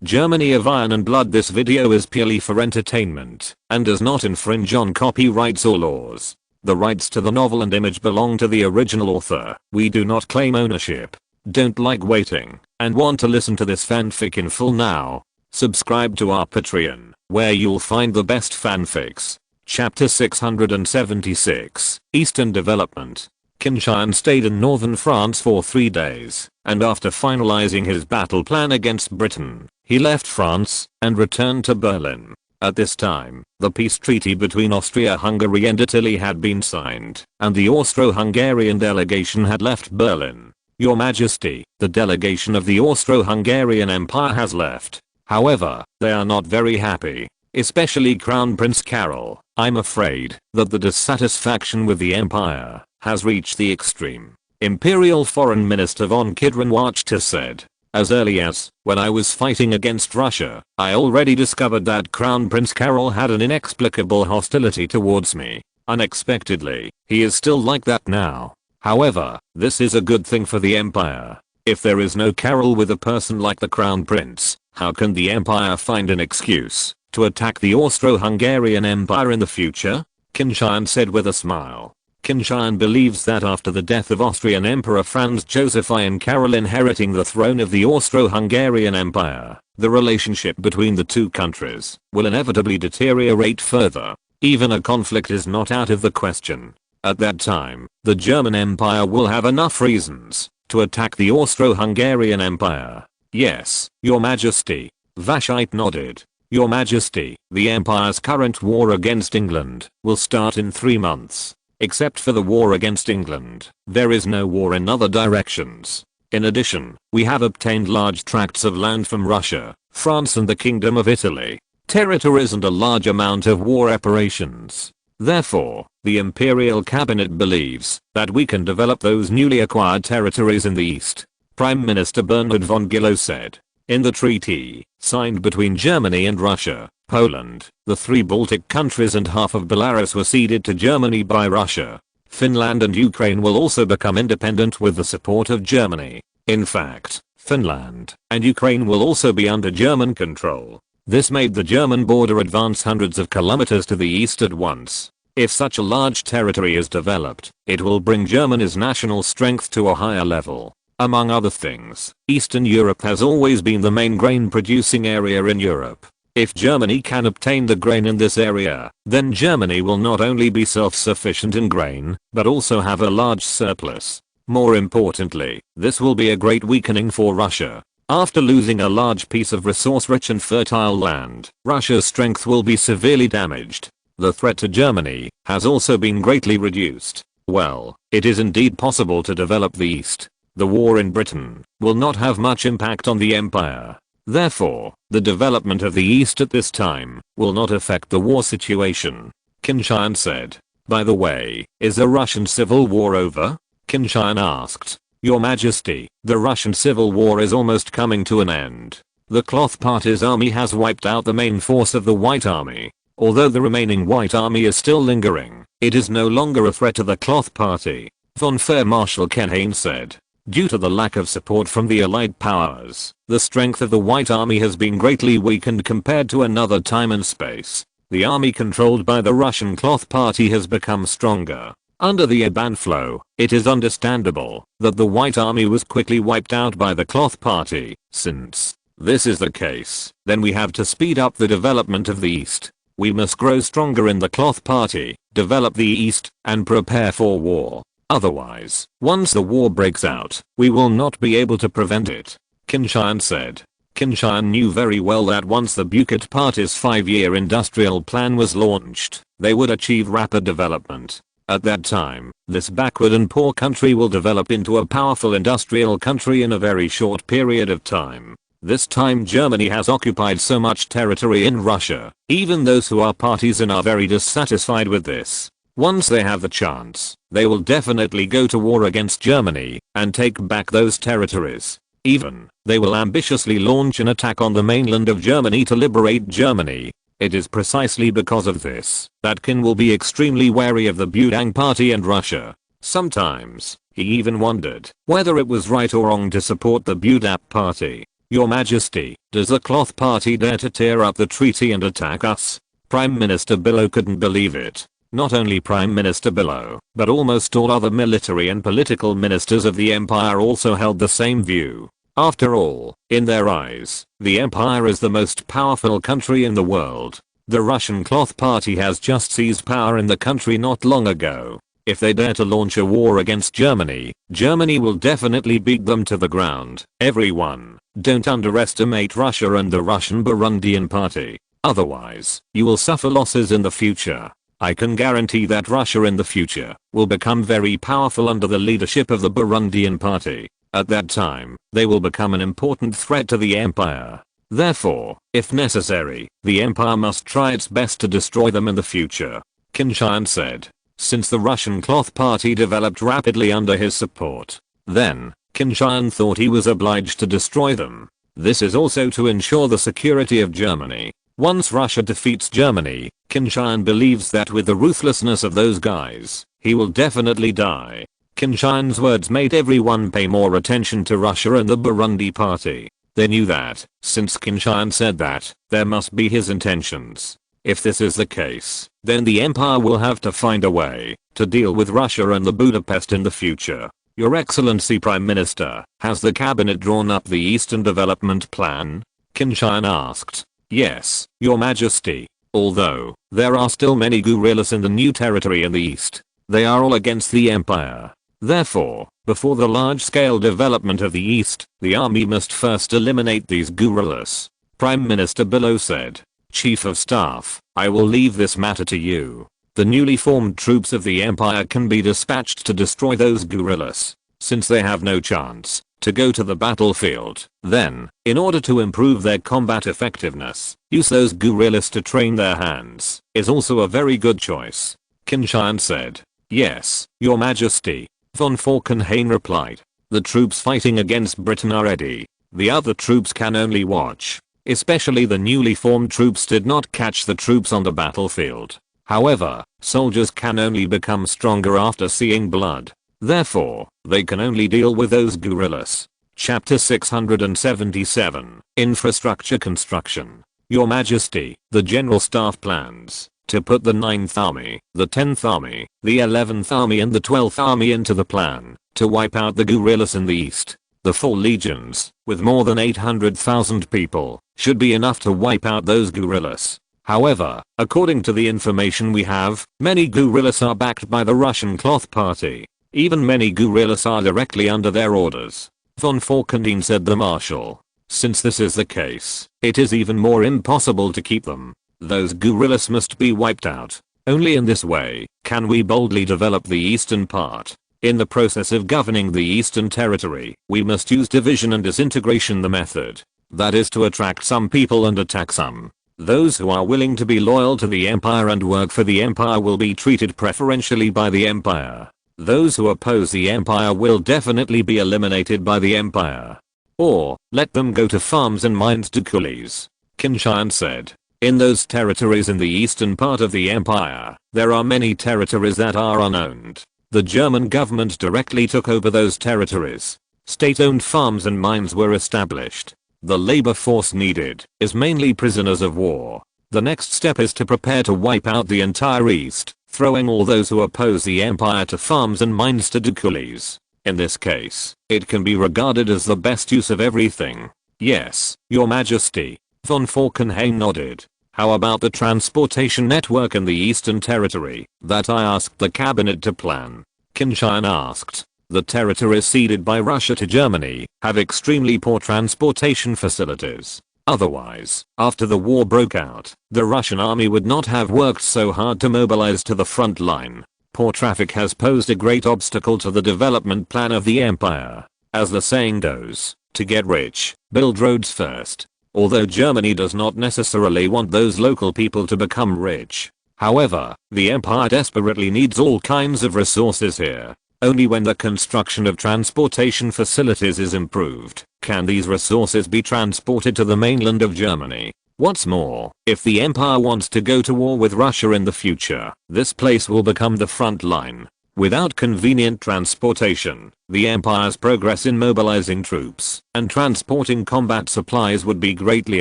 Germany of Iron and Blood. This video is purely for entertainment and does not infringe on copyrights or laws. The rights to the novel and image belong to the original author. We do not claim ownership. Don't like waiting and want to listen to this fanfic in full now? Subscribe to our Patreon, where you'll find the best fanfics. Chapter 676, Eastern Development. Qin Tian stayed in northern France for 3 days, and after finalizing his battle plan against Britain, he left France and returned to Berlin. At this time, the peace treaty between Austria-Hungary and Italy had been signed, and the Austro-Hungarian delegation had left Berlin. Your Majesty, the delegation of the Austro-Hungarian Empire has left. However, they are not very happy, especially Crown Prince Carol. I'm afraid that the dissatisfaction with the empire has reached the extreme. Imperial Foreign Minister von Kidron-Wacht has said, as early as when I was fighting against Russia, I already discovered that Crown Prince Carol had an inexplicable hostility towards me. Unexpectedly, he is still like that now. However, this is a good thing for the empire. If there is no Carol with a person like the Crown Prince, how can the empire find an excuse to attack the Austro-Hungarian Empire in the future? Qin Tian said with a smile. Qin Tian believes that after the death of Austrian Emperor Franz Joseph I and Carol inheriting the throne of the Austro-Hungarian Empire, the relationship between the two countries will inevitably deteriorate further. Even a conflict is not out of the question. At that time, the German Empire will have enough reasons to attack the Austro-Hungarian Empire. Yes, Your Majesty. Vashite nodded. Your Majesty, the Empire's current war against England will start in 3 months. Except for the war against England, there is no war in other directions. In addition, we have obtained large tracts of land from Russia, France and the Kingdom of Italy. Territories and a large amount of war reparations. Therefore, the Imperial Cabinet believes that we can develop those newly acquired territories in the East. Prime Minister Bernhard von Gillow said. In the treaty, signed between Germany and Russia, Poland, the 3 Baltic countries and half of Belarus were ceded to Germany by Russia. Finland and Ukraine will also become independent with the support of Germany. In fact, Finland and Ukraine will also be under German control. This made the German border advance hundreds of kilometers to the east at once. If such a large territory is developed, it will bring Germany's national strength to a higher level. Among other things, Eastern Europe has always been the main grain producing area in Europe. If Germany can obtain the grain in this area, then Germany will not only be self-sufficient in grain, but also have a large surplus. More importantly, this will be a great weakening for Russia. After losing a large piece of resource-rich and fertile land, Russia's strength will be severely damaged. The threat to Germany has also been greatly reduced. Well, it is indeed possible to develop the East. The war in Britain will not have much impact on the empire. Therefore, the development of the East at this time will not affect the war situation. Qin Tian said. By the way, is the Russian Civil War over? Qin Tian asked. Your Majesty, the Russian Civil War is almost coming to an end. The Cloth Party's army has wiped out the main force of the White Army. Although the remaining White Army is still lingering, it is no longer a threat to the Cloth Party. Von Fair Marshal Kenhain said. Due to the lack of support from the Allied powers, the strength of the White Army has been greatly weakened compared to another time and space. The army controlled by the Russian Cloth Party has become stronger. Under the Iban flow, it is understandable that the White Army was quickly wiped out by the Cloth Party. Since this is the case, then we have to speed up the development of the East. We must grow stronger in the Cloth Party, develop the East, and prepare for war. Otherwise, once the war breaks out, we will not be able to prevent it. Qin Tian said. Qin Tian knew very well that once the Bukit Party's 5-year industrial plan was launched, they would achieve rapid development. At that time, this backward and poor country will develop into a powerful industrial country in a very short period of time. This time Germany has occupied so much territory in Russia. Even those who are partisan are very dissatisfied with this. Once they have the chance, they will definitely go to war against Germany and take back those territories. Even, they will ambitiously launch an attack on the mainland of Germany to liberate Germany. It is precisely because of this that Qin will be extremely wary of the Budang Party and Russia. Sometimes, he even wondered whether it was right or wrong to support the Budap Party. Your Majesty, does the Cloth Party dare to tear up the treaty and attack us? Prime Minister Billow couldn't believe it. Not only Prime Minister Billow, but almost all other military and political ministers of the empire also held the same view. After all, in their eyes, the empire is the most powerful country in the world. The Russian Cloth Party has just seized power in the country not long ago. If they dare to launch a war against Germany, Germany will definitely beat them to the ground. Everyone, don't underestimate Russia and the Russian Burundian Party. Otherwise, you will suffer losses in the future. I can guarantee that Russia in the future will become very powerful under the leadership of the Burundian Party. At that time, they will become an important threat to the empire. Therefore, if necessary, the empire must try its best to destroy them in the future. Qin Tian said. Since the Russian Cloth Party developed rapidly under his support, then, Qin Tian thought he was obliged to destroy them. This is also to ensure the security of Germany. Once Russia defeats Germany, Qin Tian believes that with the ruthlessness of those guys, he will definitely die. Qin Tian's words made everyone pay more attention to Russia and the Burundi Party. They knew that, since Qin Tian said that, there must be his intentions. If this is the case, then the empire will have to find a way to deal with Russia and the Budapest in the future. Your Excellency Prime Minister, has the cabinet drawn up the Eastern Development Plan? Qin Tian asked. Yes, Your Majesty. Although, there are still many guerrillas in the new territory in the east, they are all against the empire. Therefore, before the large-scale development of the east, the army must first eliminate these guerrillas. Prime Minister Billow said. Chief of Staff, I will leave this matter to you. The newly formed troops of the empire can be dispatched to destroy those guerrillas. Since they have no chance to go to the battlefield, then, in order to improve their combat effectiveness, use those guerrillas to train their hands, is also a very good choice. Qin Tian said. Yes, Your Majesty. Von Falkenhayn replied. The troops fighting against Britain are ready. The other troops can only watch. Especially the newly formed troops did not catch the troops on the battlefield. However, soldiers can only become stronger after seeing blood. Therefore, they can only deal with those guerrillas. Chapter 677, Infrastructure Construction. Your Majesty, the General Staff plans to put the 9th Army, the 10th Army, the 11th Army and the 12th Army into the plan to wipe out the guerrillas in the east. The 4 legions, with more than 800,000 people, should be enough to wipe out those guerrillas. However, according to the information we have, many guerrillas are backed by the Russian Cloth Party. Even many guerrillas are directly under their orders. Von Falkenhayn said the Marshal. Since this is the case, it is even more impossible to keep them. Those guerrillas must be wiped out. Only in this way can we boldly develop the eastern part. In the process of governing the Eastern Territory, we must use division and disintegration the method. That is to attract some people and attack some. Those who are willing to be loyal to the empire and work for the empire will be treated preferentially by the empire. Those who oppose the empire will definitely be eliminated by the empire. Or, let them go to farms and mines to coolies. Qin Tian said. In those territories in the eastern part of the empire, there are many territories that are unowned. The German government directly took over those territories. State-owned farms and mines were established. The labor force needed is mainly prisoners of war. The next step is to prepare to wipe out the entire east, throwing all those who oppose the empire to farms and mines to do coolies. In this case, it can be regarded as the best use of everything. Yes, Your Majesty. Von Falkenhayn nodded. How about the transportation network in the Eastern Territory that I asked the cabinet to plan? Qin Tian asked. The territories ceded by Russia to Germany have extremely poor transportation facilities. Otherwise, after the war broke out, the Russian army would not have worked so hard to mobilize to the front line. Poor traffic has posed a great obstacle to the development plan of the empire. As the saying goes, to get rich, build roads first. Although Germany does not necessarily want those local people to become rich. However, the empire desperately needs all kinds of resources here. Only when the construction of transportation facilities is improved, can these resources be transported to the mainland of Germany. What's more, if the empire wants to go to war with Russia in the future, this place will become the front line. Without convenient transportation, the empire's progress in mobilizing troops and transporting combat supplies would be greatly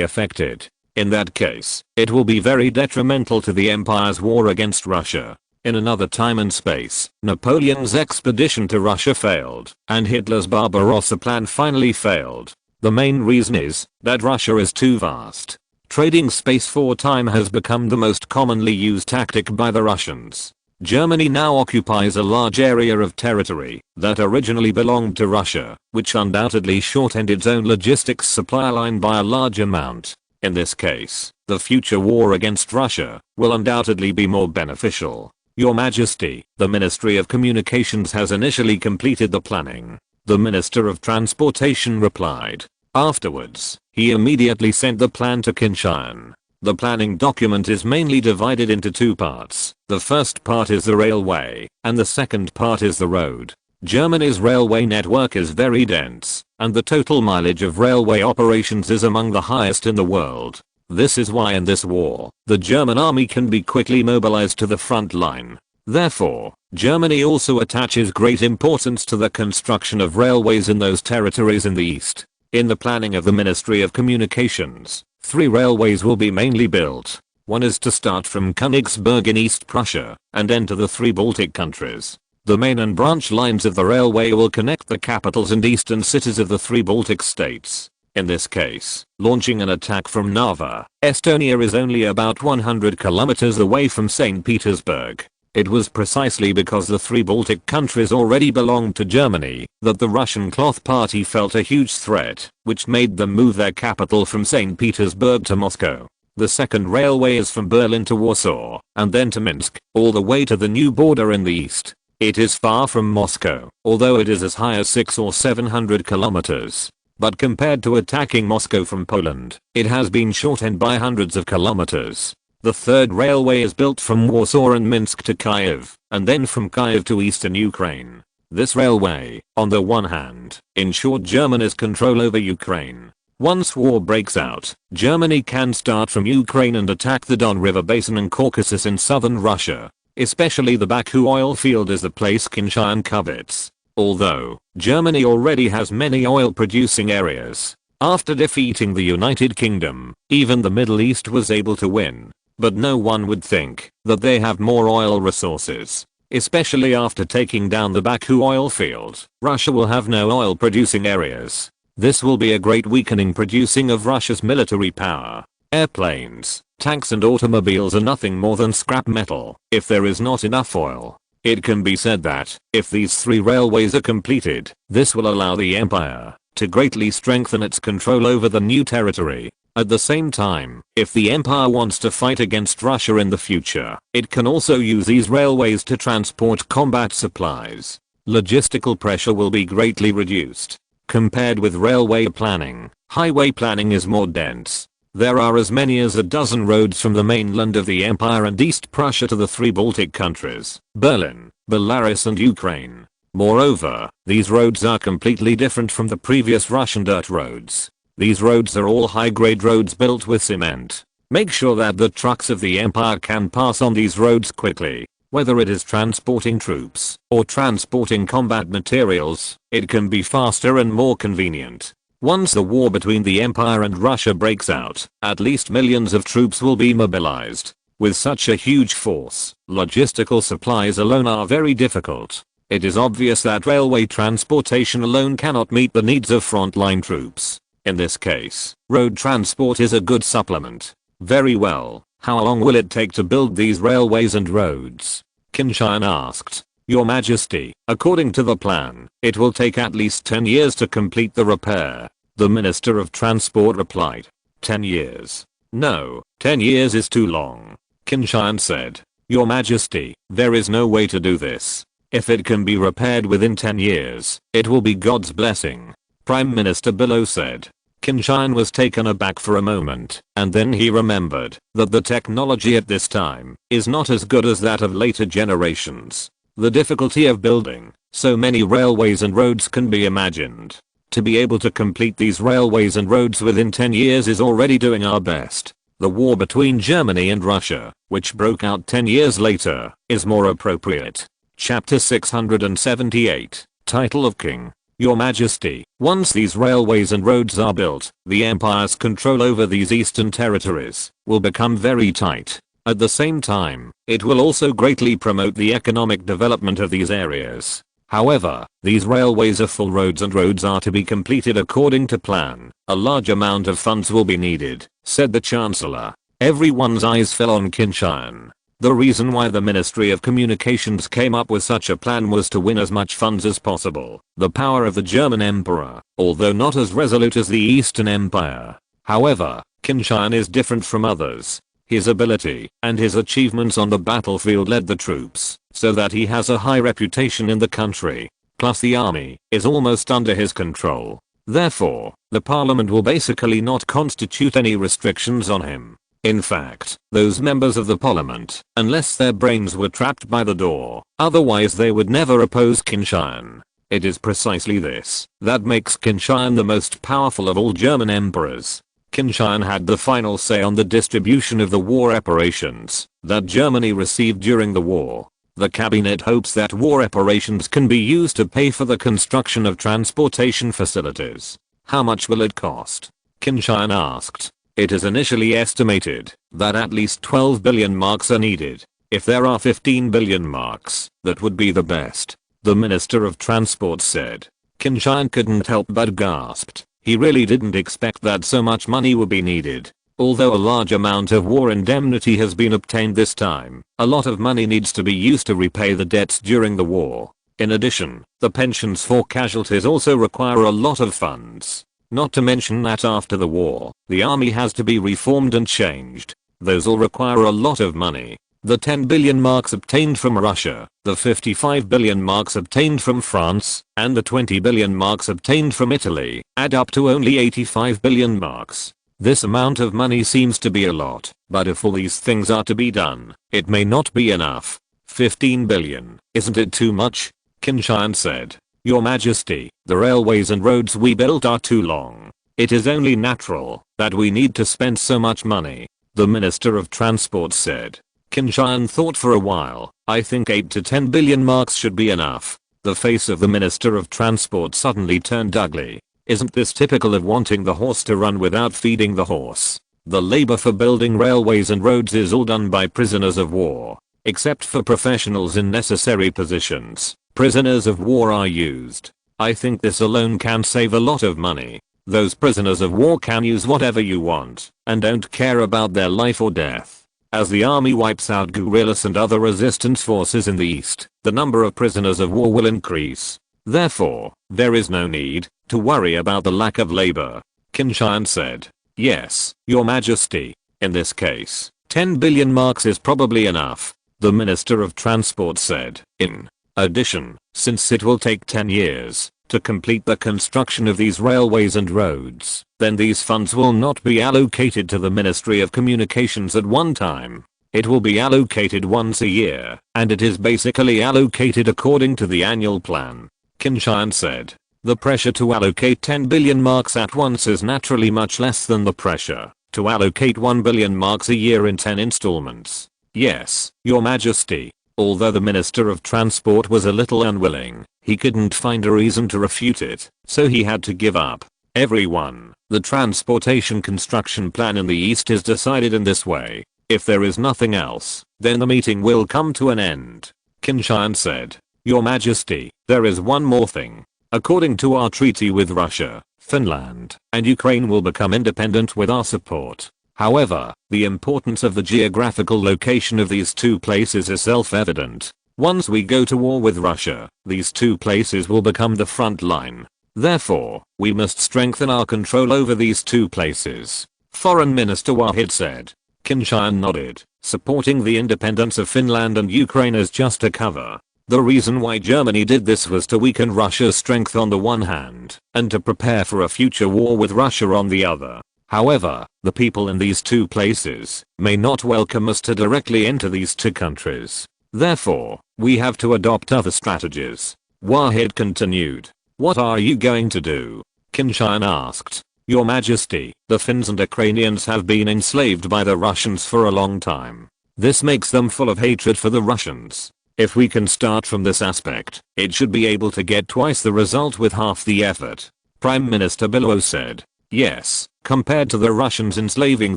affected. In that case, it will be very detrimental to the empire's war against Russia. In another time and space, Napoleon's expedition to Russia failed, and Hitler's Barbarossa plan finally failed. The main reason is that Russia is too vast. Trading space for time has become the most commonly used tactic by the Russians. Germany now occupies a large area of territory that originally belonged to Russia, which undoubtedly shortened its own logistics supply line by a large amount. In this case, the future war against Russia will undoubtedly be more beneficial. Your Majesty, the Ministry of Communications has initially completed the planning. The Minister of Transportation replied. Afterwards, he immediately sent the plan to Qin Tian. The planning document is mainly divided into two parts. The first part is the railway, and the second part is the road. Germany's railway network is very dense, and the total mileage of railway operations is among the highest in the world. This is why in this war, the German army can be quickly mobilized to the front line. Therefore, Germany also attaches great importance to the construction of railways in those territories in the east. In the planning of the Ministry of Communications, 3 railways will be mainly built. One is to start from Königsberg in East Prussia and enter the 3 Baltic countries. The main and branch lines of the railway will connect the capitals and eastern cities of the 3 Baltic states. In this case, launching an attack from Narva, Estonia is only about 100 kilometers away from St. Petersburg. It was precisely because the 3 Baltic countries already belonged to Germany that the Russian Cloth Party felt a huge threat, which made them move their capital from St. Petersburg to Moscow. The second railway is from Berlin to Warsaw, and then to Minsk, all the way to the new border in the east. It is far from Moscow, although it is as high as 600 or 700 kilometers. But compared to attacking Moscow from Poland, it has been shortened by hundreds of kilometers. The third railway is built from Warsaw and Minsk to Kyiv, and then from Kyiv to eastern Ukraine. This railway, on the one hand, ensured Germany's control over Ukraine. Once war breaks out, Germany can start from Ukraine and attack the Don River basin and Caucasus in southern Russia. Especially the Baku oil field is the place Qin Tian covets. Although, Germany already has many oil-producing areas. After defeating the United Kingdom, even the Middle East was able to win. But no one would think that they have more oil resources. Especially after taking down the Baku oil field, Russia will have no oil-producing areas. This will be a great weakening producing of Russia's military power. Airplanes, tanks and automobiles are nothing more than scrap metal if there is not enough oil. It can be said that, if these 3 railways are completed, this will allow the empire to greatly strengthen its control over the new territory. At the same time, if the empire wants to fight against Russia in the future, it can also use these railways to transport combat supplies. Logistical pressure will be greatly reduced. Compared with railway planning, highway planning is more dense. There are as many as a dozen roads from the mainland of the empire and East Prussia to the 3 Baltic countries, Berlin, Belarus and Ukraine. Moreover, these roads are completely different from the previous Russian dirt roads. These roads are all high-grade roads built with cement. Make sure that the trucks of the empire can pass on these roads quickly. Whether it is transporting troops or transporting combat materials, it can be faster and more convenient. Once the war between the empire and Russia breaks out, at least millions of troops will be mobilized. With such a huge force, logistical supplies alone are very difficult. It is obvious that railway transportation alone cannot meet the needs of frontline troops. In this case, road transport is a good supplement. Very well, how long will it take to build these railways and roads? Qin Tian asked. Your Majesty, according to the plan, it will take at least 10 years to complete the repair. The Minister of Transport replied. 10 years. No, 10 years is too long. Qin Tian said. Your Majesty, there is no way to do this. If it can be repaired within 10 years, it will be God's blessing. Prime Minister Bismarck said. Qin Tian was taken aback for a moment, and then he remembered that the technology at this time is not as good as that of later generations. The difficulty of building so many railways and roads can be imagined. To be able to complete these railways and roads within 10 years is already doing our best. The war between Germany and Russia, which broke out 10 years later, is more appropriate. Chapter 678, Title of King. Your Majesty, once these railways and roads are built, the empire's control over these eastern territories will become very tight. At the same time, it will also greatly promote the economic development of these areas. However, these railways are full roads and roads are to be completed according to plan. A large amount of funds will be needed, said the Chancellor. Everyone's eyes fell on Qin Tian. The reason why the Ministry of Communications came up with such a plan was to win as much funds as possible. The power of the German Emperor, although not as resolute as the Eastern Empire. However, Qin Tian is different from others. His ability and his achievements on the battlefield led the troops, so that he has a high reputation in the country. Plus the army is almost under his control. Therefore, the parliament will basically not constitute any restrictions on him. In fact, those members of the parliament, unless their brains were trapped by the door, otherwise they would never oppose Qin Tian. It is precisely this that makes Qin Tian the most powerful of all German emperors. Qin Tian had the final say on the distribution of the war reparations that Germany received during the war. The cabinet hopes that war reparations can be used to pay for the construction of transportation facilities. How much will it cost? Qin Tian asked. It is initially estimated that at least 12 billion marks are needed. If there are 15 billion marks, that would be the best, the Minister of Transport said. Qin Tian couldn't help but gasped. He really didn't expect that so much money would be needed. Although a large amount of war indemnity has been obtained this time, a lot of money needs to be used to repay the debts during the war. In addition, the pensions for casualties also require a lot of funds. Not to mention that after the war, the army has to be reformed and changed. Those all require a lot of money. The 10 billion marks obtained from Russia, the 55 billion marks obtained from France, and the 20 billion marks obtained from Italy add up to only 85 billion marks. This amount of money seems to be a lot, but if all these things are to be done, it may not be enough. 15 billion, isn't it too much? Qin Tian said. Your Majesty, the railways and roads we built are too long. It is only natural that we need to spend so much money, the Minister of Transport said. Qin Tian thought for a while. I think 8 to 10 billion marks should be enough. The face of the Minister of Transport suddenly turned ugly. Isn't this typical of wanting the horse to run without feeding the horse? The labor for building railways and roads is all done by prisoners of war. Except for professionals in necessary positions, prisoners of war are used. I think this alone can save a lot of money. Those prisoners of war can use whatever you want and don't care about their life or death. As the army wipes out guerrillas and other resistance forces in the east, the number of prisoners of war will increase. Therefore, there is no need to worry about the lack of labor, Qin Tian said. Yes, Your Majesty. In this case, 10 billion marks is probably enough, the Minister of Transport said. In addition, since it will take 10 years to complete the construction of these railways and roads, then these funds will not be allocated to the Ministry of Communications at one time. It will be allocated once a year, and it is basically allocated according to the annual plan, Qin Tian said. The pressure to allocate 10 billion marks at once is naturally much less than the pressure to allocate 1 billion marks a year in 10 installments. Yes, Your Majesty. Although the Minister of Transport was a little unwilling, he couldn't find a reason to refute it, so he had to give up. Everyone, the transportation construction plan in the East is decided in this way. If there is nothing else, then the meeting will come to an end, Qin Tian said. Your Majesty, there is one more thing. According to our treaty with Russia, Finland and Ukraine will become independent with our support. However, the importance of the geographical location of these two places is self-evident. Once we go to war with Russia, these two places will become the front line. Therefore, we must strengthen our control over these two places, Foreign Minister Wahid said. Qin Tian nodded. Supporting the independence of Finland and Ukraine is just a cover. The reason why Germany did this was to weaken Russia's strength on the one hand, and to prepare for a future war with Russia on the other. However, the people in these two places may not welcome us to directly enter these two countries. Therefore, we have to adopt other strategies. Wahid continued. What are you going to do? Qin Tian asked. Your Majesty, the Finns and Ukrainians have been enslaved by the Russians for a long time. This makes them full of hatred for the Russians. If we can start from this aspect, it should be able to get twice the result with half the effort. Prime Minister Bismarck said. Yes, compared to the Russians enslaving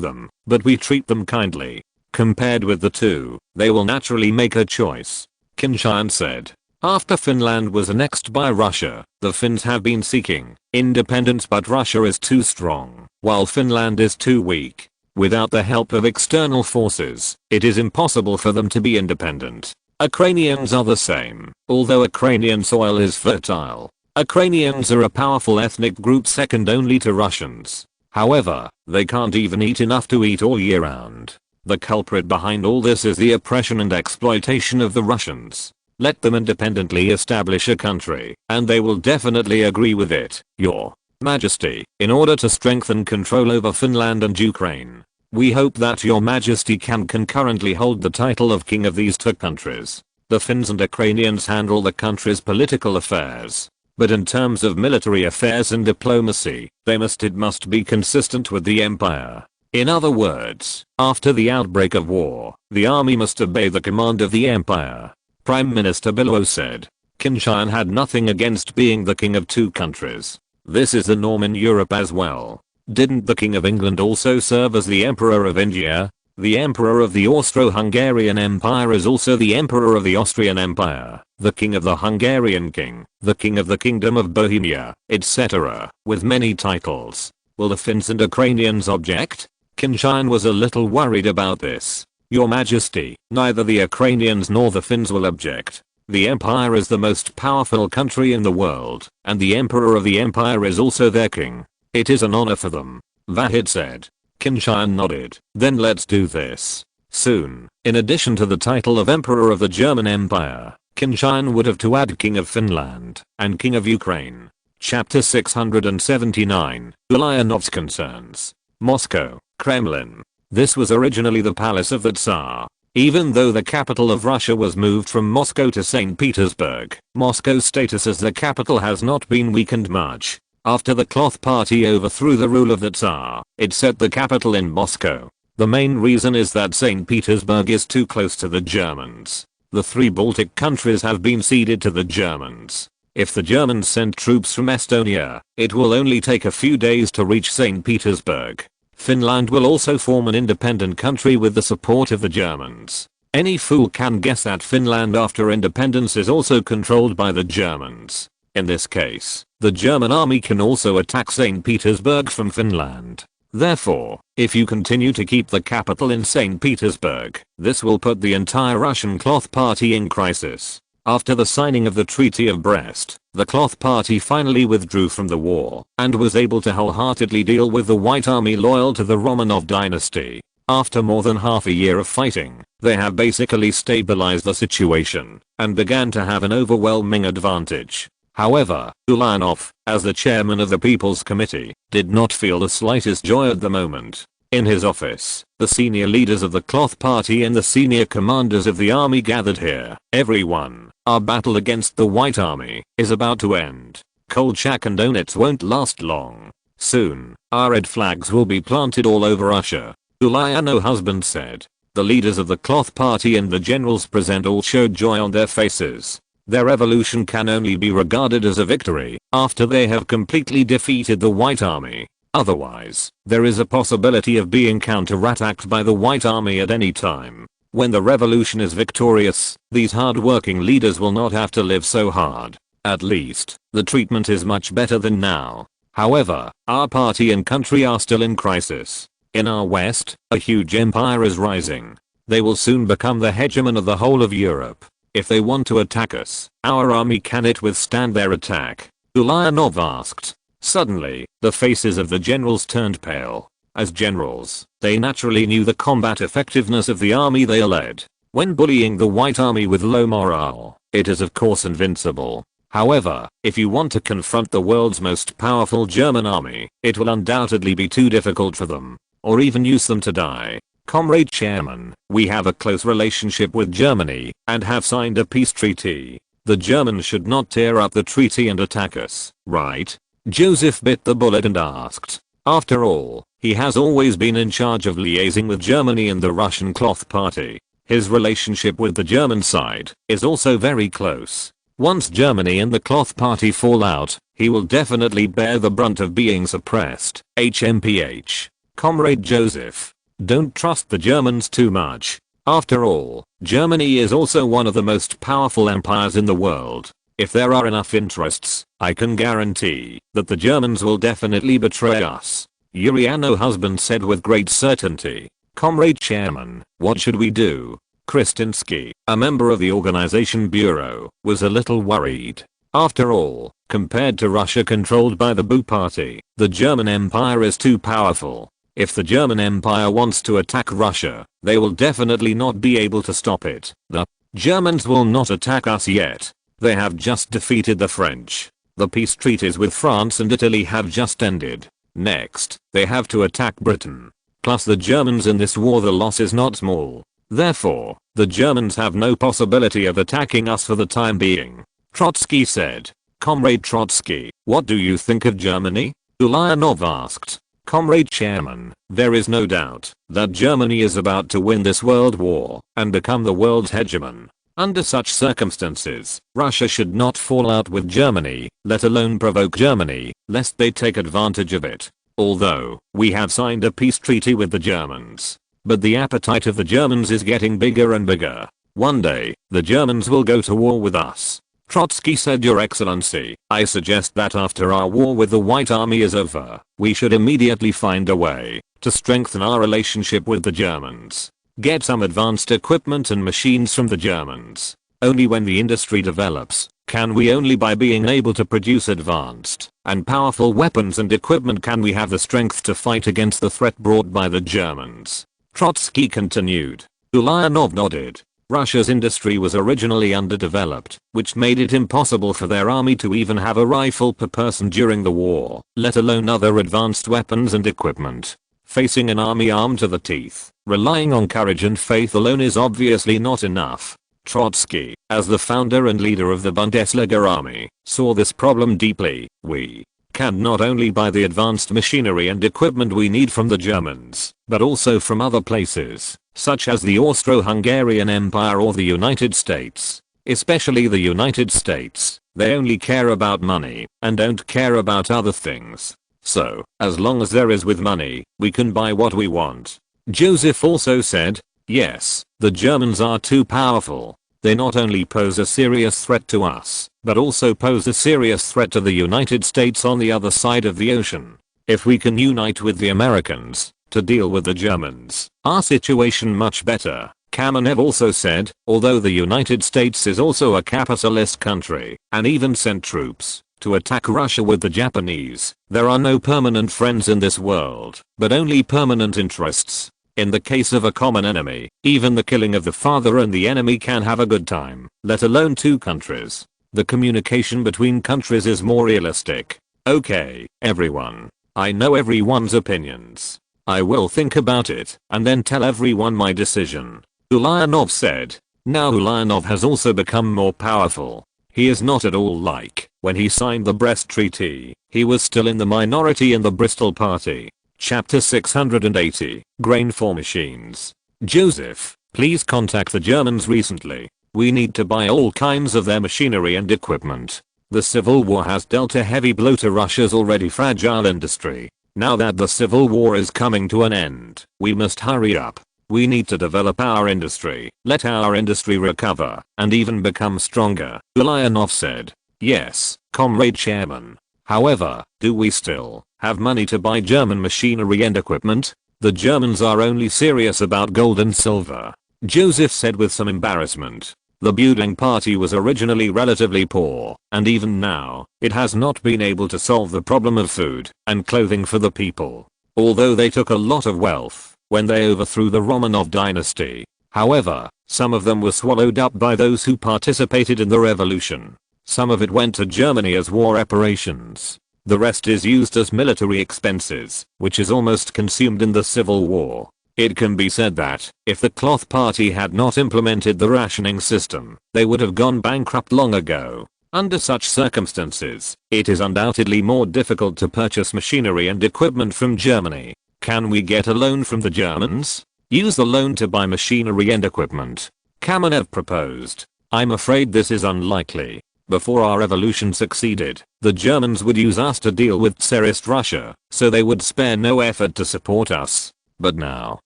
them, but we treat them kindly. Compared with the two, they will naturally make a choice. Qin Tian said. After Finland was annexed by Russia, the Finns have been seeking independence, but Russia is too strong, while Finland is too weak. Without the help of external forces, it is impossible for them to be independent. Ukrainians are the same, although Ukrainian soil is fertile. Ukrainians are a powerful ethnic group second only to Russians. However, they can't even eat enough to eat all year round. The culprit behind all this is the oppression and exploitation of the Russians. Let them independently establish a country, and they will definitely agree with it, Your Majesty, in order to strengthen control over Finland and Ukraine. We hope that Your Majesty can concurrently hold the title of king of these two countries. The Finns and Ukrainians handle the country's political affairs. But in terms of military affairs and diplomacy, it must be consistent with the empire. In other words, after the outbreak of war, the army must obey the command of the empire. Prime Minister Bismarck said. Qin Tian had nothing against being the king of two countries. This is the norm in Europe as well. Didn't the King of England also serve as the Emperor of India? The Emperor of the Austro-Hungarian Empire is also the Emperor of the Austrian Empire, the King of the Hungarian King, the King of the Kingdom of Bohemia, etc., with many titles. Will the Finns and Ukrainians object? Qin Tian was a little worried about this. Your Majesty, neither the Ukrainians nor the Finns will object. The empire is the most powerful country in the world, and the Emperor of the Empire is also their king. It is an honor for them. Vahid said. Qin Tian nodded. Then let's do this. Soon, in addition to the title of Emperor of the German Empire, Qin Tian would have to add King of Finland and King of Ukraine. Chapter 679, Ulyanov's concerns. Moscow, Kremlin. This was originally the palace of the Tsar. Even though the capital of Russia was moved from Moscow to St. Petersburg, Moscow's status as the capital has not been weakened much. After the Cloth Party overthrew the rule of the Tsar, it set the capital in Moscow. The main reason is that St. Petersburg is too close to the Germans. The three Baltic countries have been ceded to the Germans. If the Germans send troops from Estonia, it will only take a few days to reach St. Petersburg. Finland will also form an independent country with the support of the Germans. Any fool can guess that Finland after independence is also controlled by the Germans. In this case, the German army can also attack St. Petersburg from Finland. Therefore, if you continue to keep the capital in St. Petersburg, this will put the entire Russian Cloth Party in crisis. After the signing of the Treaty of Brest, the Cloth Party finally withdrew from the war and was able to wholeheartedly deal with the White Army loyal to the Romanov dynasty. After more than half a year of fighting, they have basically stabilized the situation and began to have an overwhelming advantage. However, Ulyanov, as the chairman of the People's Committee, did not feel the slightest joy at the moment. In his office, the senior leaders of the Cloth Party and the senior commanders of the army gathered here. Everyone, our battle against the White Army is about to end. Kolchak and Donetsk won't last long. Soon, our red flags will be planted all over Russia. Ulyanov husband said. The leaders of the Cloth Party and the generals present all showed joy on their faces. Their revolution can only be regarded as a victory after they have completely defeated the White Army. Otherwise, there is a possibility of being counterattacked by the White Army at any time. When the revolution is victorious, these hard-working leaders will not have to live so hard. At least, the treatment is much better than now. However, our party and country are still in crisis. In our west, a huge empire is rising. They will soon become the hegemon of the whole of Europe. If they want to attack us, our army can it withstand their attack? Ulyanov asked. Suddenly, the faces of the generals turned pale. As generals, they naturally knew the combat effectiveness of the army they led. When bullying the White Army with low morale, it is of course invincible. However, if you want to confront the world's most powerful German army, it will undoubtedly be too difficult for them, or even use them to die. Comrade Chairman, we have a close relationship with Germany and have signed a peace treaty. The Germans should not tear up the treaty and attack us, right? Joseph bit the bullet and asked. After all, he has always been in charge of liaising with Germany and the Russian Cloth Party. His relationship with the German side is also very close. Once Germany and the Cloth Party fall out, he will definitely bear the brunt of being suppressed. HMPH. Comrade Joseph. Don't trust the Germans too much. After all, Germany is also one of the most powerful empires in the world. If there are enough interests, I can guarantee that the Germans will definitely betray us. Uriano husband said with great certainty. Comrade Chairman, what should we do? Kristinsky, a member of the organization bureau, was a little worried. After all, compared to Russia controlled by the Boo Party, the German Empire is too powerful. If the German Empire wants to attack Russia, they will definitely not be able to stop it. The Germans will not attack us yet. They have just defeated the French. The peace treaties with France and Italy have just ended. Next, they have to attack Britain. Plus the Germans in this war, the loss is not small. Therefore, the Germans have no possibility of attacking us for the time being. Trotsky said. Comrade Trotsky, what do you think of Germany? Ulyanov asked. Comrade Chairman, there is no doubt that Germany is about to win this world war and become the world's hegemon. Under such circumstances, Russia should not fall out with Germany, let alone provoke Germany, lest they take advantage of it. Although, we have signed a peace treaty with the Germans. But the appetite of the Germans is getting bigger and bigger. One day, the Germans will go to war with us. Trotsky said, Your Excellency, I suggest that after our war with the White Army is over, we should immediately find a way to strengthen our relationship with the Germans. Get some advanced equipment and machines from the Germans. Only when the industry develops, can we only by being able to produce advanced and powerful weapons and equipment can we have the strength to fight against the threat brought by the Germans. Trotsky continued. Ulyanov nodded. Russia's industry was originally underdeveloped, which made it impossible for their army to even have a rifle per person during the war, let alone other advanced weapons and equipment. Facing an army armed to the teeth, relying on courage and faith alone is obviously not enough. Trotsky, as the founder and leader of the Bundesliga army, saw this problem deeply. We can not only buy the advanced machinery and equipment we need from the Germans, but also from other places, such as the Austro-Hungarian Empire or the United States. Especially the United States, they only care about money and don't care about other things. So, as long as there is with money, we can buy what we want. Joseph also said, yes, the Germans are too powerful. They not only pose a serious threat to us, but also pose a serious threat to the United States on the other side of the ocean. If we can unite with the Americans to deal with the Germans, our situation much better. Kamenev also said, although the United States is also a capitalist country, and even sent troops to attack Russia with the Japanese, there are no permanent friends in this world, but only permanent interests. In the case of a common enemy, even the killing of the father and the enemy can have a good time, let alone two countries. The communication between countries is more realistic. Okay, everyone. I know everyone's opinions. I will think about it and then tell everyone my decision. Ulyanov said. Now Ulyanov has also become more powerful. He is not at all like when he signed the Brest Treaty. He was still in the minority in the Bristol Party. Chapter 680, Grain for Machines. Joseph, please contact the Germans recently. We need to buy all kinds of their machinery and equipment. The Civil War has dealt a heavy blow to Russia's already fragile industry. Now that the Civil War is coming to an end, we must hurry up. We need to develop our industry, let our industry recover, and even become stronger, Ulyanov said. Yes, Comrade Chairman. However, do we still have money to buy German machinery and equipment? The Germans are only serious about gold and silver. Joseph said with some embarrassment. The Buding party was originally relatively poor, and even now, it has not been able to solve the problem of food and clothing for the people. Although they took a lot of wealth when they overthrew the Romanov dynasty. However, some of them were swallowed up by those who participated in the revolution. Some of it went to Germany as war reparations. The rest is used as military expenses, which is almost consumed in the Civil War. It can be said that, if the Cloth Party had not implemented the rationing system, they would have gone bankrupt long ago. Under such circumstances, it is undoubtedly more difficult to purchase machinery and equipment from Germany. Can we get a loan from the Germans? Use the loan to buy machinery and equipment. Kamenev proposed. I'm afraid this is unlikely. Before our revolution succeeded, the Germans would use us to deal with Tsarist Russia, so they would spare no effort to support us. But now,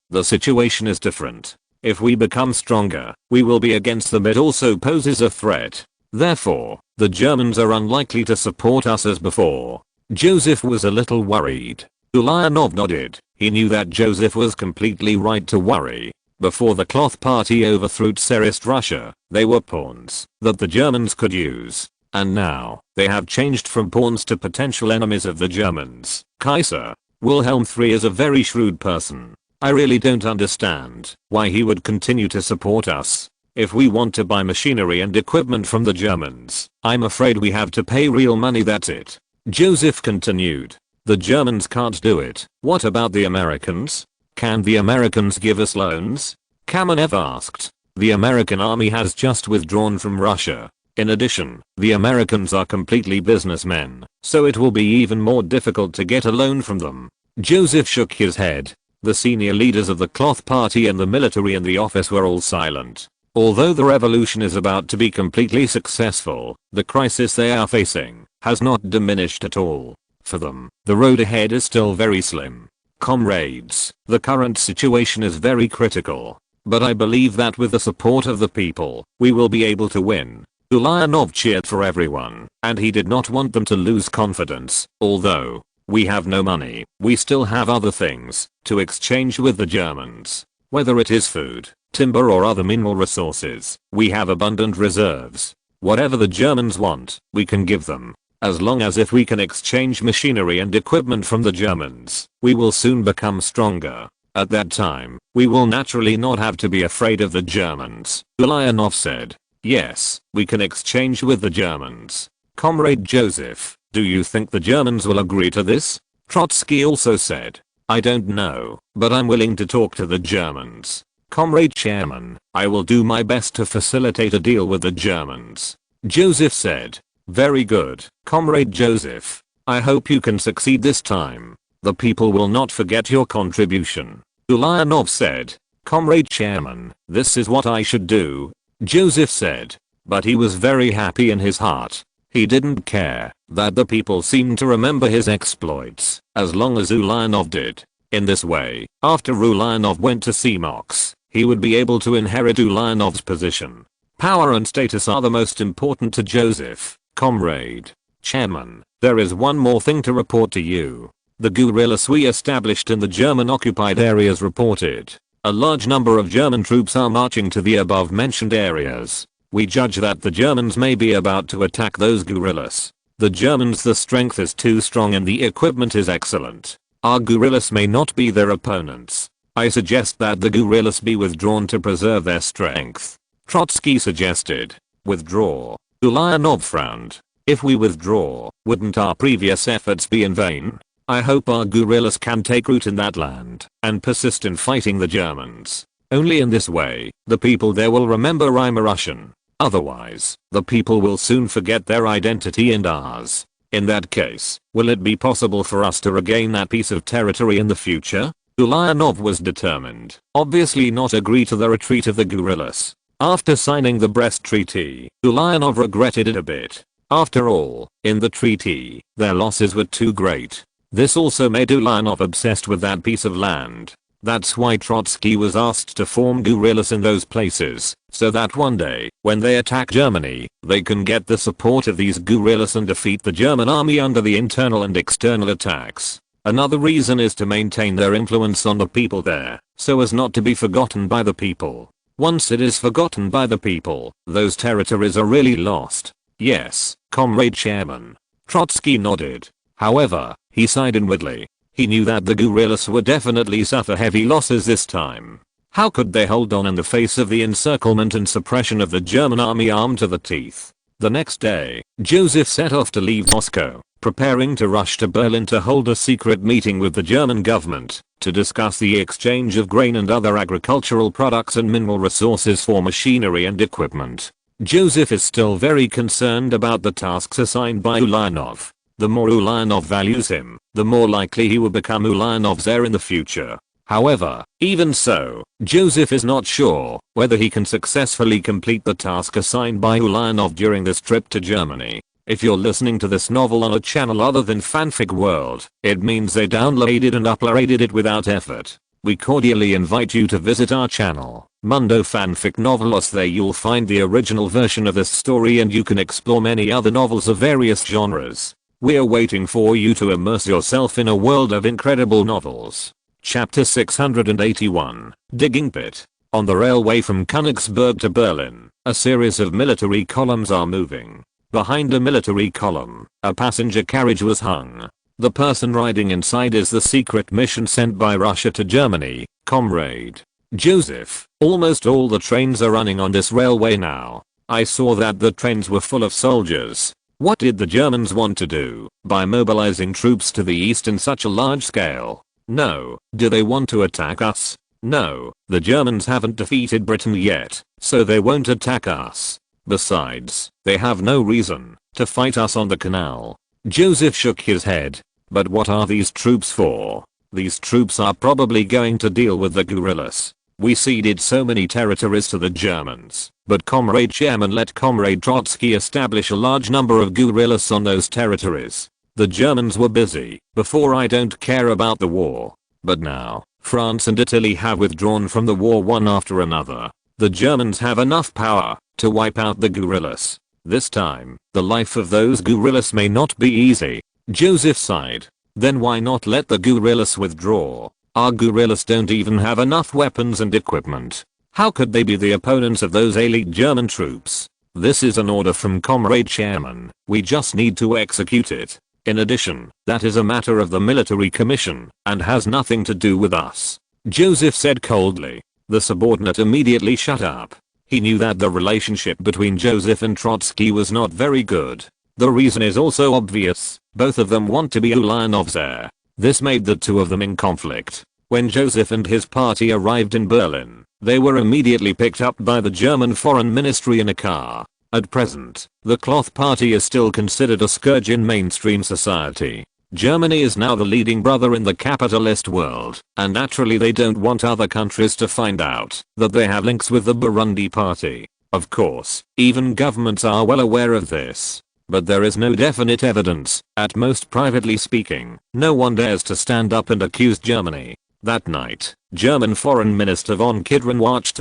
the situation is different. If we become stronger, we will be against them. It also poses a threat. Therefore, the Germans are unlikely to support us as before. Joseph was a little worried. Ulyanov nodded. He knew that Joseph was completely right to worry. Before the Cloth Party overthrew Tsarist Russia, they were pawns that the Germans could use. And now, they have changed from pawns to potential enemies of the Germans. Kaiser Wilhelm III is a very shrewd person. I really don't understand why he would continue to support us. If we want to buy machinery and equipment from the Germans, I'm afraid we have to pay real money, that's it. Joseph continued. The Germans can't do it. What about the Americans? Can the Americans give us loans? Kamenev asked. The American army has just withdrawn from Russia. In addition, the Americans are completely businessmen, so it will be even more difficult to get a loan from them. Joseph shook his head. The senior leaders of the Cloth Party and the military in the office were all silent. Although the revolution is about to be completely successful, the crisis they are facing has not diminished at all. For them, the road ahead is still very slim. Comrades, the current situation is very critical. But I believe that with the support of the people, we will be able to win. Ulyanov cheered for everyone, and he did not want them to lose confidence. Although we have no money, we still have other things to exchange with the Germans. Whether it is food, timber or other mineral resources, we have abundant reserves. Whatever the Germans want, we can give them. As long as if we can exchange machinery and equipment from the Germans, we will soon become stronger. At that time, we will naturally not have to be afraid of the Germans. Ulyanov said. Yes, we can exchange with the Germans. Comrade Joseph, do you think the Germans will agree to this? Trotsky also said. I don't know, but I'm willing to talk to the Germans. Comrade Chairman, I will do my best to facilitate a deal with the Germans. Joseph said. Very good, Comrade Joseph. I hope you can succeed this time. The people will not forget your contribution. Ulyanov said. Comrade Chairman, this is what I should do. Joseph said. But he was very happy in his heart. He didn't care that the people seemed to remember his exploits, as long as Ulyanov did. In this way, after Ulyanov went to Synopsis, he would be able to inherit Ulyanov's position. Power and status are the most important to Joseph. Comrade Chairman, there is one more thing to report to you. The guerrillas we established in the German occupied areas reported. A large number of German troops are marching to the above mentioned areas. We judge that the Germans may be about to attack those guerrillas. The Germans, the strength is too strong and the equipment is excellent. Our guerrillas may not be their opponents. I suggest that the guerrillas be withdrawn to preserve their strength. Trotsky suggested. Withdraw. Ulyanov frowned. If we withdraw, wouldn't our previous efforts be in vain? I hope our guerrillas can take root in that land and persist in fighting the Germans. Only in this way, the people there will remember I'm a Russian. Otherwise, the people will soon forget their identity and ours. In that case, will it be possible for us to regain that piece of territory in the future? Ulyanov was determined. Obviously not agree to the retreat of the guerrillas. After signing the Brest Treaty, Ulyanov regretted it a bit. After all, in the treaty, their losses were too great. This also made Ulyanov obsessed with that piece of land. That's why Trotsky was asked to form guerrillas in those places, so that one day, when they attack Germany, they can get the support of these guerrillas and defeat the German army under the internal and external attacks. Another reason is to maintain their influence on the people there, so as not to be forgotten by the people. Once it is forgotten by the people, those territories are really lost. Yes, Comrade Chairman. Trotsky nodded. However, he sighed inwardly. He knew that the guerrillas would definitely suffer heavy losses this time. How could they hold on in the face of the encirclement and suppression of the German army armed to the teeth? The next day, Joseph set off to leave Moscow, preparing to rush to Berlin to hold a secret meeting with the German government to discuss the exchange of grain and other agricultural products and mineral resources for machinery and equipment. Joseph is still very concerned about the tasks assigned by Ulyanov. The more Ulyanov values him, the more likely he will become Ulyanov's heir in the future. However, even so, Joseph is not sure whether he can successfully complete the task assigned by Ulyanov during this trip to Germany. If you're listening to this novel on a channel other than Fanfic World, it means they downloaded and uploaded it without effort. We cordially invite you to visit our channel, Mundo Fanfic Novelos. There you'll find the original version of this story and you can explore many other novels of various genres. We're waiting for you to immerse yourself in a world of incredible novels. Chapter 681, Digging Pit. On the railway from Königsberg to Berlin, a series of military columns are moving. Behind a military column, a passenger carriage was hung. The person riding inside is the secret mission sent by Russia to Germany, Comrade Joseph. Almost all the trains are running on this railway now. I saw that the trains were full of soldiers. What did the Germans want to do by mobilizing troops to the east in such a large scale? No. Do they want to attack us? No. The Germans haven't defeated Britain yet, so they won't attack us. Besides, they have no reason to fight us on the canal. Joseph shook his head. But what are these troops for? These troops are probably going to deal with the guerrillas. We ceded so many territories to the Germans, but Comrade Chairman let Comrade Trotsky establish a large number of guerrillas on those territories. The Germans were busy before. I don't care about the war. But now, France and Italy have withdrawn from the war one after another. The Germans have enough power to wipe out the guerrillas. This time, the life of those guerrillas may not be easy. Joseph sighed. Then why not let the guerrillas withdraw? Our guerrillas don't even have enough weapons and equipment. How could they be the opponents of those elite German troops? This is an order from Comrade Chairman. We just need to execute it. In addition, that is a matter of the military commission and has nothing to do with us. Joseph said coldly. The subordinate immediately shut up. He knew that the relationship between Joseph and Trotsky was not very good. The reason is also obvious. Both of them want to be Ulyanov's heir. This made the two of them in conflict. When Joseph and his party arrived in Berlin, they were immediately picked up by the German Foreign Ministry in a car. At present, the Cloth Party is still considered a scourge in mainstream society. Germany is now the leading brother in the capitalist world, and naturally they don't want other countries to find out that they have links with the Burundi Party. Of course, even governments are well aware of this. But there is no definite evidence. At most, privately speaking, no one dares to stand up and accuse Germany. That night, German Foreign Minister von Kidron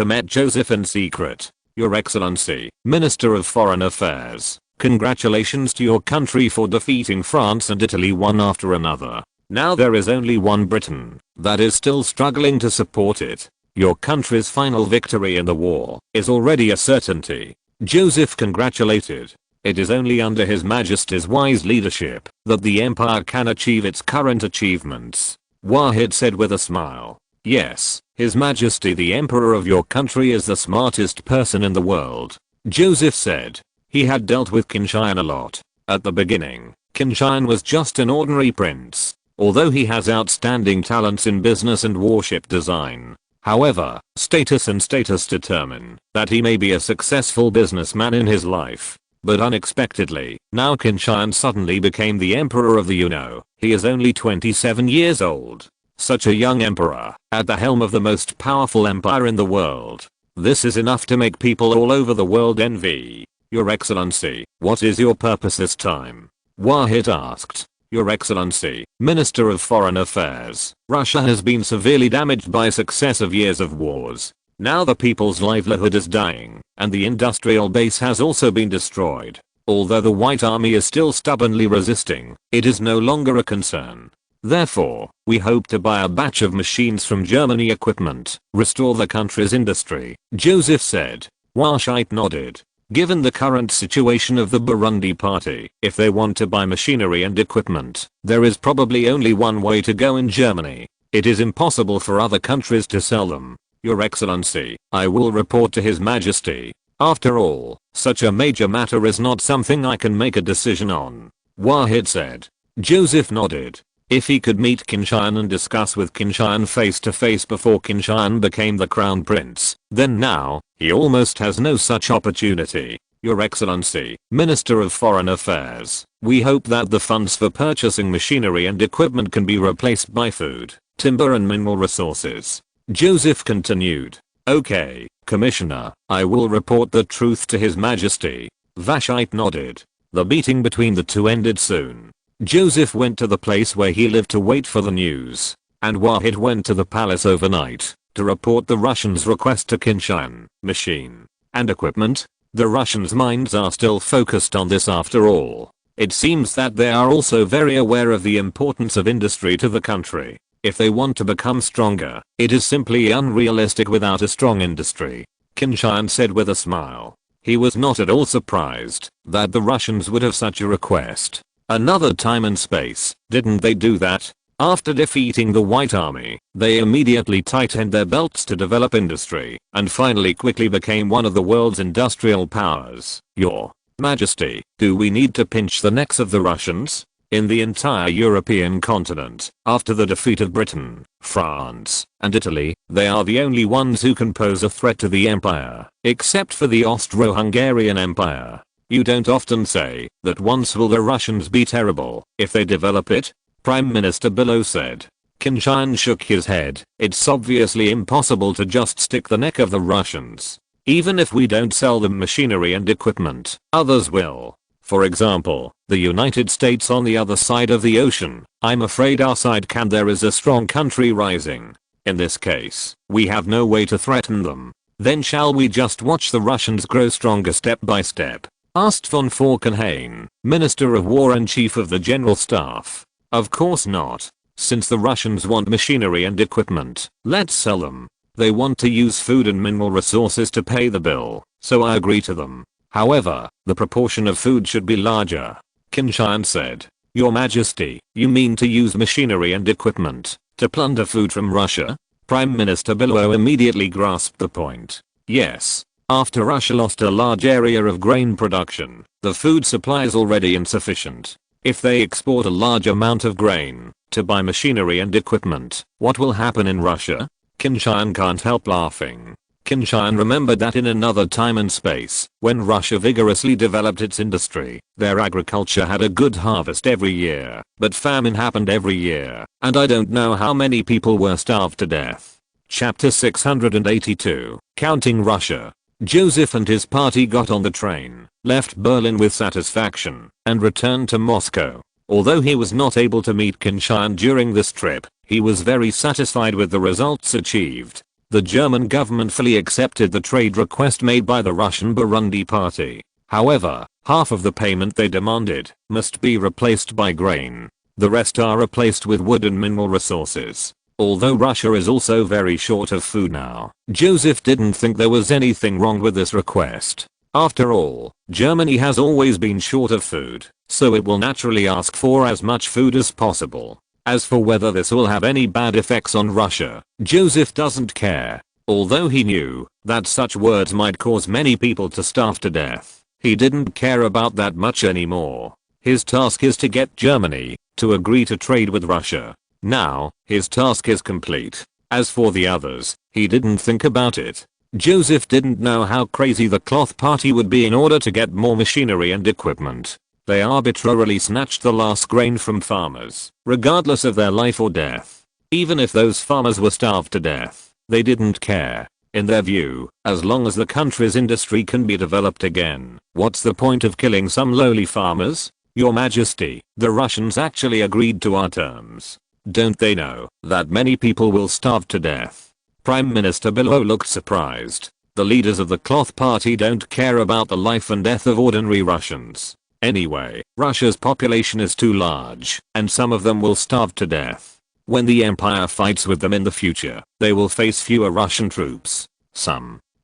met Joseph in secret. Your Excellency, Minister of Foreign Affairs, congratulations to your country for defeating France and Italy one after another. Now there is only one Britain that is still struggling to support it. Your country's final victory in the war is already a certainty. Joseph congratulated. It is only under His Majesty's wise leadership that the empire can achieve its current achievements. Wahid said with a smile. Yes, His Majesty the Emperor of your country is the smartest person in the world. Joseph said. He had dealt with Qin Tian a lot. At the beginning, Qin Tian was just an ordinary prince, although he has outstanding talents in business and warship design. However, status determine that he may be a successful businessman in his life. But unexpectedly, now Qin Tian suddenly became the emperor of the UNO. He is only 27 years old. Such a young emperor, at the helm of the most powerful empire in the world. This is enough to make people all over the world envy. Your Excellency, what is your purpose this time? Wahid asked. Your Excellency, Minister of Foreign Affairs, Russia has been severely damaged by successive years of wars. Now the people's livelihood is dying, and the industrial base has also been destroyed. Although the White Army is still stubbornly resisting, it is no longer a concern. Therefore, we hope to buy a batch of machines from Germany equipment, restore the country's industry, Joseph said. Wahid nodded. Given the current situation of the Burundi Party, if they want to buy machinery and equipment, there is probably only one way to go in Germany. It is impossible for other countries to sell them. Your Excellency, I will report to His Majesty. After all, such a major matter is not something I can make a decision on. Wahid said. Joseph nodded. If he could meet Qin Tian and discuss with Qin Tian face to face before Qin Tian became the crown prince, then now, he almost has no such opportunity. Your Excellency, Minister of Foreign Affairs, we hope that the funds for purchasing machinery and equipment can be replaced by food, timber and mineral resources. Joseph continued. Okay, Commissioner, I will report the truth to His Majesty. Vashite nodded. The meeting between the two ended soon. Joseph went to the place where he lived to wait for the news, and Wahid went to the palace overnight to report the Russians' request to Qin Tian, machine and equipment. The Russians' minds are still focused on this after all. It seems that they are also very aware of the importance of industry to the country. If they want to become stronger, it is simply unrealistic without a strong industry, Qin Tian said with a smile. He was not at all surprised that the Russians would have such a request. Another time and space, didn't they do that? After defeating the White Army, they immediately tightened their belts to develop industry, and finally quickly became one of the world's industrial powers. Your Majesty, do we need to pinch the necks of the Russians? In the entire European continent, after the defeat of Britain, France, and Italy, they are the only ones who can pose a threat to the empire, except for the Austro-Hungarian Empire. You don't often say that once will the Russians be terrible if they develop it? Prime Minister Billow said. Qin Tian shook his head. It's obviously impossible to just stick the neck of the Russians. Even if we don't sell them machinery and equipment, others will. For example, the United States on the other side of the ocean. I'm afraid our side there is a strong country rising. In this case, we have no way to threaten them. Then shall we just watch the Russians grow stronger step by step? Asked von Falkenhayn, Minister of War and Chief of the General Staff. Of course not. Since the Russians want machinery and equipment, let's sell them. They want to use food and mineral resources to pay the bill, so I agree to them. However, the proportion of food should be larger, Qin Tian said. Your Majesty, you mean to use machinery and equipment to plunder food from Russia? Prime Minister Billow immediately grasped the point. Yes. After Russia lost a large area of grain production, the food supply is already insufficient. If they export a large amount of grain to buy machinery and equipment, what will happen in Russia? Qin Tian can't help laughing. Qin Tian remembered that in another time and space, when Russia vigorously developed its industry, their agriculture had a good harvest every year, but famine happened every year, and I don't know how many people were starved to death. Chapter 682, Counting Russia. Joseph and his party got on the train, left Berlin with satisfaction, and returned to Moscow. Although he was not able to meet Qin Tian during this trip, he was very satisfied with the results achieved. The German government fully accepted the trade request made by the Russian Burundi party. However, half of the payment they demanded must be replaced by grain. The rest are replaced with wood and mineral resources. Although Russia is also very short of food now, Joseph didn't think there was anything wrong with this request. After all, Germany has always been short of food, so it will naturally ask for as much food as possible. As for whether this will have any bad effects on Russia, Joseph doesn't care. Although he knew that such words might cause many people to starve to death, he didn't care about that much anymore. His task is to get Germany to agree to trade with Russia. Now, his task is complete. As for the others, he didn't think about it. Joseph didn't know how crazy the cloth party would be in order to get more machinery and equipment. They arbitrarily snatched the last grain from farmers, regardless of their life or death. Even if those farmers were starved to death, they didn't care. In their view, as long as the country's industry can be developed again, what's the point of killing some lowly farmers? Your Majesty, the Russians actually agreed to our terms. Don't they know that many people will starve to death? Prime Minister Billow looked surprised. The leaders of the cloth party don't care about the life and death of ordinary Russians. Anyway, Russia's population is too large, and some of them will starve to death. When the empire fights with them in the future, they will face fewer Russian troops.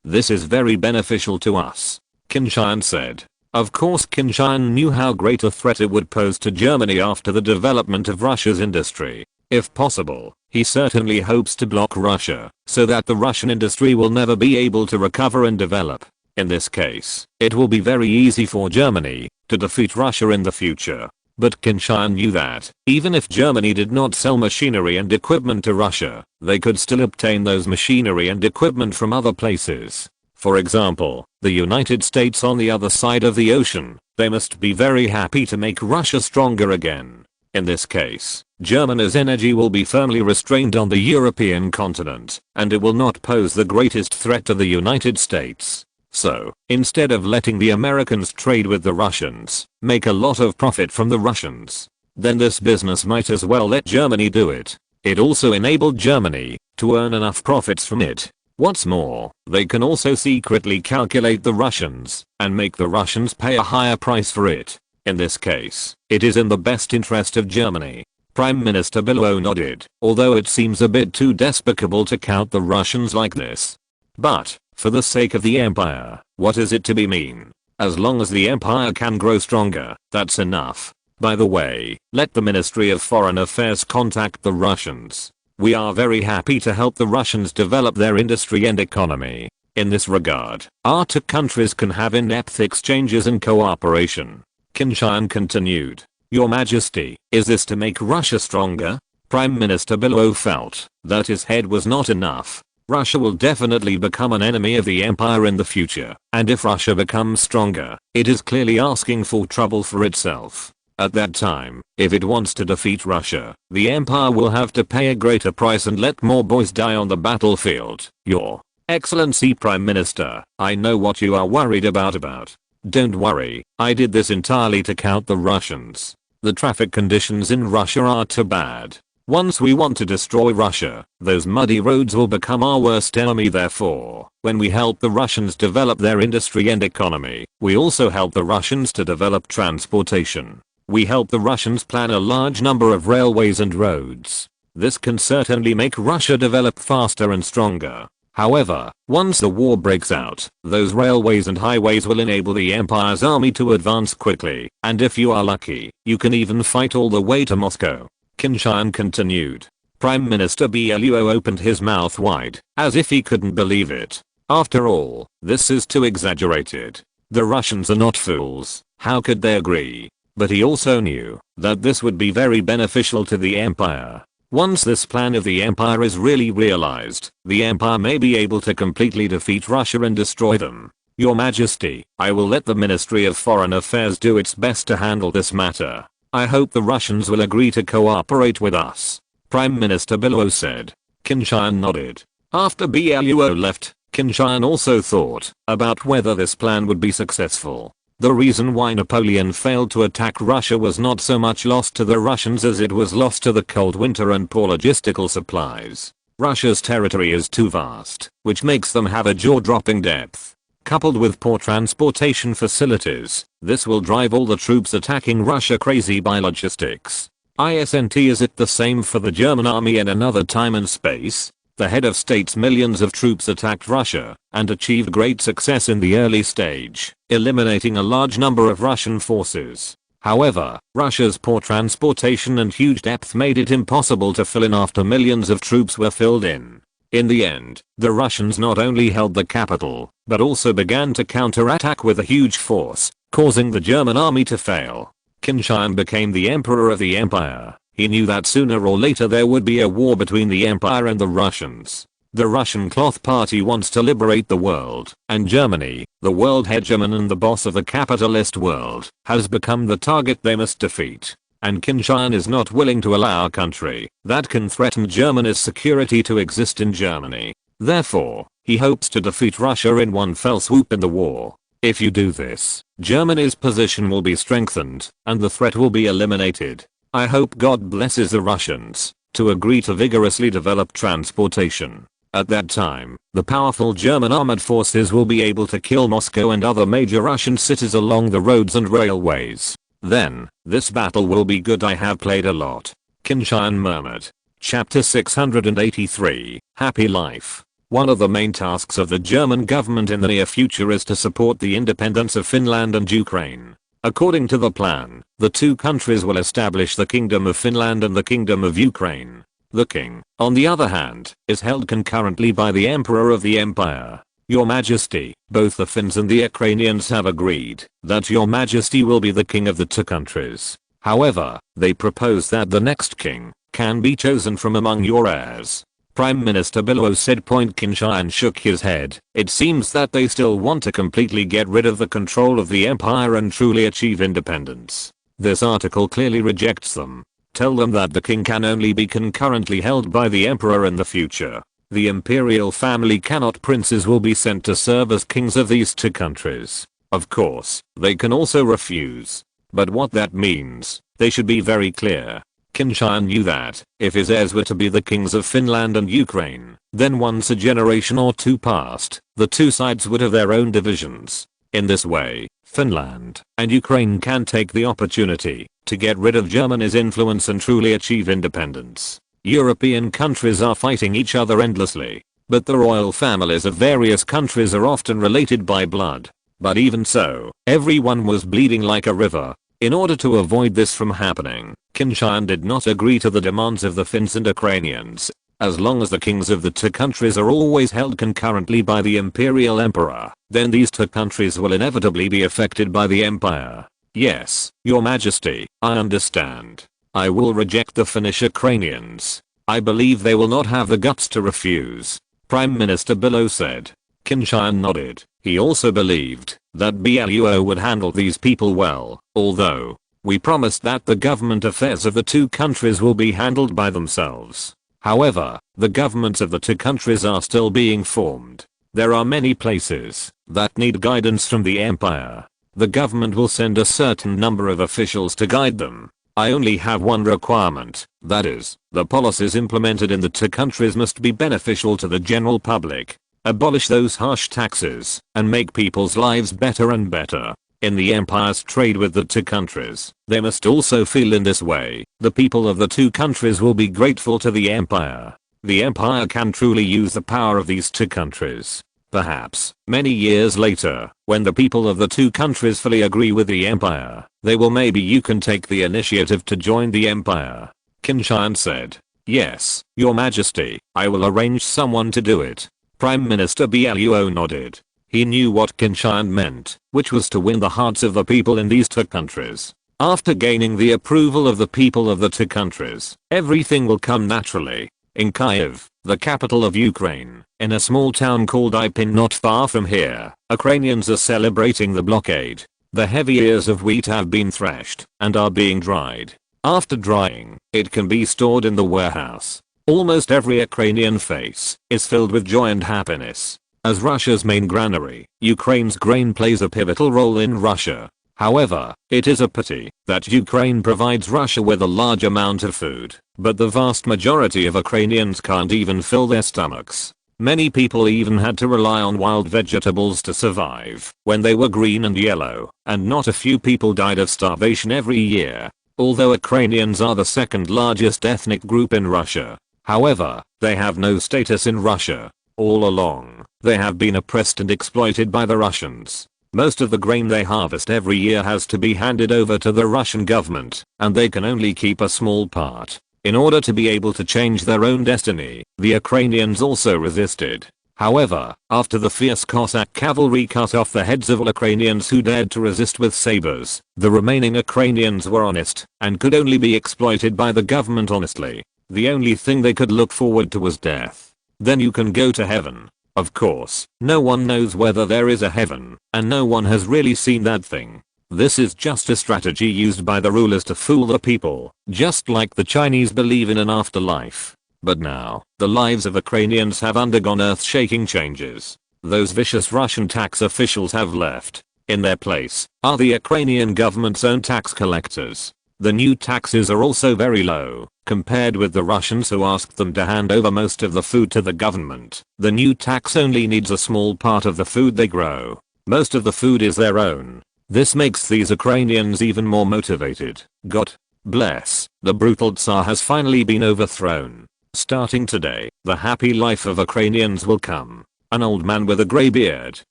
This is very beneficial to us, Qin Tian said. Of course, Qin Tian knew how great a threat it would pose to Germany after the development of Russia's industry. If possible, he certainly hopes to block Russia, so that the Russian industry will never be able to recover and develop. In this case, it will be very easy for Germany to defeat Russia in the future. But Qin Tian knew that, even if Germany did not sell machinery and equipment to Russia, they could still obtain those machinery and equipment from other places. For example, The United States on the other side of the ocean, they must be very happy to make Russia stronger again. In this case, Germany's energy will be firmly restrained on the European continent, and it will not pose the greatest threat to the United States. So, instead of letting the Americans trade with the Russians, make a lot of profit from the Russians, then this business might as well let Germany do it. It also enabled Germany to earn enough profits from it. What's more, they can also secretly calculate the Russians and make the Russians pay a higher price for it. In this case, it is in the best interest of Germany. Prime Minister Bismarck nodded, although it seems a bit too despicable to count the Russians like this. But, for the sake of the empire, what is it to be mean? As long as the empire can grow stronger, that's enough. By the way, let the Ministry of Foreign Affairs contact the Russians. We are very happy to help the Russians develop their industry and economy. In this regard, our two countries can have in-depth exchanges and cooperation. Qin Tian continued. Your Majesty, is this to make Russia stronger? Prime Minister Bismarck felt that his head was not enough. Russia will definitely become an enemy of the empire in the future, and if Russia becomes stronger, it is clearly asking for trouble for itself. At that time, if it wants to defeat Russia, the empire will have to pay a greater price and let more boys die on the battlefield. Your Excellency Prime Minister, I know what you are worried about. Don't worry, I did this entirely to count the Russians. The traffic conditions in Russia are too bad. Once we want to destroy Russia, those muddy roads will become our worst enemy. Therefore, when we help the Russians develop their industry and economy, we also help the Russians to develop transportation. We help the Russians plan a large number of railways and roads. This can certainly make Russia develop faster and stronger. However, once the war breaks out, those railways and highways will enable the empire's army to advance quickly, and if you are lucky, you can even fight all the way to Moscow. Qin Tian continued. Prime Minister Bismarck opened his mouth wide, as if he couldn't believe it. After all, this is too exaggerated. The Russians are not fools. How could they agree? But he also knew that this would be very beneficial to the empire. Once this plan of the empire is really realized, the empire may be able to completely defeat Russia and destroy them. Your Majesty, I will let the Ministry of Foreign Affairs do its best to handle this matter. I hope the Russians will agree to cooperate with us. Prime Minister Bismarck said. Qin Tian nodded. After Bismarck left, Qin Tian also thought about whether this plan would be successful. The reason why Napoleon failed to attack Russia was not so much lost to the Russians as it was lost to the cold winter and poor logistical supplies. Russia's territory is too vast, which makes them have a jaw-dropping depth. Coupled with poor transportation facilities, this will drive all the troops attacking Russia crazy by logistics. Isn't it the same for the German army in another time and space? The head of state's millions of troops attacked Russia and achieved great success in the early stage, eliminating a large number of Russian forces. However, Russia's poor transportation and huge depth made it impossible to fill in after millions of troops were filled in. In the end, the Russians not only held the capital, but also began to counterattack with a huge force, causing the German army to fail. Qin Tian became the emperor of the empire. He knew that sooner or later there would be a war between the empire and the Russians. The Russian Cloth Party wants to liberate the world, and Germany, the world hegemon and the boss of the capitalist world, has become the target they must defeat. And Qin Tian is not willing to allow a country that can threaten Germany's security to exist in Germany. Therefore, he hopes to defeat Russia in one fell swoop in the war. If you do this, Germany's position will be strengthened, and the threat will be eliminated. I hope God blesses the Russians to agree to vigorously develop transportation. At that time, the powerful German armored forces will be able to kill Moscow and other major Russian cities along the roads and railways. Then, this battle will be good. I have played a lot. Qin Tian murmured. Chapter 683, Happy Life. One of the main tasks of the German government in the near future is to support the independence of Finland and Ukraine. According to the plan, the two countries will establish the Kingdom of Finland and the Kingdom of Ukraine. The king, on the other hand, is held concurrently by the Emperor of the Empire. Your Majesty, both the Finns and the Ukrainians have agreed that Your Majesty will be the king of the two countries. However, they propose that the next king can be chosen from among your heirs. Prime Minister Below said. Qin Tian shook his head. It seems that they still want to completely get rid of the control of the empire and truly achieve independence. This article clearly rejects them. Tell them that the king can only be concurrently held by the emperor in the future. The imperial family cannot. Princes will be sent to serve as kings of these two countries. Of course, they can also refuse. But what that means, they should be very clear. Qin Tian knew that, if his heirs were to be the kings of Finland and Ukraine, then once a generation or two passed, the two sides would have their own divisions. In this way, Finland and Ukraine can take the opportunity to get rid of Germany's influence and truly achieve independence. European countries are fighting each other endlessly, but the royal families of various countries are often related by blood. But even so, everyone was bleeding like a river. In order to avoid this from happening, Qin Tian did not agree to the demands of the Finns and Ukrainians. As long as the kings of the two countries are always held concurrently by the imperial emperor, then these two countries will inevitably be affected by the empire. Yes, your majesty, I understand. I will reject the Finnish Ukrainians. I believe they will not have the guts to refuse. Prime Minister Below said. Qin Tian nodded. He also believed that Below would handle these people well, although we promised that the government affairs of the two countries will be handled by themselves. However, the governments of the two countries are still being formed. There are many places that need guidance from the empire. The government will send a certain number of officials to guide them. I only have one requirement, that is, the policies implemented in the two countries must be beneficial to the general public. Abolish those harsh taxes and make people's lives better and better. In the empire's trade with the two countries, they must also feel in this way, the people of the two countries will be grateful to the empire. The empire can truly use the power of these two countries. Perhaps, many years later, when the people of the two countries fully agree with the empire, maybe you can take the initiative to join the empire. Qin Tian said. Yes, your majesty, I will arrange someone to do it. Prime Minister Below nodded. He knew what Qin Tian meant, which was to win the hearts of the people in these two countries. After gaining the approval of the people of the two countries, everything will come naturally. In Kyiv, the capital of Ukraine, in a small town called Ipin not far from here, Ukrainians are celebrating the blockade. The heavy ears of wheat have been threshed and are being dried. After drying, it can be stored in the warehouse. Almost every Ukrainian face is filled with joy and happiness. As Russia's main granary, Ukraine's grain plays a pivotal role in Russia. However, it is a pity that Ukraine provides Russia with a large amount of food, but the vast majority of Ukrainians can't even fill their stomachs. Many people even had to rely on wild vegetables to survive when they were green and yellow, and not a few people died of starvation every year. Although Ukrainians are the second largest ethnic group in Russia, however, they have no status in Russia. All along, they have been oppressed and exploited by the Russians. Most of the grain they harvest every year has to be handed over to the Russian government, and they can only keep a small part. In order to be able to change their own destiny, the Ukrainians also resisted. However, after the fierce Cossack cavalry cut off the heads of all Ukrainians who dared to resist with sabers, the remaining Ukrainians were honest and could only be exploited by the government honestly. The only thing they could look forward to was death. Then you can go to heaven. Of course, no one knows whether there is a heaven, and no one has really seen that thing. This is just a strategy used by the rulers to fool the people, just like the Chinese believe in an afterlife. But now, the lives of Ukrainians have undergone earth-shaking changes. Those vicious Russian tax officials have left. In their place are the Ukrainian government's own tax collectors. The new taxes are also very low, compared with the Russians who asked them to hand over most of the food to the government. The new tax only needs a small part of the food they grow. Most of the food is their own. This makes these Ukrainians even more motivated. God bless, the brutal Tsar has finally been overthrown. Starting today, the happy life of Ukrainians will come. An old man with a grey beard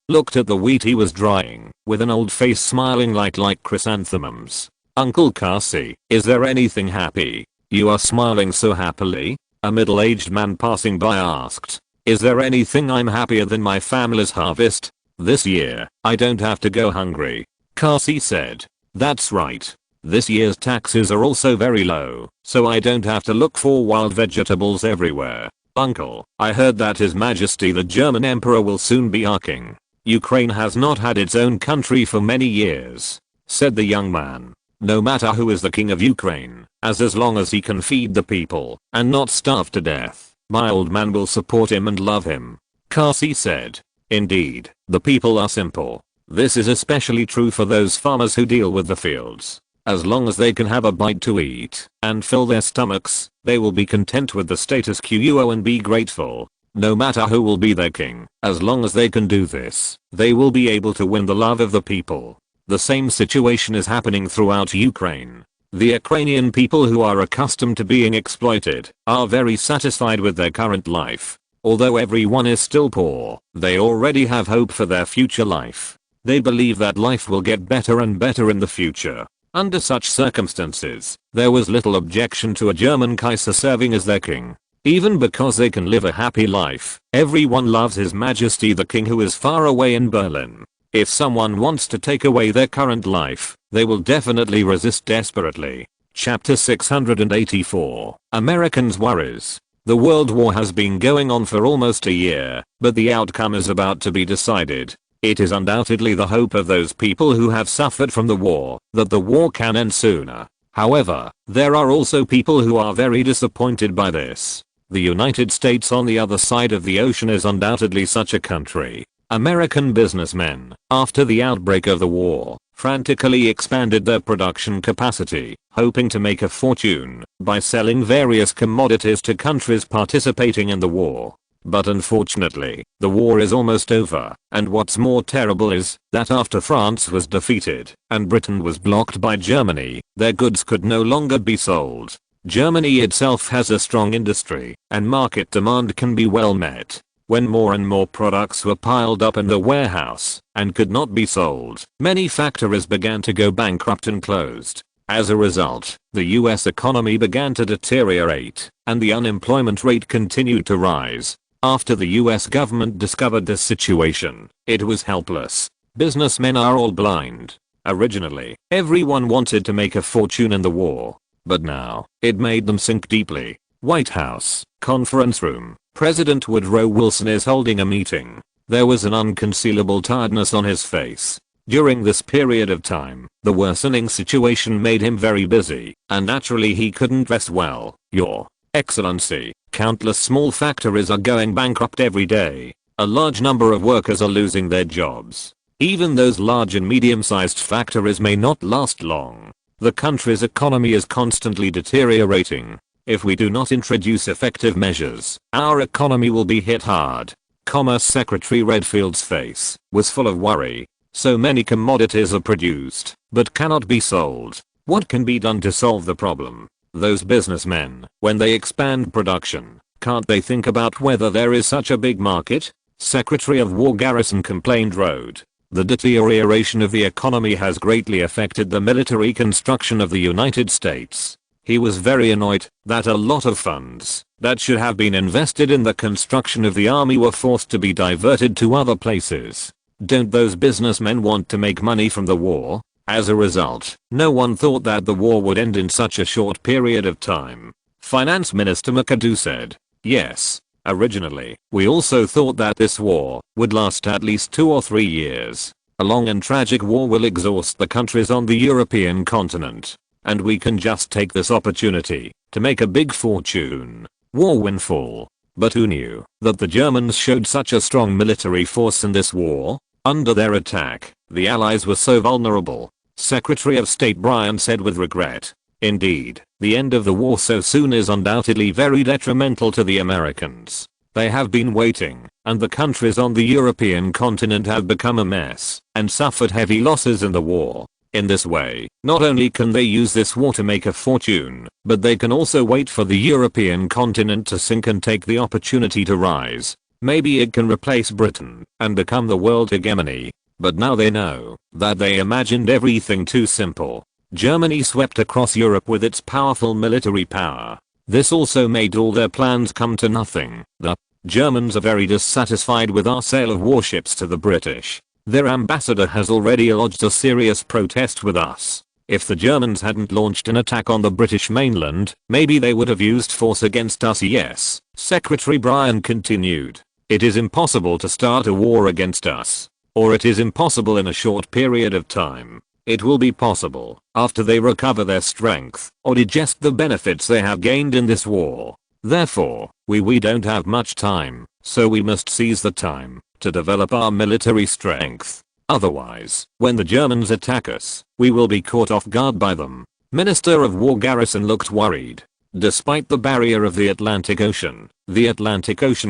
looked at the wheat he was drying, with an old face smiling like chrysanthemums. Uncle Kasi, is there anything happy? You are smiling so happily? A middle-aged man passing by asked. Is there anything I'm happier than my family's harvest? This year, I don't have to go hungry. Kasi said. That's right. This year's taxes are also very low, so I don't have to look for wild vegetables everywhere. Uncle, I heard that His Majesty the German Emperor will soon be our king. Ukraine has not had its own country for many years, said the young man. No matter who is the king of Ukraine, as long as he can feed the people and not starve to death, my old man will support him and love him. Kasi said. Indeed, the people are simple. This is especially true for those farmers who deal with the fields. As long as they can have a bite to eat and fill their stomachs, they will be content with the status quo and be grateful. No matter who will be their king, as long as they can do this, they will be able to win the love of the people. The same situation is happening throughout Ukraine. The Ukrainian people who are accustomed to being exploited are very satisfied with their current life. Although everyone is still poor, they already have hope for their future life. They believe that life will get better and better in the future. Under such circumstances, there was little objection to a German Kaiser serving as their king. Even because they can live a happy life, everyone loves His Majesty the King who is far away in Berlin. If someone wants to take away their current life, they will definitely resist desperately. Chapter 684. Americans' Worries. The World War has been going on for almost a year, but the outcome is about to be decided. It is undoubtedly the hope of those people who have suffered from the war that the war can end sooner. However, there are also people who are very disappointed by this. The United States on the other side of the ocean is undoubtedly such a country. American businessmen, after the outbreak of the war, frantically expanded their production capacity, hoping to make a fortune by selling various commodities to countries participating in the war. But unfortunately, the war is almost over, and what's more terrible is that after France was defeated and Britain was blocked by Germany, their goods could no longer be sold. Germany itself has a strong industry, and market demand can be well met. When more and more products were piled up in the warehouse and could not be sold, many factories began to go bankrupt and closed. As a result, the US economy began to deteriorate, and the unemployment rate continued to rise. After the US government discovered this situation, it was helpless. Businessmen are all blind. Originally, everyone wanted to make a fortune in the war, but now, it made them sink deeply. White House, conference room. President Woodrow Wilson is holding a meeting. There was an unconcealable tiredness on his face. During this period of time, the worsening situation made him very busy, and naturally he couldn't rest well. Your Excellency, countless small factories are going bankrupt every day. A large number of workers are losing their jobs. Even those large and medium-sized factories may not last long. The country's economy is constantly deteriorating. If we do not introduce effective measures, our economy will be hit hard. Commerce Secretary Redfield's face was full of worry. So many commodities are produced, but cannot be sold. What can be done to solve the problem? Those businessmen, when they expand production, can't they think about whether there is such a big market? Secretary of War Garrison complained wrote. The deterioration of the economy has greatly affected the military construction of the United States. He was very annoyed that a lot of funds that should have been invested in the construction of the army were forced to be diverted to other places. Don't those businessmen want to make money from the war? As a result, no one thought that the war would end in such a short period of time. Finance Minister McAdoo said, yes, originally, we also thought that this war would last at least 2 or 3 years. A long and tragic war will exhaust the countries on the European continent. And we can just take this opportunity to make a big fortune. War windfall. But who knew that the Germans showed such a strong military force in this war? Under their attack, the Allies were so vulnerable. Secretary of State Bryan said with regret. Indeed, the end of the war so soon is undoubtedly very detrimental to the Americans. They have been waiting, and the countries on the European continent have become a mess and suffered heavy losses in the war. In this way, not only can they use this war to make a fortune, but they can also wait for the European continent to sink and take the opportunity to rise. Maybe it can replace Britain and become the world hegemony. But now they know that they imagined everything too simple. Germany swept across Europe with its powerful military power. This also made all their plans come to nothing. The Germans are very dissatisfied with our sale of warships to the British. Their ambassador has already lodged a serious protest with us. If the Germans hadn't launched an attack on the British mainland, maybe they would have used force against us. Yes, Secretary Bryan continued. It is impossible to start a war against us. Or it is impossible in a short period of time. It will be possible after they recover their strength or digest the benefits they have gained in this war. Therefore, we don't have much time, so we must seize the time to develop our military strength. Otherwise, when the Germans attack us, we will be caught off guard by them. Minister of War Garrison looked worried. Despite the barrier of the Atlantic Ocean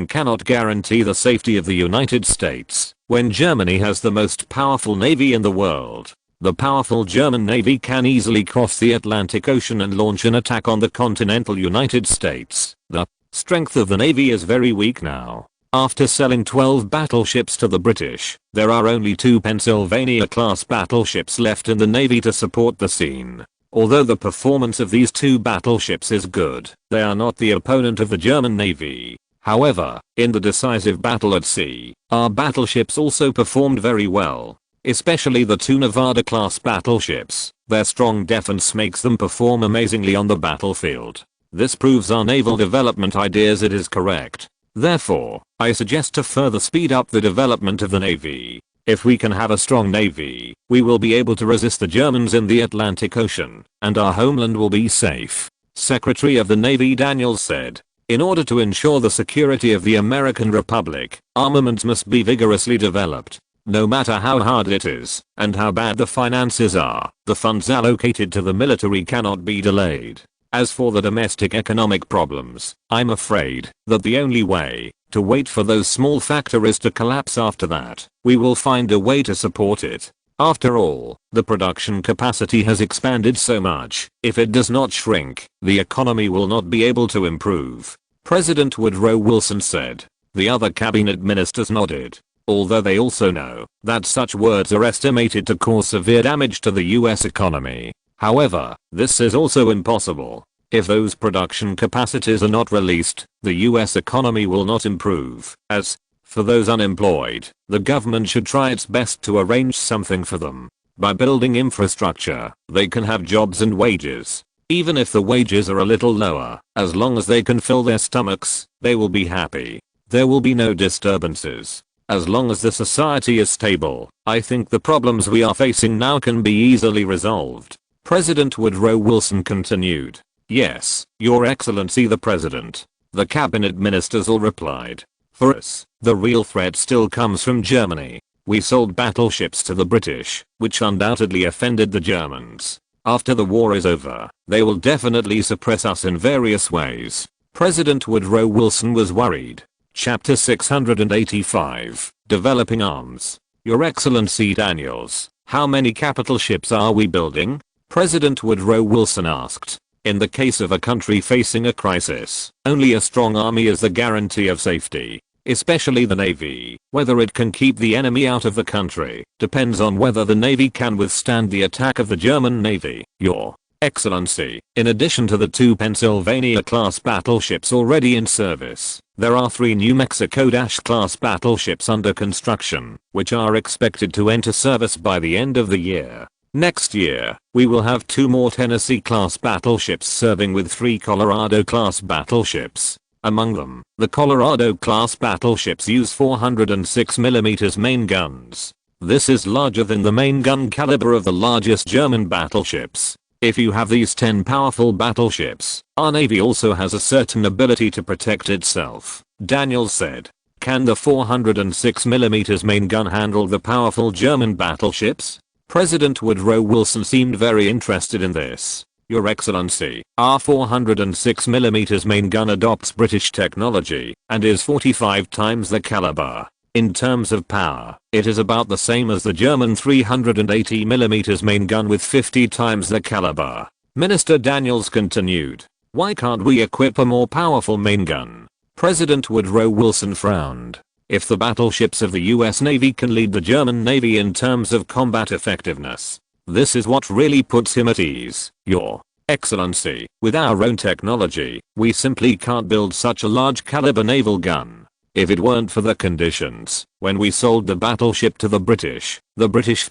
cannot guarantee the safety of the United States when Germany has the most powerful navy in the world. The powerful German Navy can easily cross the Atlantic Ocean and launch an attack on the continental United States. The strength of the Navy is very weak now. After selling 12 battleships to the British, there are only 2 Pennsylvania-class battleships left in the Navy to support the scene. Although the performance of these 2 battleships is good, they are not the opponent of the German Navy. However, in the decisive battle at sea, our battleships also performed very well. Especially the 2 Nevada-class battleships. Their strong defense makes them perform amazingly on the battlefield. This proves our naval development ideas it is correct. Therefore, I suggest to further speed up the development of the Navy. If we can have a strong Navy, we will be able to resist the Germans in the Atlantic Ocean, and our homeland will be safe. Secretary of the Navy Daniels said. In order to ensure the security of the American Republic, armaments must be vigorously developed. No matter how hard it is, and how bad the finances are, the funds allocated to the military cannot be delayed. As for the domestic economic problems, I'm afraid that the only way to wait for those small factories to collapse after that, we will find a way to support it. After all, the production capacity has expanded so much, if it does not shrink, the economy will not be able to improve. President Woodrow Wilson said. The other cabinet ministers nodded. Although they also know that such words are estimated to cause severe damage to the US economy. However, this is also impossible. If those production capacities are not released, the US economy will not improve. As for those unemployed, the government should try its best to arrange something for them. By building infrastructure, they can have jobs and wages. Even if the wages are a little lower, as long as they can fill their stomachs, they will be happy. There will be no disturbances. As long as the society is stable, I think the problems we are facing now can be easily resolved. President Woodrow Wilson continued. Yes, Your Excellency the President. The cabinet ministers all replied. For us, the real threat still comes from Germany. We sold battleships to the British, which undoubtedly offended the Germans. After the war is over, they will definitely suppress us in various ways. President Woodrow Wilson was worried. Chapter 685, Developing Arms. Your Excellency Daniels, how many capital ships are we building? President Woodrow Wilson asked. In the case of a country facing a crisis, only a strong army is the guarantee of safety. Especially the Navy. Whether it can keep the enemy out of the country depends on whether the Navy can withstand the attack of the German Navy. Your Excellency, in addition to the 2 Pennsylvania-class battleships already in service, there are 3 New Mexico-class battleships under construction, which are expected to enter service by the end of the year. Next year, we will have 2 more Tennessee-class battleships serving with 3 Colorado-class battleships. Among them, the Colorado-class battleships use 406mm main guns. This is larger than the main gun caliber of the largest German battleships. If you have these 10 powerful battleships, our Navy also has a certain ability to protect itself, Daniels said. Can the 406mm main gun handle the powerful German battleships? President Woodrow Wilson seemed very interested in this. Your Excellency, our 406mm main gun adopts British technology and is 45 times the caliber. In terms of power, it is about the same as the German 380mm main gun with 50 times the caliber. Minister Daniels continued. Why can't we equip a more powerful main gun? President Woodrow Wilson frowned. If the battleships of the US Navy can lead the German Navy in terms of combat effectiveness, this is what really puts him at ease. Your Excellency, with our own technology, we simply can't build such a large caliber naval gun. If it weren't for the conditions, when we sold the battleship to the British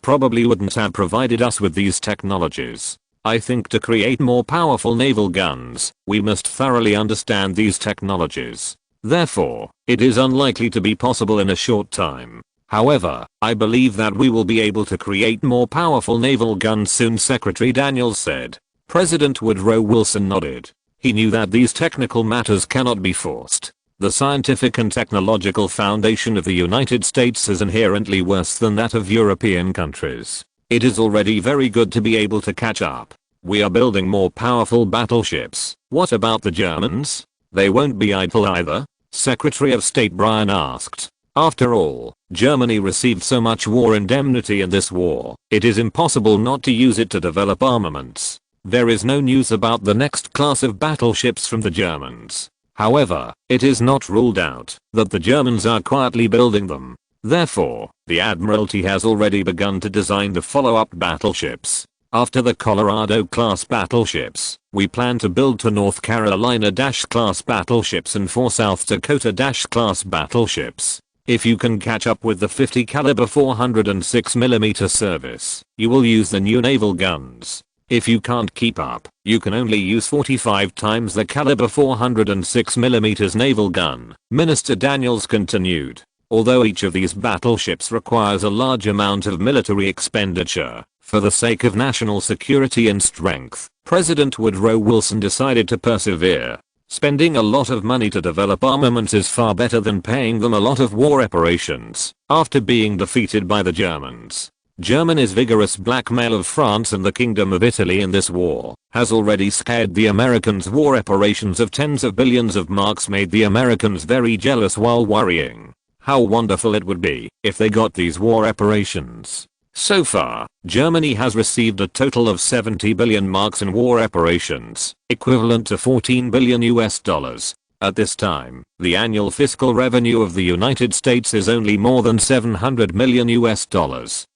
probably wouldn't have provided us with these technologies. I think to create more powerful naval guns, we must thoroughly understand these technologies. Therefore, it is unlikely to be possible in a short time. However, I believe that we will be able to create more powerful naval guns soon, Secretary Daniels said. President Woodrow Wilson nodded. He knew that these technical matters cannot be forced. The scientific and technological foundation of the United States is inherently worse than that of European countries. It is already very good to be able to catch up. We are building more powerful battleships. What about the Germans? They won't be idle either? Secretary of State Bryan asked. After all, Germany received so much war indemnity in this war, it is impossible not to use it to develop armaments. There is no news about the next class of battleships from the Germans. However, it is not ruled out that the Germans are quietly building them. Therefore, the Admiralty has already begun to design the follow-up battleships. After the Colorado-class battleships, we plan to build 2 North Carolina-class battleships and 4 South Dakota-class battleships. If you can catch up with the 50 caliber 406mm service, you will use the new naval guns. If you can't keep up, you can only use 45 times the caliber 406mm naval gun, Minister Daniels continued. Although each of these battleships requires a large amount of military expenditure, for the sake of national security and strength, President Woodrow Wilson decided to persevere. Spending a lot of money to develop armaments is far better than paying them a lot of war reparations after being defeated by the Germans. Germany's vigorous blackmail of France and the Kingdom of Italy in this war has already scared the Americans. War reparations of tens of billions of marks made the Americans very jealous while worrying how wonderful it would be if they got these war reparations. So far, Germany has received a total of 70 billion marks in war reparations, equivalent to $14 billion US. At this time, the annual fiscal revenue of the United States is only more than $700 million US,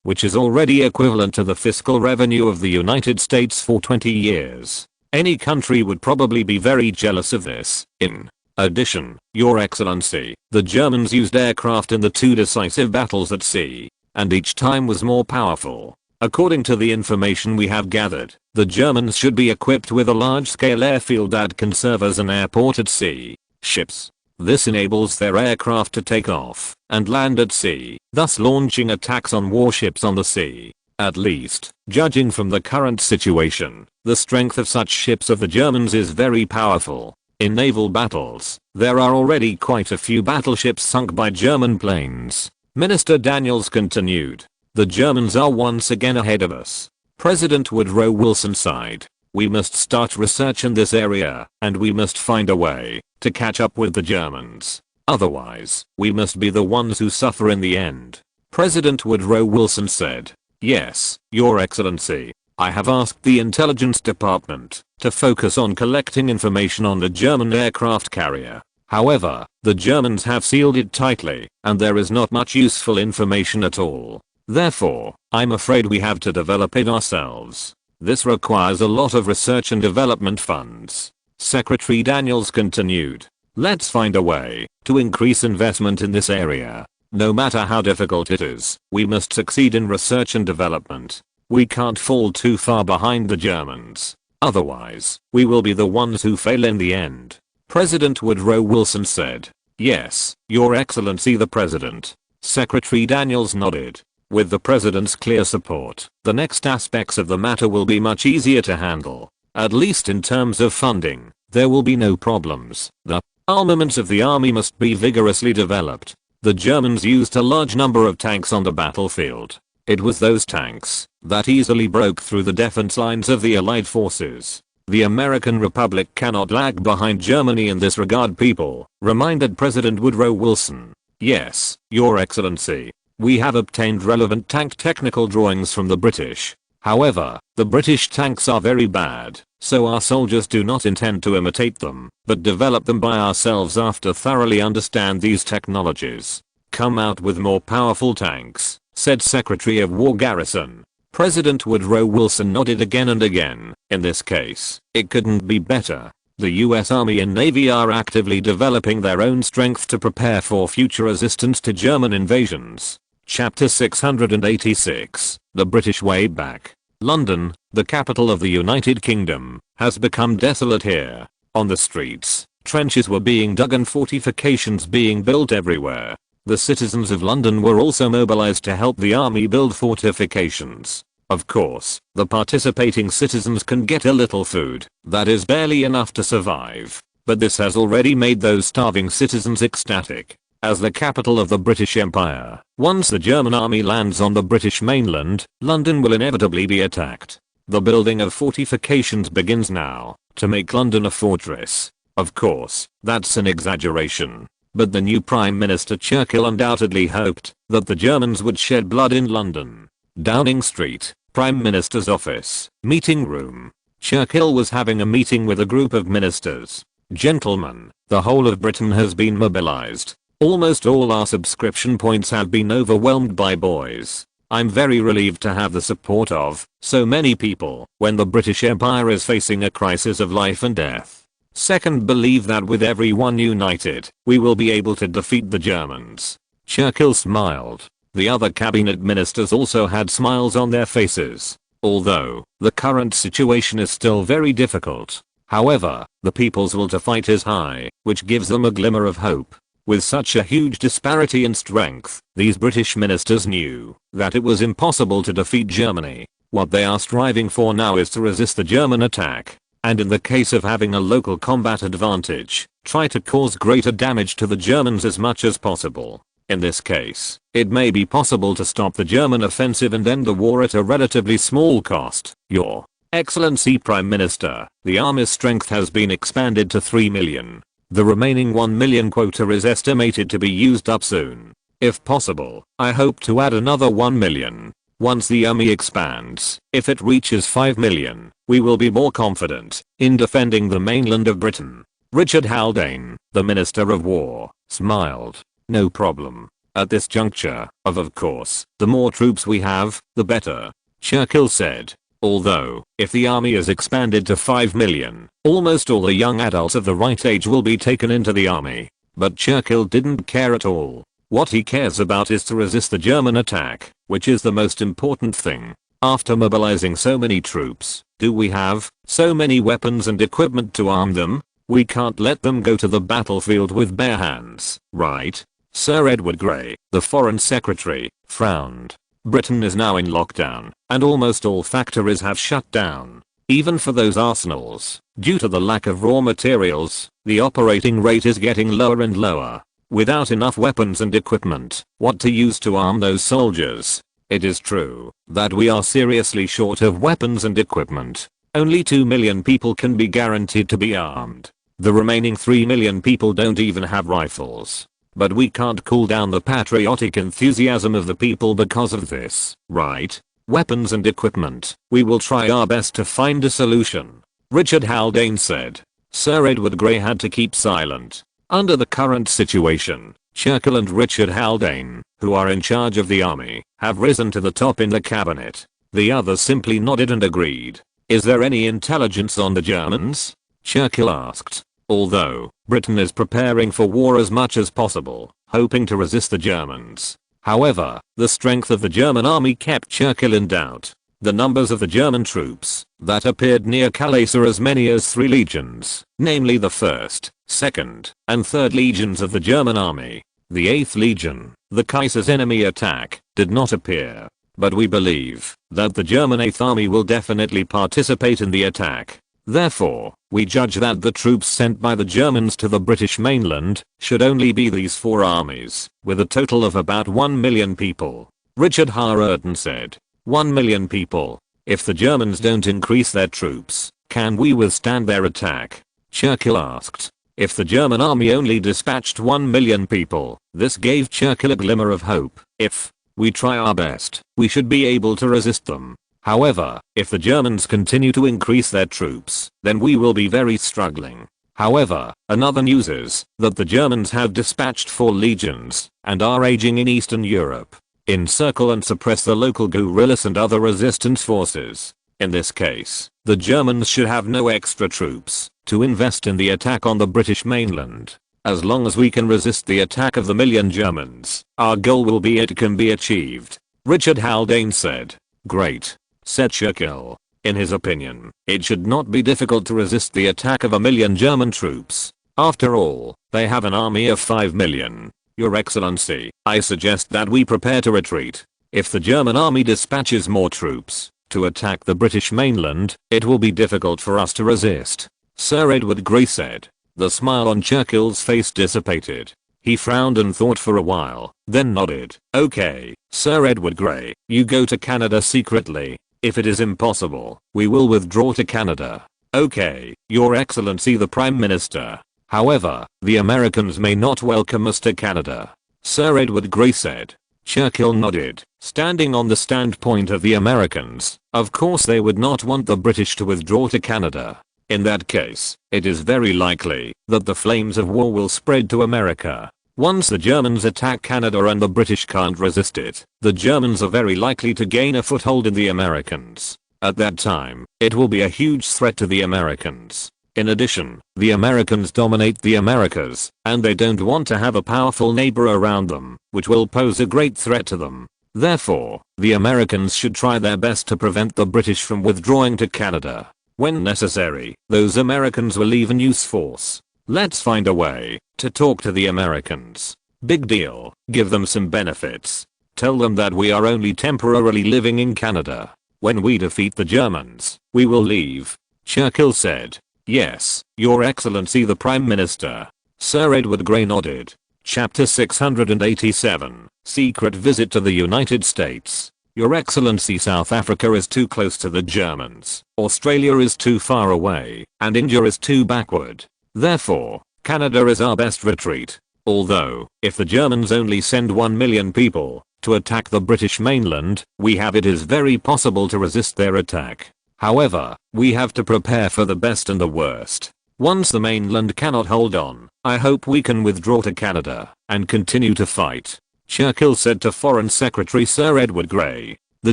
which is already equivalent to the fiscal revenue of the United States for 20 years. Any country would probably be very jealous of this. In addition, Your Excellency, the Germans used aircraft in the 2 decisive battles at sea, and each time was more powerful. According to the information we have gathered, the Germans should be equipped with a large-scale airfield that can serve as an airport at sea. Ships. This enables their aircraft to take off and land at sea, thus launching attacks on warships on the sea. At least, judging from the current situation, the strength of such ships of the Germans is very powerful. In naval battles, there are already quite a few battleships sunk by German planes. Minister Daniels continued. The Germans are once again ahead of us. President Woodrow Wilson sighed. We must start research in this area, and we must find a way to catch up with the Germans. Otherwise, we must be the ones who suffer in the end. President Woodrow Wilson said, "Yes, Your Excellency. I have asked the intelligence department to focus on collecting information on the German aircraft carrier. However, the Germans have sealed it tightly, and there is not much useful information at all. Therefore, I'm afraid we have to develop it ourselves. This requires a lot of research and development funds." Secretary Daniels continued. "Let's find a way to increase investment in this area. No matter how difficult it is, we must succeed in research and development. We can't fall too far behind the Germans. Otherwise, we will be the ones who fail in the end." President Woodrow Wilson said, "Yes, Your Excellency the President." Secretary Daniels nodded. With the President's clear support, the next aspects of the matter will be much easier to handle. At least in terms of funding, there will be no problems. The armaments of the army must be vigorously developed. The Germans used a large number of tanks on the battlefield. It was those tanks that easily broke through the defense lines of the Allied forces. The American Republic cannot lag behind Germany in this regard, people, reminded President Woodrow Wilson. "Yes, Your Excellency. We have obtained relevant tank technical drawings from the British. However, the British tanks are very bad, so our soldiers do not intend to imitate them, but develop them by ourselves after thoroughly understand these technologies. Come out with more powerful tanks," said Secretary of War Garrison. President Woodrow Wilson nodded again and again. "In this case, it couldn't be better. The US Army and Navy are actively developing their own strength to prepare for future resistance to German invasions. Chapter 686, The British Way Back. London, the capital of the United Kingdom, has become desolate here. On the streets, trenches were being dug and fortifications being built everywhere. The citizens of London were also mobilized to help the army build fortifications. Of course, the participating citizens can get a little food, that is barely enough to survive. But this has already made those starving citizens ecstatic. As the capital of the British Empire, once the German army lands on the British mainland, London will inevitably be attacked. The building of fortifications begins now, to make London a fortress. Of course, that's an exaggeration. But the new Prime Minister Churchill undoubtedly hoped that the Germans would shed blood in London. Downing Street, Prime Minister's office, meeting room. Churchill was having a meeting with a group of ministers. Gentlemen, the whole of Britain has been mobilized. Almost all our subscription points have been overwhelmed by boys. I'm very relieved to have the support of so many people when the British Empire is facing a crisis of life and death. Second, believe that with everyone united, we will be able to defeat the Germans. Churchill smiled. The other cabinet ministers also had smiles on their faces. Although, the current situation is still very difficult. However, the people's will to fight is high, which gives them a glimmer of hope. With such a huge disparity in strength, these British ministers knew that it was impossible to defeat Germany. What they are striving for now is to resist the German attack, and in the case of having a local combat advantage, try to cause greater damage to the Germans as much as possible. In this case, it may be possible to stop the German offensive and end the war at a relatively small cost. Your Excellency Prime Minister, the army's strength has been expanded to 3 million. The remaining 1 million quota is estimated to be used up soon. If possible, I hope to add another 1 million. Once the army expands, if it reaches 5 million, we will be more confident in defending the mainland of Britain. Richard Haldane, the Minister of War, smiled. No problem. At this juncture, of course, the more troops we have, the better. Churchill said. Although, if the army is expanded to 5 million, almost all the young adults of the right age will be taken into the army. But Churchill didn't care at all. What he cares about is to resist the German attack, which is the most important thing. After mobilizing so many troops, do we have so many weapons and equipment to arm them? We can't let them go to the battlefield with bare hands, right? Sir Edward Grey, the Foreign Secretary, frowned. Britain is now in lockdown, and almost all factories have shut down. Even for those arsenals, due to the lack of raw materials, the operating rate is getting lower and lower. Without enough weapons and equipment, what to use to arm those soldiers? It is true that we are seriously short of weapons and equipment. Only 2 million people can be guaranteed to be armed. The remaining 3 million people don't even have rifles. But we can't cool down the patriotic enthusiasm of the people because of this, right? Weapons and equipment. We will try our best to find a solution. Richard Haldane said. Sir Edward Grey had to keep silent. Under the current situation, Churchill and Richard Haldane, who are in charge of the army, have risen to the top in the cabinet. The others simply nodded and agreed. Is there any intelligence on the Germans? Churchill asked. Although, Britain is preparing for war as much as possible, hoping to resist the Germans. However, the strength of the German army kept Churchill in doubt. The numbers of the German troops that appeared near Calais are as many as 3 legions, namely the 1st, 2nd, and 3rd legions of the German army. The 8th legion, the Kaiser's enemy attack, did not appear. But we believe that the German 8th army will definitely participate in the attack. Therefore, we judge that the troops sent by the Germans to the British mainland should only be these 4 armies, with a total of about 1 million people. Richard Haldane said. 1 million people. If the Germans don't increase their troops, can we withstand their attack? Churchill asked. If the German army only dispatched 1 million people, this gave Churchill a glimmer of hope. If we try our best, we should be able to resist them. However, if the Germans continue to increase their troops, then we will be very struggling. However, another news is that the Germans have dispatched 4 legions and are raging in Eastern Europe. Encircle and suppress the local guerrillas and other resistance forces. In this case, the Germans should have no extra troops to invest in the attack on the British mainland. As long as we can resist the attack of the million Germans, our goal will be it can be achieved. Richard Haldane said. Great, said Churchill. In his opinion, it should not be difficult to resist the attack of a million German troops. After all, they have an army of 5 million. Your Excellency, I suggest that we prepare to retreat. If the German army dispatches more troops to attack the British mainland, it will be difficult for us to resist. Sir Edward Grey said. The smile on Churchill's face dissipated. He frowned and thought for a while, then nodded. Okay, Sir Edward Grey, you go to Canada secretly. If it is impossible, we will withdraw to Canada. Okay, Your Excellency the Prime Minister. However, the Americans may not welcome us to Canada. Sir Edward Grey said. Churchill nodded, standing on the standpoint of the Americans. Of course they would not want the British to withdraw to Canada. In that case, it is very likely that the flames of war will spread to America. Once the Germans attack Canada and the British can't resist it, the Germans are very likely to gain a foothold in the Americans. At that time, it will be a huge threat to the Americans. In addition, the Americans dominate the Americas, and they don't want to have a powerful neighbor around them, which will pose a great threat to them. Therefore, the Americans should try their best to prevent the British from withdrawing to Canada. When necessary, those Americans will even use force. Let's find a way to talk to the Americans. Big deal, give them some benefits. Tell them that we are only temporarily living in Canada. When we defeat the Germans, we will leave. Churchill said. Yes, Your Excellency the Prime Minister. Sir Edward Grey nodded. Chapter 687, Secret Visit to the United States. Your Excellency, South Africa is too close to the Germans, Australia is too far away, and India is too backward. Therefore, Canada is our best retreat. Although, if the Germans only send 1 million people to attack the British mainland, it is very possible to resist their attack. However, we have to prepare for the best and the worst. Once the mainland cannot hold on, I hope we can withdraw to Canada and continue to fight. Churchill said to Foreign Secretary Sir Edward Grey. The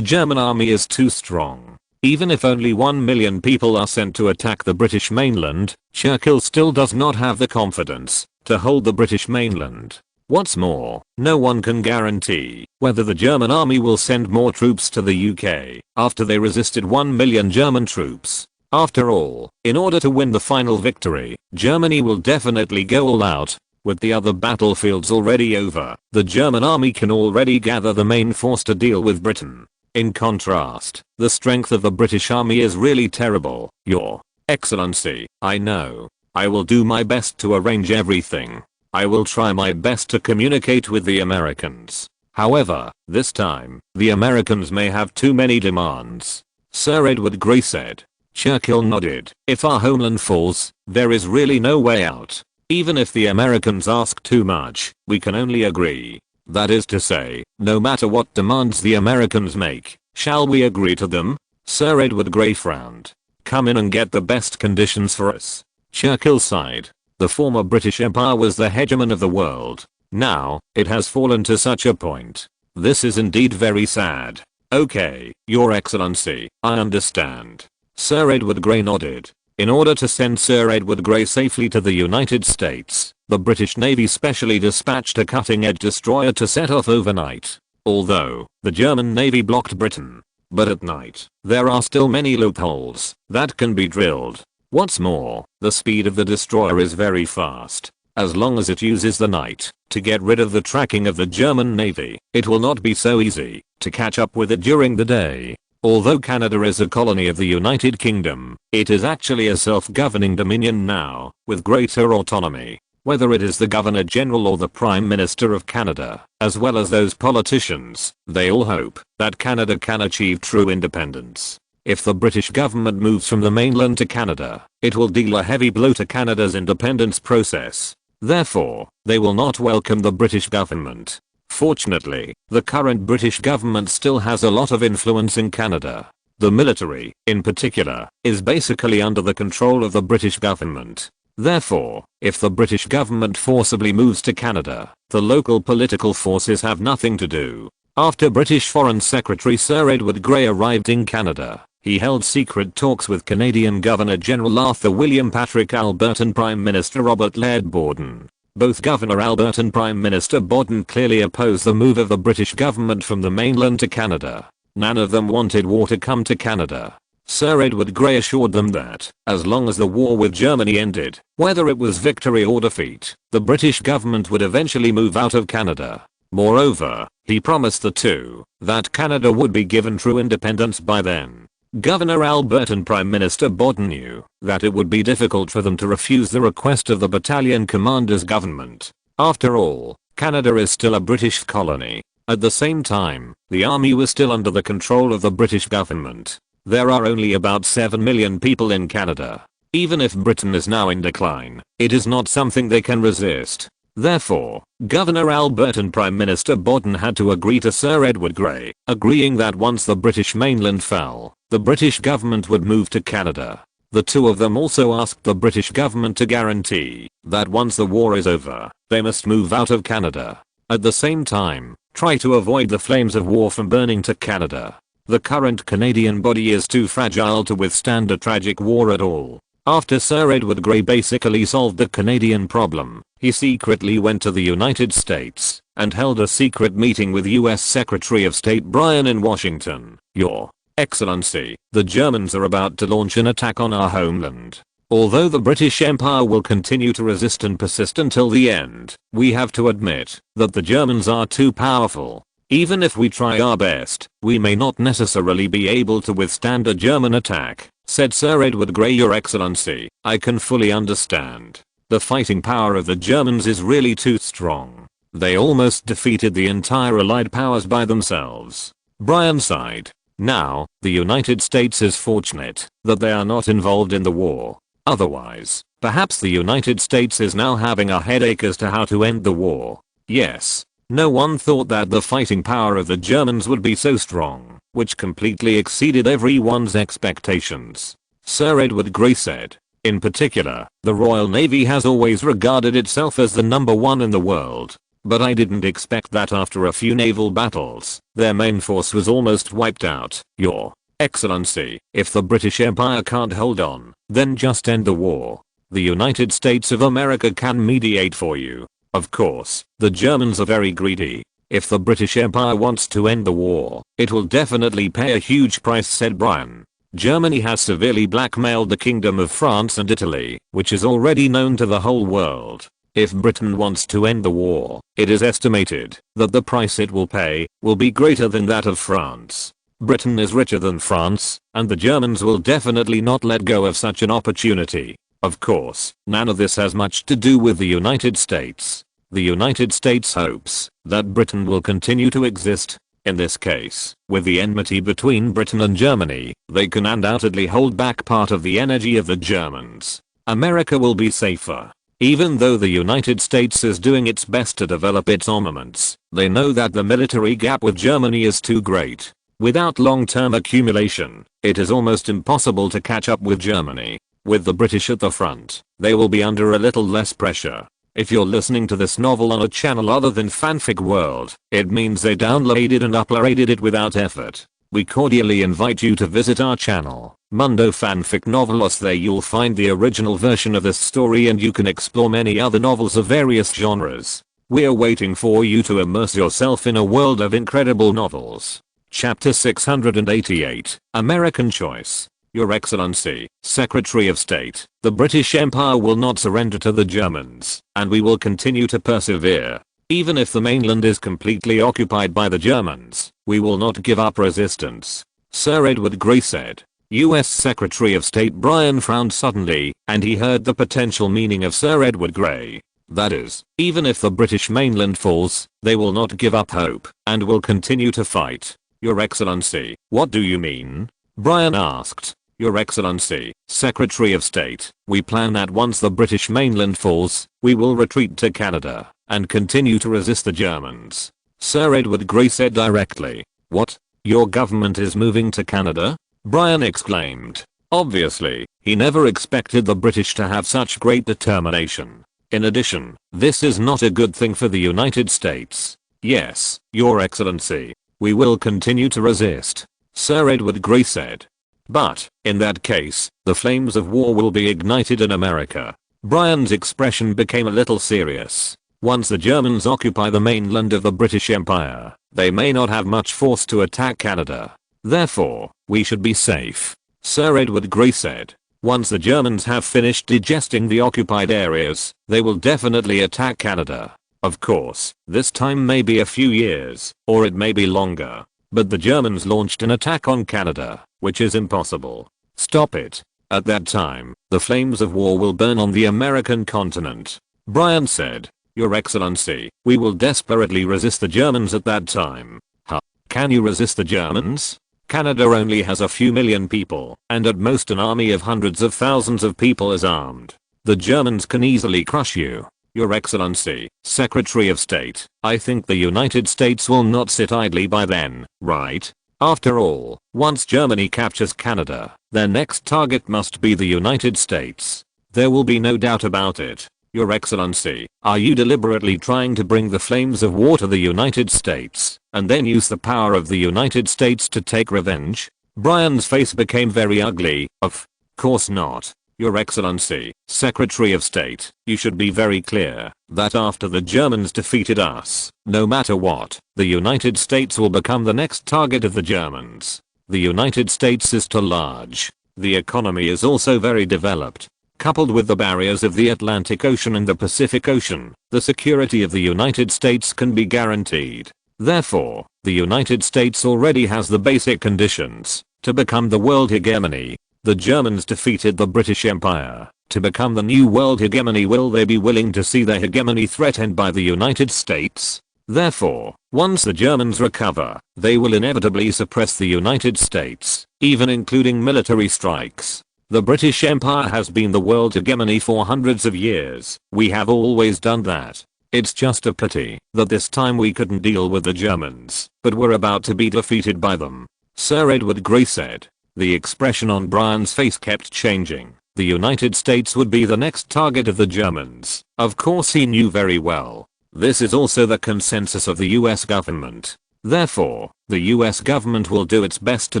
German army is too strong. Even if only 1 million people are sent to attack the British mainland, Churchill still does not have the confidence to hold the British mainland. What's more, no one can guarantee whether the German army will send more troops to the UK after they resisted 1 million German troops. After all, in order to win the final victory, Germany will definitely go all out. With the other battlefields already over, the German army can already gather the main force to deal with Britain. In contrast, the strength of the British army is really terrible. Your Excellency, I know. I will do my best to arrange everything. I will try my best to communicate with the Americans. However, this time, the Americans may have too many demands. Sir Edward Grey said. Churchill nodded. If our homeland falls, there is really no way out. Even if the Americans ask too much, we can only agree. That is to say, no matter what demands the Americans make, shall we agree to them? Sir Edward Grey frowned. Come in and get the best conditions for us. Churchill sighed. The former British Empire was the hegemon of the world. Now, it has fallen to such a point. This is indeed very sad. Okay, Your Excellency, I understand. Sir Edward Grey nodded. In order to send Sir Edward Grey safely to the United States, the British Navy specially dispatched a cutting-edge destroyer to set off overnight. Although, the German Navy blocked Britain. But at night, there are still many loopholes that can be drilled. What's more, the speed of the destroyer is very fast. As long as it uses the night to get rid of the tracking of the German Navy, it will not be so easy to catch up with it during the day. Although Canada is a colony of the United Kingdom, it is actually a self-governing dominion now, with greater autonomy. Whether it is the Governor General or the Prime Minister of Canada, as well as those politicians, they all hope that Canada can achieve true independence. If the British government moves from the mainland to Canada, it will deal a heavy blow to Canada's independence process. Therefore, they will not welcome the British government. Fortunately, the current British government still has a lot of influence in Canada. The military, in particular, is basically under the control of the British government. Therefore, if the British government forcibly moves to Canada, the local political forces have nothing to do. After British Foreign Secretary Sir Edward Grey arrived in Canada, He held secret talks with Canadian Governor General Arthur William Patrick Albert and Prime Minister Robert Laird Borden. Both Governor Albert and Prime Minister Borden clearly opposed the move of the British government from the mainland to Canada. None of them wanted war to come to Canada. Sir Edward Grey assured them that, as long as the war with Germany ended, whether it was victory or defeat, the British government would eventually move out of Canada. Moreover, he promised the two that Canada would be given true independence by then. Governor Albert and Prime Minister Borden knew that it would be difficult for them to refuse the request of the battalion commander's government. After all, Canada is still a British colony. At the same time, the army was still under the control of the British government. There are only about 7 million people in Canada. Even if Britain is now in decline, it is not something they can resist. Therefore, Governor Albert and Prime Minister Borden had to agree to Sir Edward Grey, agreeing that once the British mainland fell, the British government would move to Canada. The two of them also asked the British government to guarantee that once the war is over, they must move out of Canada. At the same time, try to avoid the flames of war from burning to Canada. The current Canadian body is too fragile to withstand a tragic war at all. After Sir Edward Grey basically solved the Canadian problem, he secretly went to the United States and held a secret meeting with US Secretary of State Bryan in Washington. Your Excellency, the Germans are about to launch an attack on our homeland. Although the British Empire will continue to resist and persist until the end, we have to admit that the Germans are too powerful. Even if we try our best, we may not necessarily be able to withstand a German attack, said Sir Edward Grey. Your Excellency, I can fully understand. The fighting power of the Germans is really too strong. They almost defeated the entire Allied powers by themselves. Bryan sighed. Now, the United States is fortunate that they are not involved in the war. Otherwise, perhaps the United States is now having a headache as to how to end the war. Yes. No one thought that the fighting power of the Germans would be so strong, which completely exceeded everyone's expectations. Sir Edward Grey said. In particular, the Royal Navy has always regarded itself as the number one in the world. But I didn't expect that after a few naval battles, their main force was almost wiped out. Your Excellency, if the British Empire can't hold on, then just end the war. The United States of America can mediate for you. Of course, the Germans are very greedy. If the British Empire wants to end the war, it will definitely pay a huge price, said Bryan. Germany has severely blackmailed the Kingdom of France and Italy, which is already known to the whole world. If Britain wants to end the war, it is estimated that the price it will pay will be greater than that of France. Britain is richer than France, and the Germans will definitely not let go of such an opportunity. Of course, none of this has much to do with the United States. The United States hopes that Britain will continue to exist. In this case, with the enmity between Britain and Germany, they can undoubtedly hold back part of the energy of the Germans. America will be safer. Even though the United States is doing its best to develop its armaments, they know that the military gap with Germany is too great. Without long-term accumulation, it is almost impossible to catch up with Germany. With the British at the front, they will be under a little less pressure. If you're listening to this novel on a channel other than Fanfic World, it means they downloaded and uploaded it without effort. We cordially invite you to visit our channel, Mundo Fanfic Novelos. There you'll find the original version of this story and you can explore many other novels of various genres. We're waiting for you to immerse yourself in a world of incredible novels. Chapter 688, American Choice. Your Excellency, Secretary of State, the British Empire will not surrender to the Germans, and we will continue to persevere. Even if the mainland is completely occupied by the Germans, we will not give up resistance. Sir Edward Grey said. US Secretary of State Bryan frowned suddenly, and he heard the potential meaning of Sir Edward Grey. That is, even if the British mainland falls, they will not give up hope, and will continue to fight. Your Excellency, what do you mean? Bryan asked. Your Excellency, Secretary of State, we plan that once the British mainland falls, we will retreat to Canada and continue to resist the Germans. Sir Edward Grey said directly. What? Your government is moving to Canada? Bryan exclaimed. Obviously, he never expected the British to have such great determination. In addition, this is not a good thing for the United States. Yes, Your Excellency, we will continue to resist. Sir Edward Grey said. But, in that case, the flames of war will be ignited in America. Brian's expression became a little serious. Once the Germans occupy the mainland of the British Empire, they may not have much force to attack Canada. Therefore, we should be safe. Sir Edward Grey said. Once the Germans have finished digesting the occupied areas, they will definitely attack Canada. Of course, this time may be a few years, or it may be longer. But the Germans launched an attack on Canada, which is impossible. Stop it. At that time, the flames of war will burn on the American continent. Brian said, Your Excellency, we will desperately resist the Germans at that time. Huh? Can you resist the Germans? Canada only has a few million people, and at most an army of hundreds of thousands of people is armed. The Germans can easily crush you. Your Excellency, Secretary of State, I think the United States will not sit idly by then, right? After all, once Germany captures Canada, their next target must be the United States. There will be no doubt about it. Your Excellency, are you deliberately trying to bring the flames of war to the United States, and then use the power of the United States to take revenge? Brian's face became very ugly. Of course not. Your Excellency, Secretary of State, you should be very clear that after the Germans defeated us, no matter what, the United States will become the next target of the Germans. The United States is too large. The economy is also very developed. Coupled with the barriers of the Atlantic Ocean and the Pacific Ocean, the security of the United States can be guaranteed. Therefore, the United States already has the basic conditions to become the world hegemony. The Germans defeated the British Empire to become the new world hegemony. Will they be willing to see their hegemony threatened by the United States? Therefore, once the Germans recover, they will inevitably suppress the United States, even including military strikes. The British Empire has been the world hegemony for hundreds of years. We have always done that. It's just a pity that this time we couldn't deal with the Germans, but we're about to be defeated by them. Sir Edward Grey said. The expression on Brian's face kept changing. The United States would be the next target of the Germans. Of course he knew very well. This is also the consensus of the US government. Therefore, the US government will do its best to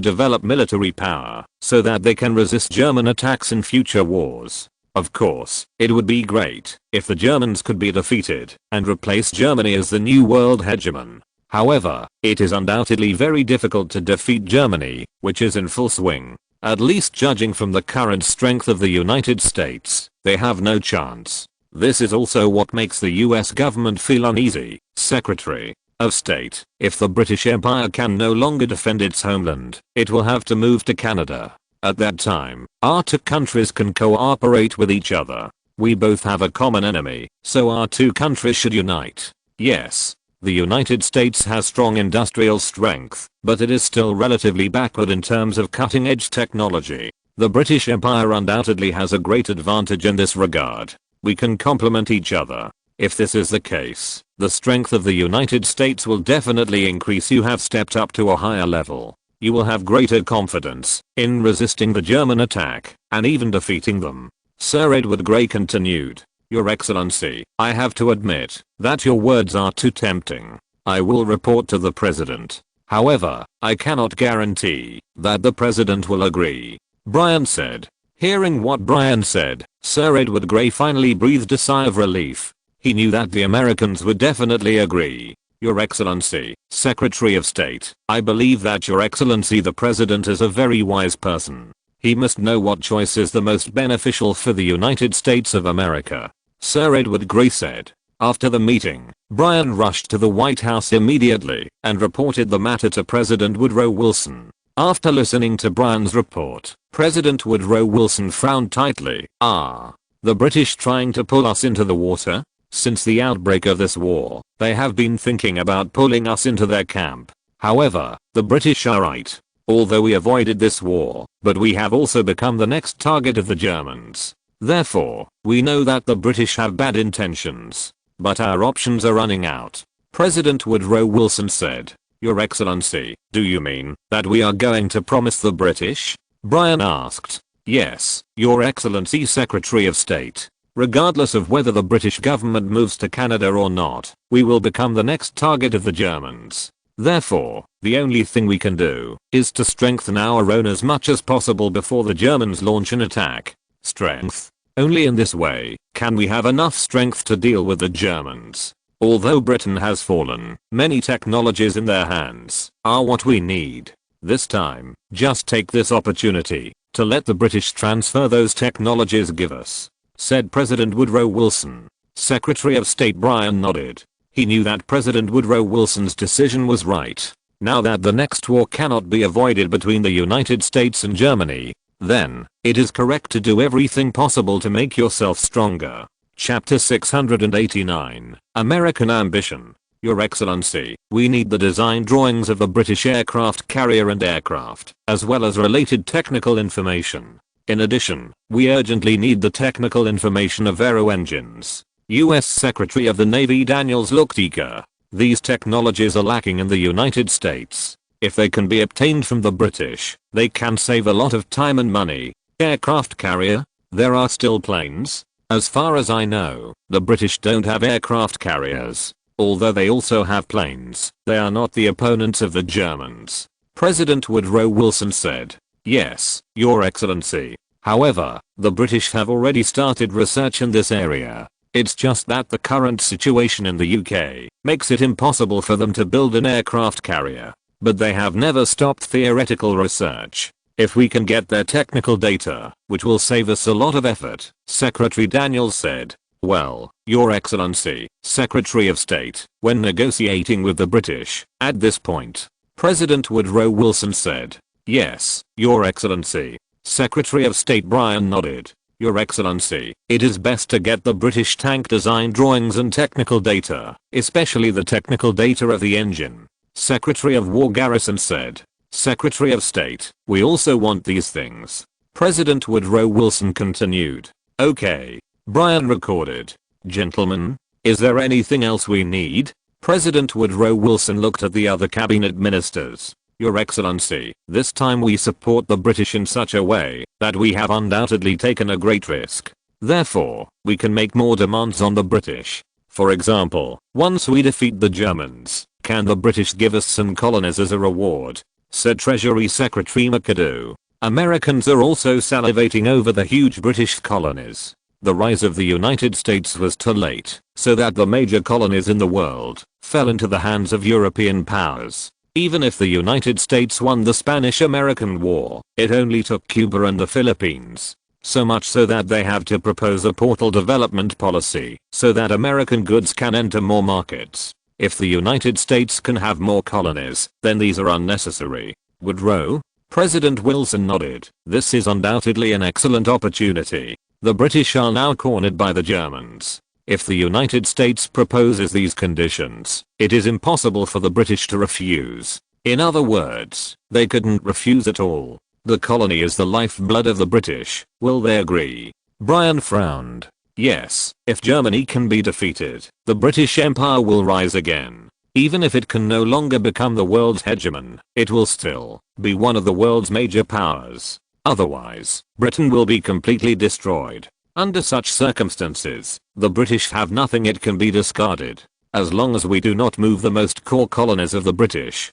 develop military power so that they can resist German attacks in future wars. Of course, it would be great if the Germans could be defeated and replace Germany as the new world hegemon. However, it is undoubtedly very difficult to defeat Germany, which is in full swing. At least judging from the current strength of the United States, they have no chance. This is also what makes the US government feel uneasy. Secretary of State, if the British Empire can no longer defend its homeland, it will have to move to Canada. At that time, our two countries can cooperate with each other. We both have a common enemy, so our two countries should unite. Yes. The United States has strong industrial strength, but it is still relatively backward in terms of cutting-edge technology. The British Empire undoubtedly has a great advantage in this regard. We can complement each other. If this is the case, the strength of the United States will definitely increase. You have stepped up to a higher level. You will have greater confidence in resisting the German attack and even defeating them. Sir Edward Grey continued. Your Excellency, I have to admit that your words are too tempting. I will report to the President. However, I cannot guarantee that the President will agree. Brian said. Hearing what Brian said, Sir Edward Grey finally breathed a sigh of relief. He knew that the Americans would definitely agree. Your Excellency, Secretary of State, I believe that Your Excellency the President is a very wise person. He must know what choice is the most beneficial for the United States of America. Sir Edward Grey said. After the meeting, Brian rushed to the White House immediately and reported the matter to President Woodrow Wilson. After listening to Brian's report, President Woodrow Wilson frowned tightly. The British trying to pull us into the water? Since the outbreak of this war, they have been thinking about pulling us into their camp. However, the British are right. Although we avoided this war, but we have also become the next target of the Germans. Therefore, we know that the British have bad intentions. But our options are running out. President Woodrow Wilson said. Your Excellency, do you mean that we are going to promise the British? Brian asked. Yes, Your Excellency Secretary of State. Regardless of whether the British government moves to Canada or not, we will become the next target of the Germans. Therefore, the only thing we can do is to strengthen our own as much as possible before the Germans launch an attack. Strength. Only in this way can we have enough strength to deal with the Germans. Although Britain has fallen, many technologies in their hands are what we need. This time, just take this opportunity to let the British transfer those technologies give us, said President Woodrow Wilson. Secretary of State Brian nodded. He knew that President Woodrow Wilson's decision was right. Now that the next war cannot be avoided between the United States and Germany, then it is correct to do everything possible to make yourself stronger. Chapter 689, American Ambition. Your Excellency, we need the design drawings of the British aircraft carrier and aircraft, as well as related technical information. In addition, we urgently need the technical information of aero engines. U.S. Secretary of the Navy Daniels looked eager. These technologies are lacking in the United States. If they can be obtained from the British, they can save a lot of time and money. Aircraft carrier? There are still planes? As far as I know, the British don't have aircraft carriers. Although they also have planes, they are not the opponents of the Germans. President Woodrow Wilson said. Yes, Your Excellency. However, the British have already started research in this area. It's just that the current situation in the UK makes it impossible for them to build an aircraft carrier. But they have never stopped theoretical research. If we can get their technical data, which will save us a lot of effort, Secretary Daniels said. Well, Your Excellency, Secretary of State, when negotiating with the British, at this point, President Woodrow Wilson said. Yes, Your Excellency. Secretary of State Brian nodded. Your Excellency, it is best to get the British tank design drawings and technical data, especially the technical data of the engine. Secretary of War Garrison said. Secretary of State, we also want these things. President Woodrow Wilson continued. Okay. Brian recorded. Gentlemen, is there anything else we need? President Woodrow Wilson looked at the other cabinet ministers. Your Excellency, this time we support the British in such a way that we have undoubtedly taken a great risk. Therefore, we can make more demands on the British. For example, once we defeat the Germans, can the British give us some colonies as a reward? Said Treasury Secretary McAdoo. Americans are also salivating over the huge British colonies. The rise of the United States was too late, so that the major colonies in the world fell into the hands of European powers. Even if the United States won the Spanish-American War, it only took Cuba and the Philippines. So much so that they have to propose a portal development policy so that American goods can enter more markets. If the United States can have more colonies, then these are unnecessary. Woodrow? President Wilson nodded. This is undoubtedly an excellent opportunity. The British are now cornered by the Germans. If the United States proposes these conditions, it is impossible for the British to refuse. In other words, they couldn't refuse at all. The colony is the lifeblood of the British. Will they agree? Brian frowned. Yes, if Germany can be defeated, the British Empire will rise again. Even if it can no longer become the world's hegemon, it will still be one of the world's major powers. Otherwise, Britain will be completely destroyed. Under such circumstances, the British have nothing, it can be discarded. As long as we do not move the most core colonies of the British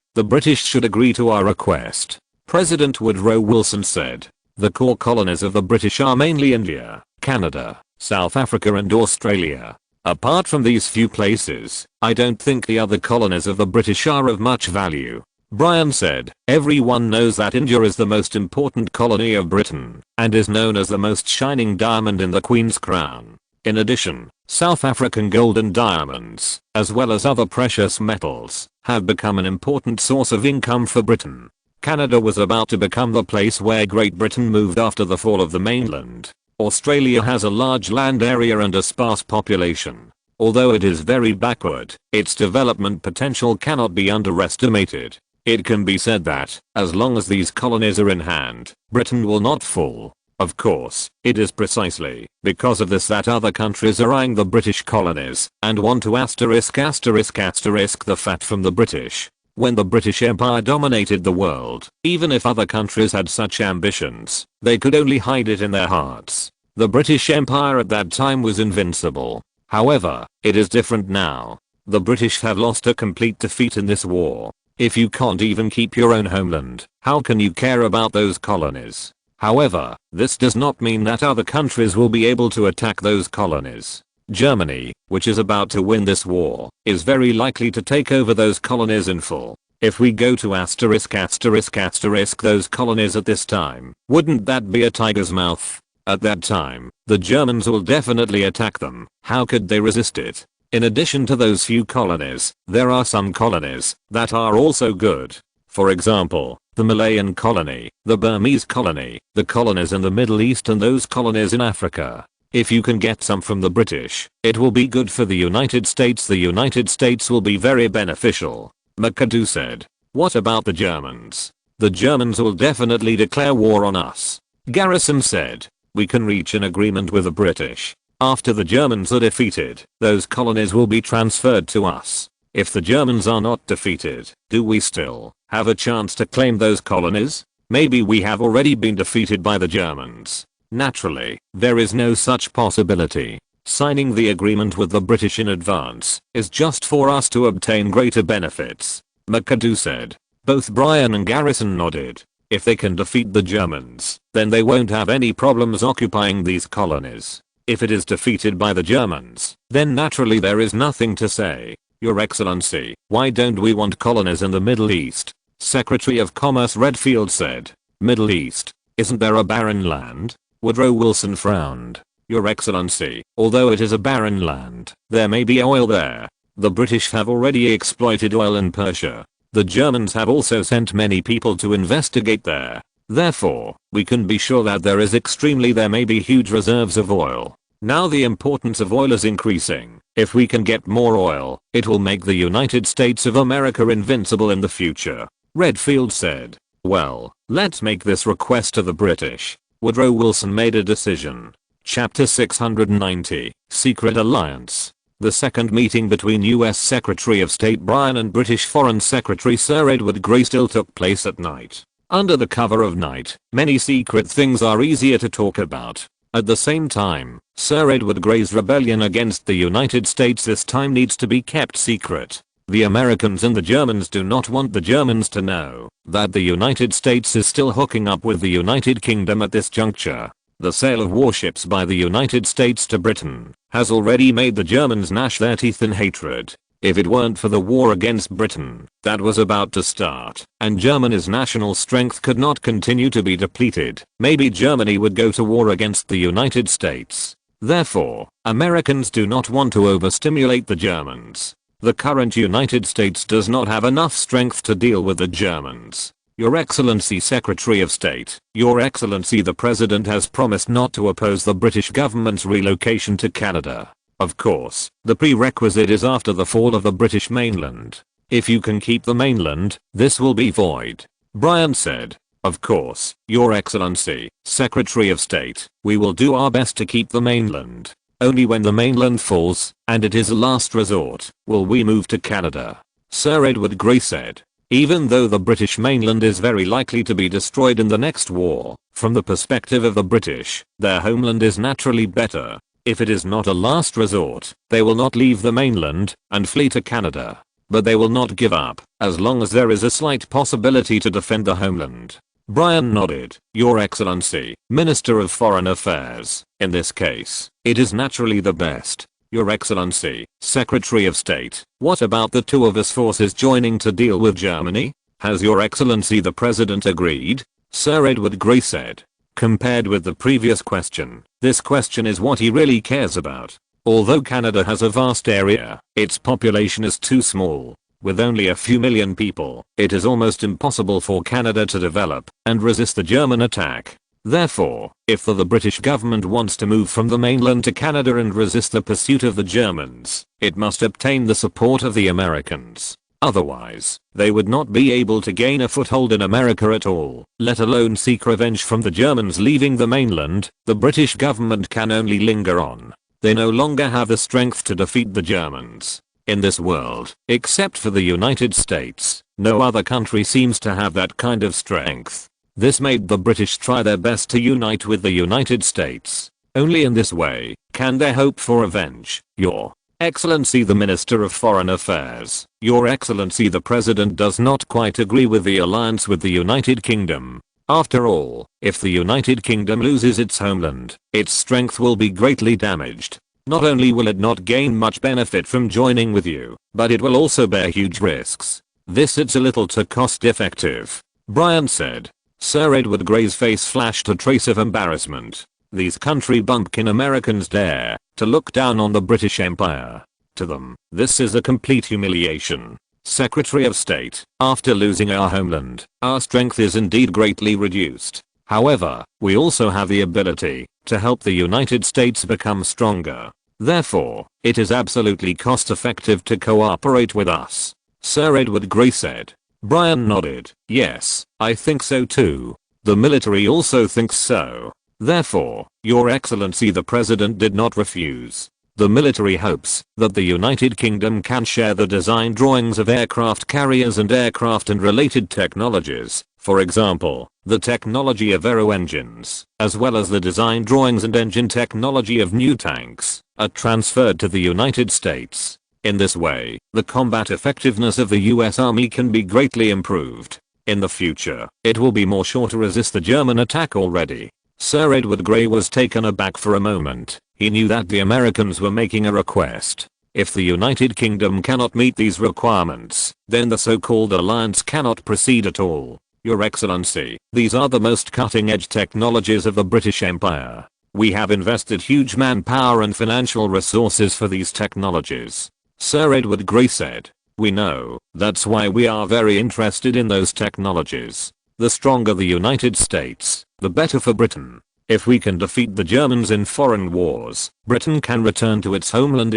should agree to our request. President Woodrow Wilson said. The core colonies of the British are mainly India, Canada, South Africa and Australia. Apart from these few places, I don't think the other colonies of the British are of much value. Brian said, everyone knows that India is the most important colony of Britain, and is known as the most shining diamond in the Queen's crown. In addition, South African gold and diamonds, as well as other precious metals, have become an important source of income for Britain. Canada was about to become the place where Great Britain moved after the fall of the mainland. Australia has a large land area and a sparse population. Although it is very backward, its development potential cannot be underestimated. It can be said that, as long as these colonies are in hand, Britain will not fall. Of course, it is precisely because of this that other countries are eyeing the British colonies and want to asterisk the fat from the British. When the British Empire dominated the world, even if other countries had such ambitions, they could only hide it in their hearts. The British Empire at that time was invincible. However, it is different now. The British have lost a complete defeat in this war. If you can't even keep your own homeland, how can you care about those colonies? However, this does not mean that other countries will be able to attack those colonies. Germany, which is about to win this war, is very likely to take over those colonies in full. If we go to asterisk those colonies at this time, wouldn't that be a tiger's mouth? At that time, the Germans will definitely attack them. How could they resist it? In addition to those few colonies, there are some colonies that are also good. For example, the Malayan colony, the Burmese colony, the colonies in the Middle East and those colonies in Africa. If you can get some from the British, it will be good for the United States. The United States will be very beneficial. McAdoo said. What about the Germans? The Germans will definitely declare war on us. Garrison said. We can reach an agreement with the British. After the Germans are defeated, those colonies will be transferred to us. If the Germans are not defeated, do we still have a chance to claim those colonies? Maybe we have already been defeated by the Germans. Naturally, there is no such possibility. Signing the agreement with the British in advance is just for us to obtain greater benefits. McAdoo said. Both Brian and Garrison nodded. If they can defeat the Germans, then they won't have any problems occupying these colonies. If it is defeated by the Germans, then naturally there is nothing to say. Your Excellency, why don't we want colonies in the Middle East? Secretary of Commerce Redfield said. Middle East? Isn't there a barren land? Woodrow Wilson frowned. Your Excellency, although it is a barren land, there may be oil there. The British have already exploited oil in Persia. The Germans have also sent many people to investigate there. Therefore, we can be sure that there may be huge reserves of oil. Now the importance of oil is increasing. If we can get more oil, it will make the United States of America invincible in the future. Redfield said. Well, let's make this request to the British. Woodrow Wilson made a decision. Chapter 690, Secret Alliance. The second meeting between US Secretary of State Brian and British Foreign Secretary Sir Edward Grey still took place at night. Under the cover of night, many secret things are easier to talk about. At the same time, Sir Edward Grey's rebellion against the United States this time needs to be kept secret. The Americans and the Germans do not want the Germans to know that the United States is still hooking up with the United Kingdom at this juncture. The sale of warships by the United States to Britain has already made the Germans gnash their teeth in hatred. If it weren't for the war against Britain that was about to start, and Germany's national strength could not continue to be depleted, maybe Germany would go to war against the United States. Therefore, Americans do not want to overstimulate the Germans. The current United States does not have enough strength to deal with the Germans. Your Excellency Secretary of State, Your Excellency the President has promised not to oppose the British government's relocation to Canada. Of course, the prerequisite is after the fall of the British mainland. If you can keep the mainland, this will be void. Brian said. Of course, Your Excellency, Secretary of State, we will do our best to keep the mainland. Only when the mainland falls, and it is a last resort, will we move to Canada. Sir Edward Grey said. Even though the British mainland is very likely to be destroyed in the next war, from the perspective of the British, their homeland is naturally better. If it is not a last resort, they will not leave the mainland and flee to Canada. But they will not give up, as long as there is a slight possibility to defend the homeland. Brian nodded. Your Excellency, Minister of Foreign Affairs, in this case, it is naturally the best. Your Excellency, Secretary of State, what about the two of us forces joining to deal with Germany? Has Your Excellency the President agreed? Sir Edward Grey said. Compared with the previous question, this question is what he really cares about. Although Canada has a vast area, its population is too small. With only a few million people, it is almost impossible for Canada to develop and resist the German attack. Therefore, if the British government wants to move from the mainland to Canada and resist the pursuit of the Germans, it must obtain the support of the Americans. Otherwise, they would not be able to gain a foothold in America at all, let alone seek revenge from the Germans leaving the mainland. The British government can only linger on. They no longer have the strength to defeat the Germans. In this world, except for the United States, no other country seems to have that kind of strength. This made the British try their best to unite with the United States. Only in this way can they hope for revenge. Your Excellency the Minister of Foreign Affairs, Your Excellency the President does not quite agree with the alliance with the United Kingdom. After all, if the United Kingdom loses its homeland, its strength will be greatly damaged. Not only will it not gain much benefit from joining with you, but it will also bear huge risks. It's a little too cost effective, Brian said. Sir Edward Grey's face flashed a trace of embarrassment. These country bumpkin Americans dare to look down on the British Empire. To them, this is a complete humiliation. Secretary of State, after losing our homeland, our strength is indeed greatly reduced. However, we also have the ability to help the United States become stronger. Therefore, it is absolutely cost effective to cooperate with us, Sir Edward Grey said. Brian nodded. Yes, I think so too. The military also thinks so. Therefore, Your Excellency the President did not refuse. The military hopes that the United Kingdom can share the design drawings of aircraft carriers and aircraft and related technologies, for example, the technology of aero engines, as well as the design drawings and engine technology of new tanks, are transferred to the United States. In this way, the combat effectiveness of the US Army can be greatly improved. In the future, it will be more sure to resist the German attack already. Sir Edward Grey was taken aback for a moment. He knew that the Americans were making a request. If the United Kingdom cannot meet these requirements, then the so-called alliance cannot proceed at all. Your Excellency, these are the most cutting-edge technologies of the British Empire. We have invested huge manpower and financial resources for these technologies, Sir Edward Grey said. We know, that's why we are very interested in those technologies. The stronger the United States, the better for Britain. If we can defeat the Germans in foreign wars, Britain can return to its homeland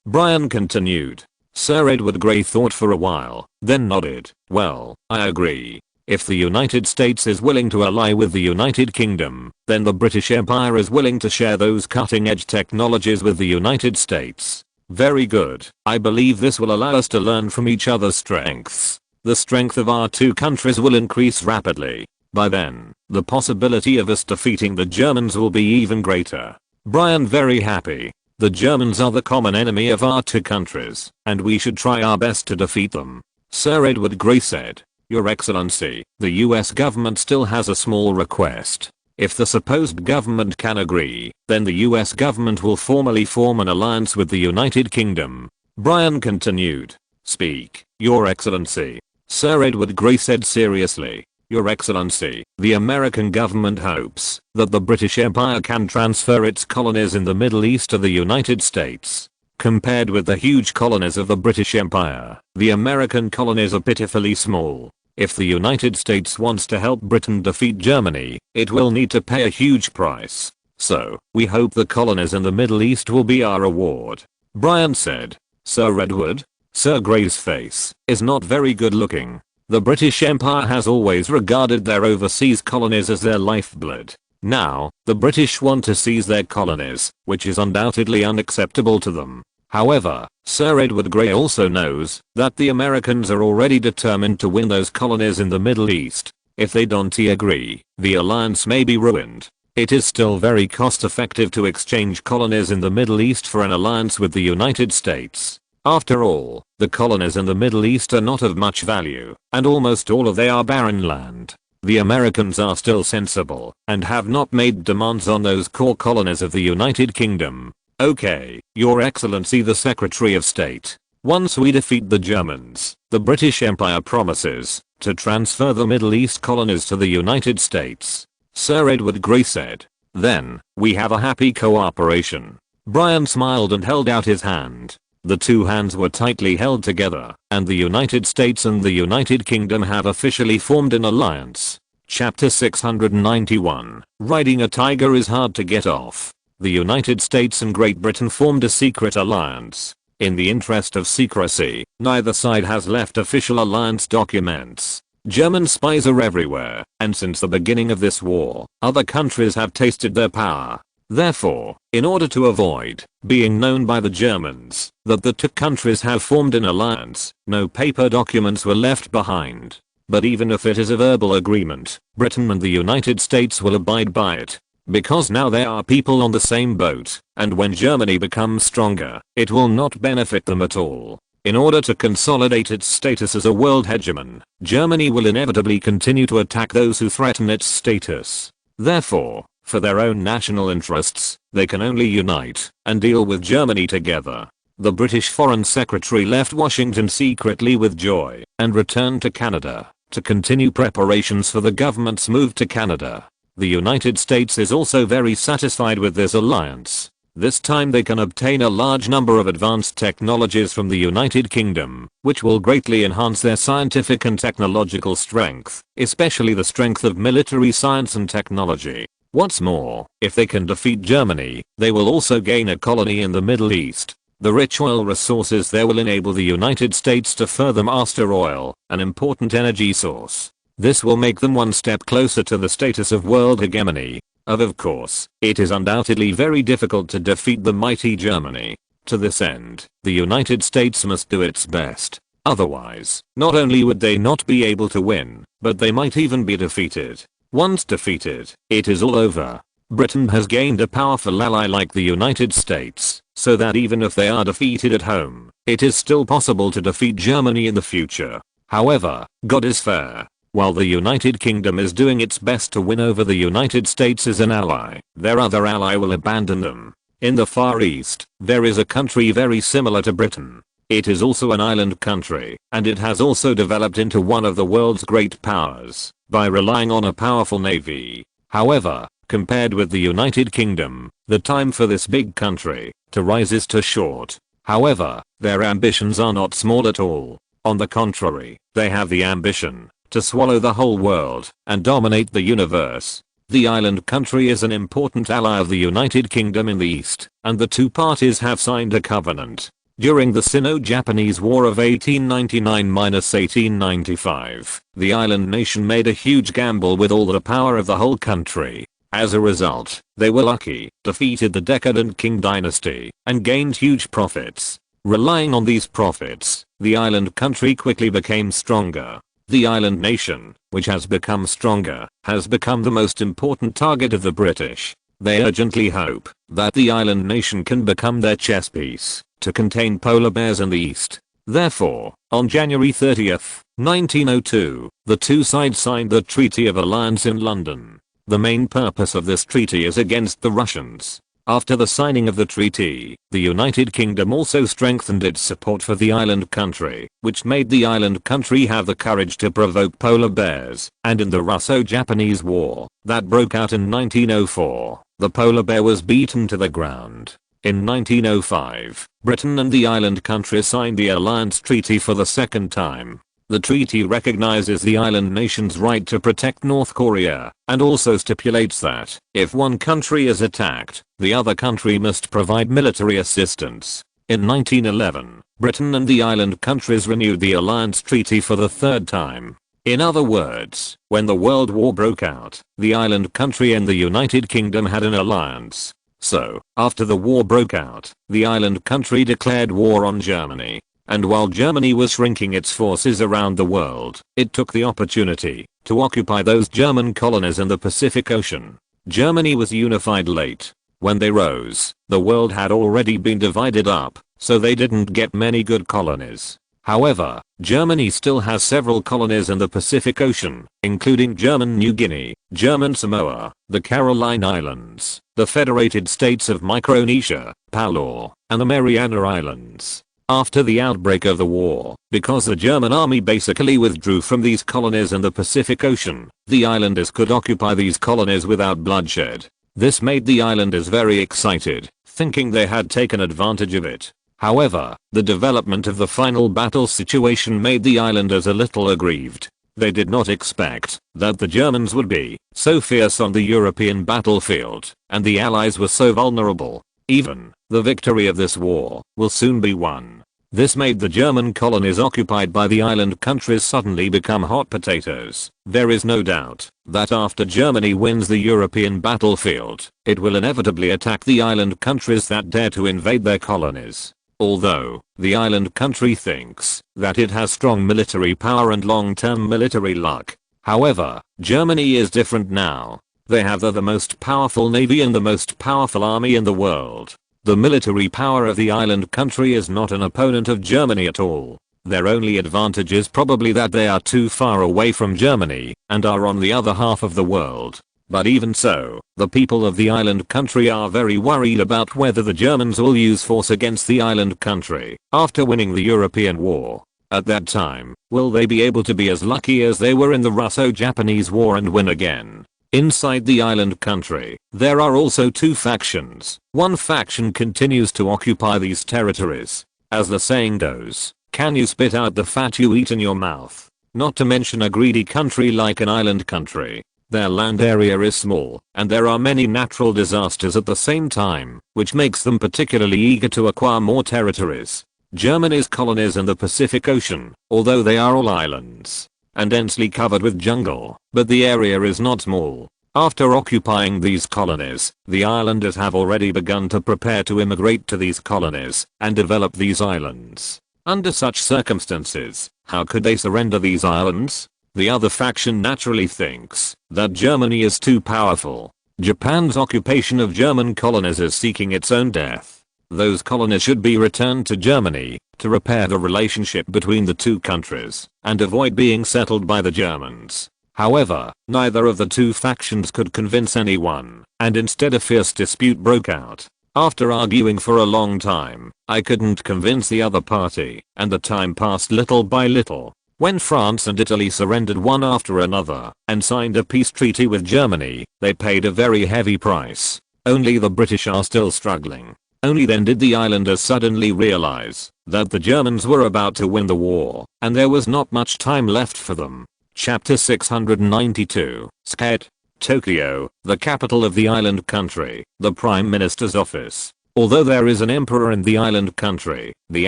Brian continued. Sir Edward Grey thought for a while, then nodded. Well, I agree. If the United States is willing to ally with the United Kingdom, then the British Empire is willing to share those cutting-edge technologies with the United States. Very good. I believe this will allow us to learn from each other's strengths. The strength of our two countries will increase rapidly. By then, the possibility of us defeating the Germans will be even greater. Brian very happy. The Germans are the common enemy of our two countries, and we should try our best to defeat them, Sir Edward Grey said. Your Excellency, the US government still has a small request. If the supposed government can agree, then the US government will formally form an alliance with the United Kingdom. Brian continued. Speak, Your Excellency, Sir Edward Grey said seriously. Your Excellency, the American government hopes that the British Empire can transfer its colonies in the Middle East to the United States. Compared with the huge colonies of the British Empire, the American colonies are pitifully small. If the United States wants to help Britain defeat Germany, it will need to pay a huge price. So, we hope the colonies in the Middle East will be our reward, Brian said. Sir Edward? Sir Grey's face is not very good looking. The British Empire has always regarded their overseas colonies as their lifeblood. Now, the British want to seize their colonies, which is undoubtedly unacceptable to them. However, Sir Edward Grey also knows that the Americans are already determined to win those colonies in the Middle East. If they don't agree, the alliance may be ruined. It is still very cost effective to exchange colonies in the Middle East for an alliance with the United States. After all, the colonies in the Middle East are not of much value, and almost all of they are barren land. The Americans are still sensible, and have not made demands on those core colonies of the United Kingdom. Okay, Your Excellency the Secretary of State. Once we defeat the Germans, the British Empire promises to transfer the Middle East colonies to the United States, Sir Edward Grey said. Then, we have a happy cooperation. Brian smiled and held out his hand. The two hands were tightly held together, and the United States and the United Kingdom have officially formed an alliance. Chapter 691. Riding a tiger is hard to get off. The United States and Great Britain formed a secret alliance. In the interest of secrecy, neither side has left official alliance documents. German spies are everywhere, and since the beginning of this war, other countries have tasted their power. Therefore, in order to avoid being known by the Germans that the two countries have formed an alliance, no paper documents were left behind. But even if it is a verbal agreement, Britain and the United States will abide by it. because now there are people on the same boat, and when Germany becomes stronger, it will not benefit them at all. In order to consolidate its status as a world hegemon, Germany will inevitably continue to attack those who threaten its status. Therefore, for their own national interests, they can only unite and deal with Germany together. The British Foreign Secretary left Washington secretly with joy and returned to Canada to continue preparations for the government's move to Canada. The United States is also very satisfied with this alliance. This time they can obtain a large number of advanced technologies from the United Kingdom, which will greatly enhance their scientific and technological strength, especially the strength of military science and technology. What's more, if they can defeat Germany, they will also gain a colony in the Middle East. The rich oil resources there will enable the United States to further master oil, an important energy source. This will make them one step closer to the status of world hegemony. Of course, it is undoubtedly very difficult to defeat the mighty Germany. To this end, the United States must do its best. Otherwise, not only would they not be able to win, but they might even be defeated. Once defeated, it is all over. Britain has gained a powerful ally like the United States, so that even if they are defeated at home, it is still possible to defeat Germany in the future. However, God is fair. While the United Kingdom is doing its best to win over the United States as an ally, their other ally will abandon them. In the Far East, there is a country very similar to Britain. It is also an island country, and it has also developed into one of the world's great powers by relying on a powerful navy. However, compared with the United Kingdom, the time for this big country to rise is too short. However, their ambitions are not small at all. On the contrary, they have the ambition to swallow the whole world and dominate the universe. The island country is an important ally of the United Kingdom in the East, and the two parties have signed a covenant. During the Sino-Japanese War of 1899-1895, the island nation made a huge gamble with all the power of the whole country. As a result, they were lucky, defeated the decadent Qing dynasty, and gained huge profits. Relying on these profits, the island country quickly became stronger. The island nation, which has become stronger, has become the most important target of the British. They urgently hope that the island nation can become their chess piece to contain polar bears in the East. Therefore, on January 30th, 1902, the two sides signed the Treaty of Alliance in London. The main purpose of this treaty is against the Russians. After the signing of the treaty, the United Kingdom also strengthened its support for the island country, which made the island country have the courage to provoke polar bears, and in the Russo-Japanese War that broke out in 1904, the polar bear was beaten to the ground. In 1905, Britain and the island country signed the alliance treaty for the second time. The treaty recognizes the island nation's right to protect North Korea, and also stipulates that, if one country is attacked, the other country must provide military assistance. In 1911, Britain and the island countries renewed the alliance treaty for the third time. In other words, when the World War broke out, the island country and the United Kingdom had an alliance. So, after the war broke out, the island country declared war on Germany. And while Germany was shrinking its forces around the world, it took the opportunity to occupy those German colonies in the Pacific Ocean. Germany was unified late. When they rose, the world had already been divided up, so they didn't get many good colonies. However, Germany still has several colonies in the Pacific Ocean, including German New Guinea, German Samoa, the Caroline Islands, the Federated States of Micronesia, Palau, and the Mariana Islands. After the outbreak of the war, because the German army basically withdrew from these colonies in the Pacific Ocean, the islanders could occupy these colonies without bloodshed. This made the islanders very excited, thinking they had taken advantage of it. However, the development of the final battle situation made the islanders a little aggrieved. They did not expect that the Germans would be so fierce on the European battlefield, and the Allies were so vulnerable. Even the victory of this war will soon be won. This made the German colonies occupied by the island countries suddenly become hot potatoes. There is no doubt that after Germany wins the European battlefield, it will inevitably attack the island countries that dare to invade their colonies. Although the island country thinks that it has strong military power and long-term military luck. However, Germany is different now. They have the most powerful navy and the most powerful army in the world. The military power of the island country is not an opponent of Germany at all. Their only advantage is probably that they are too far away from Germany and are on the other half of the world. But even so, the people of the island country are very worried about whether the Germans will use force against the island country after winning the European War. At that time, will they be able to be as lucky as they were in the Russo-Japanese War and win again? Inside the island country, there are also two factions. One faction continues to occupy these territories. As the saying goes, can you spit out the fat you eat in your mouth? Not to mention a greedy country like an island country. Their land area is small, and there are many natural disasters at the same time, which makes them particularly eager to acquire more territories. Germany's colonies in the Pacific Ocean, although they are all islands and densely covered with jungle, but the area is not small. After occupying these colonies, the islanders have already begun to prepare to immigrate to these colonies and develop these islands. Under such circumstances, how could they surrender these islands? The other faction naturally thinks that Germany is too powerful. Japan's occupation of German colonies is seeking its own death. Those colonies should be returned to Germany to repair the relationship between the two countries and avoid being settled by the Germans. However, neither of the two factions could convince anyone, and instead a fierce dispute broke out. After arguing for a long time, I couldn't convince the other party, and the time passed little by little. When France and Italy surrendered one after another and signed a peace treaty with Germany, they paid a very heavy price. Only the British are still struggling. Only then did the islanders suddenly realize that the Germans were about to win the war, and there was not much time left for them. Chapter 692, Sket, Tokyo, the capital of the island country, the Prime Minister's office. Although there is an emperor in the island country, the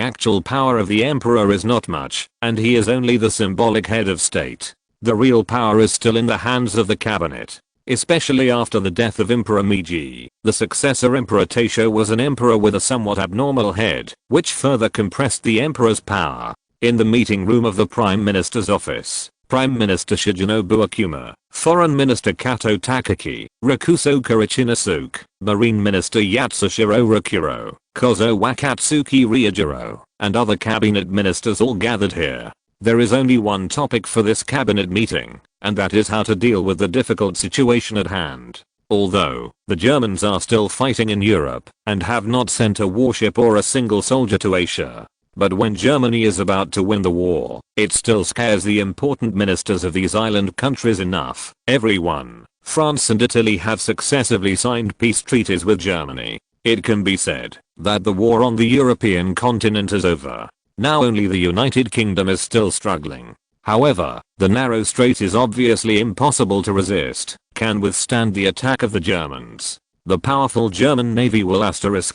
actual power of the emperor is not much, and he is only the symbolic head of state. The real power is still in the hands of the cabinet. Especially after the death of Emperor Meiji, the successor Emperor Taisho was an emperor with a somewhat abnormal head, which further compressed the emperor's power. In the meeting room of the Prime Minister's office, Prime Minister Shigenobu Akuma, Foreign Minister Kato Takaki, Rakuso Karichinosuke, Marine Minister Yatsushiro Rakuro, Kozo Wakatsuki Ryujiro, and other cabinet ministers all gathered here. There is only one topic for this cabinet meeting, and that is how to deal with the difficult situation at hand. Although the Germans are still fighting in Europe and have not sent a warship or a single soldier to Asia. But when Germany is about to win the war, it still scares the important ministers of these island countries enough. Everyone, France and Italy have successively signed peace treaties with Germany. It can be said that the war on the European continent is over. Now only the United Kingdom is still struggling. However, the narrow strait is obviously impossible to resist, can withstand the attack of the Germans. The powerful German navy will asterisk